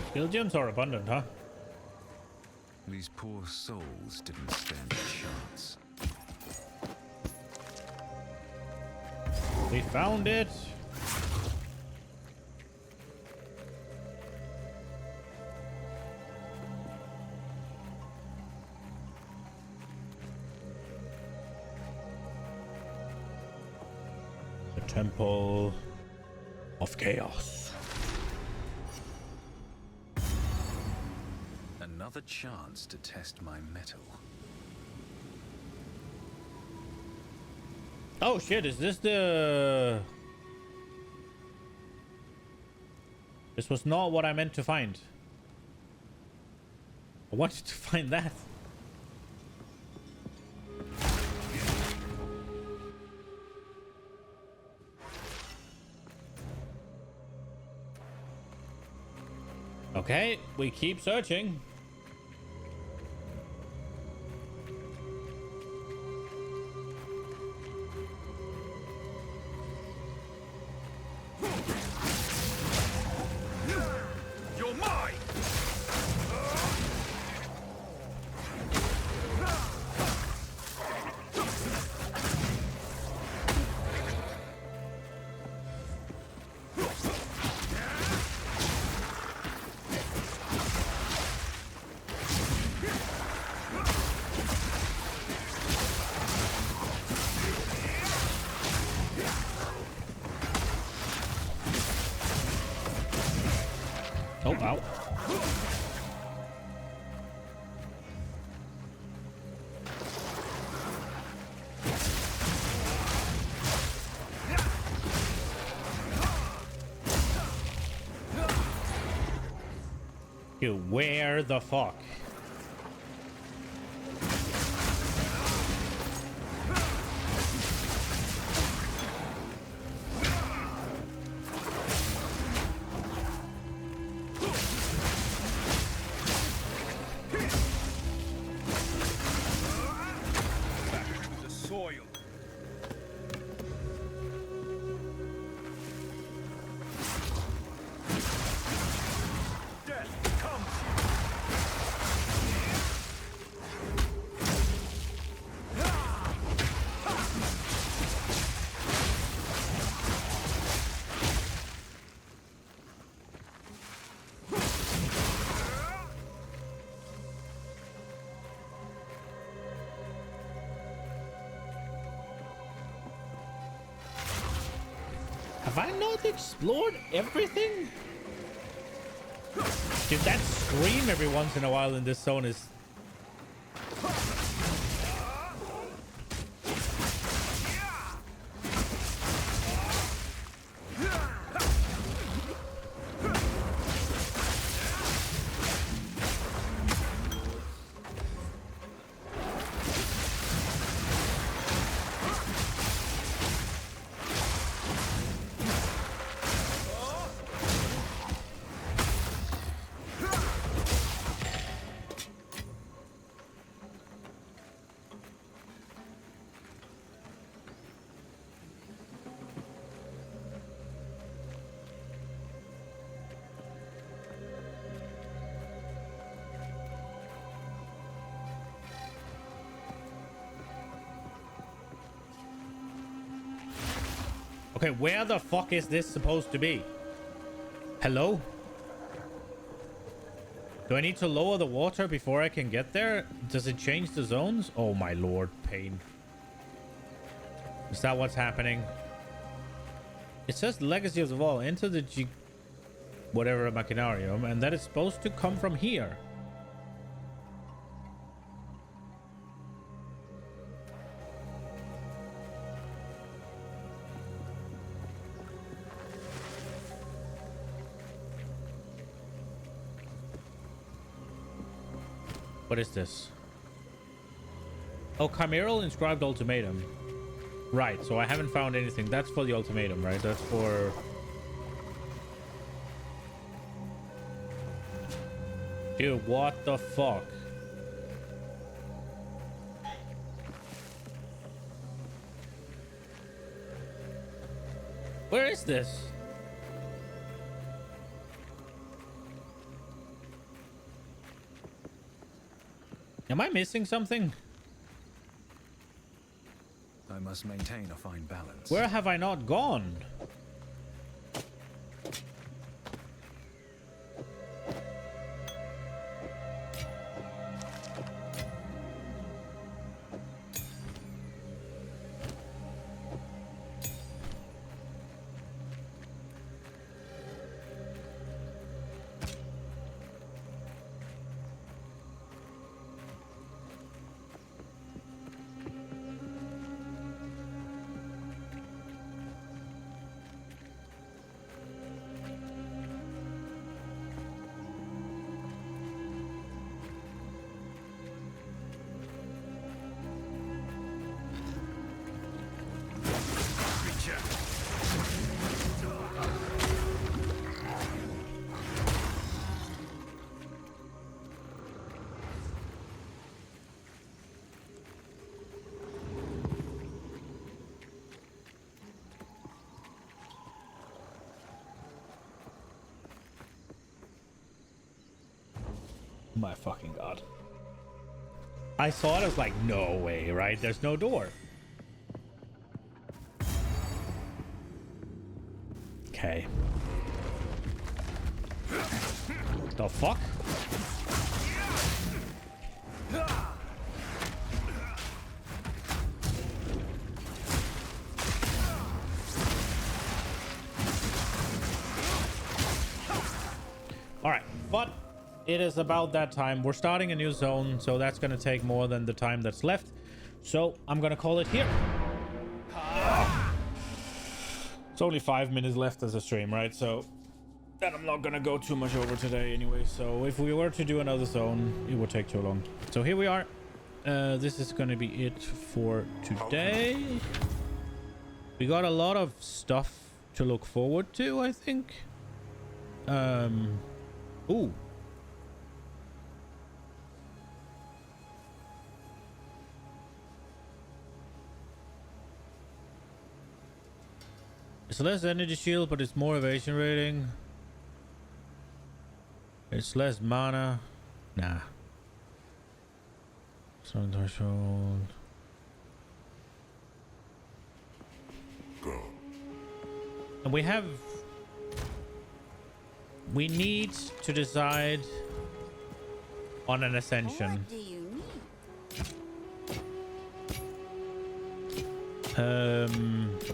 Speaker 1: Skill gems are abundant, huh?
Speaker 2: These poor souls didn't stand a chance.
Speaker 1: We found it. The Temple of Chaos.
Speaker 2: Another chance to test my mettle.
Speaker 1: Oh shit, is this the... This was not what I meant to find. I wanted to find that. Okay, we keep searching. Oh, ow. You, where the fuck? Have I not explored everything? Dude, that scream every once in a while in this zone is... Okay, where the fuck is this supposed to be? Hello? Do I need to lower the water before I can get there? Does it change the zones? Oh my lord, pain. Is that what's happening? It says Legacy of the Wall. Enter the whatever machinarium, and that is supposed to come from here. What is this? Oh, Chimeral inscribed ultimatum. Right, so I haven't found anything. That's for the ultimatum, right? That's for... Dude, what the fuck? Where is this? Am I missing something?
Speaker 2: I must maintain a fine balance.
Speaker 1: Where have I not gone? My fucking god. I saw it, I was like, no way, right? There's no door. Okay. The fuck? All right, but it is about that time. We're starting a new zone, so that's going to take more than the time that's left. So I'm going to call it here. It's only 5 minutes left as a stream, right? So then I'm not going to go too much over today anyway. So if we were to do another zone, it would take too long. So here we are. This is going to be it for today. We got a lot of stuff to look forward to, I think. Ooh. It's less energy shield, but it's more evasion rating. It's less mana. Nah. Sun threshold.
Speaker 7: Go.
Speaker 1: And we have... We need to decide on an ascension.
Speaker 6: What do you need?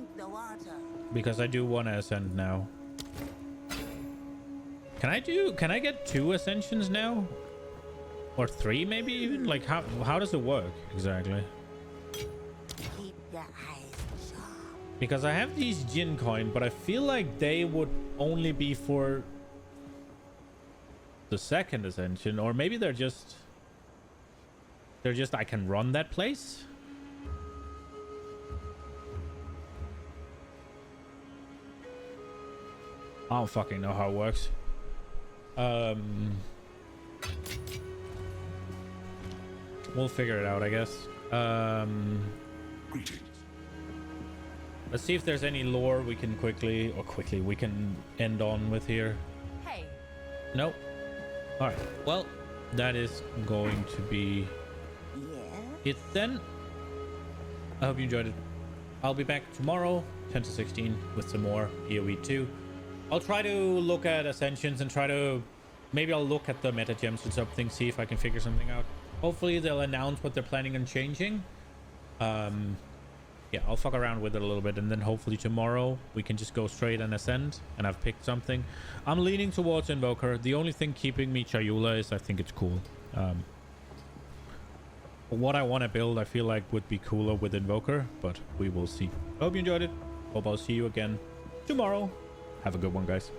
Speaker 6: drink the water.
Speaker 1: Because I do want to ascend now. Can I get 2 ascensions now? Or 3 maybe even? Like how does it work exactly?
Speaker 6: Keep your eyes sharp.
Speaker 1: Because I have these Jin coin, but I feel like they would only be for the 2nd ascension, or maybe they're just I can run that place. I don't fucking know how it works. We'll figure it out, I guess.
Speaker 7: Greetings.
Speaker 1: Let's see if there's any lore we can we can end on with here.
Speaker 3: Hey.
Speaker 1: Nope. All right. Well, that is going to be it then. I hope you enjoyed it. I'll be back tomorrow, 10 to 16, with some more AoE 2. I'll try to look at Ascensions and maybe I'll look at the meta gems and something, see if I can figure something out. Hopefully they'll announce what they're planning on changing. Yeah, I'll fuck around with it a little bit, and then hopefully tomorrow we can just go straight and ascend, and I've picked something. I'm leaning towards Invoker. The only thing keeping me Chayula is I think it's cool. What I want to build I feel like would be cooler with Invoker, but we will see. Hope you enjoyed it. Hope I'll see you again tomorrow. Have a good one, guys.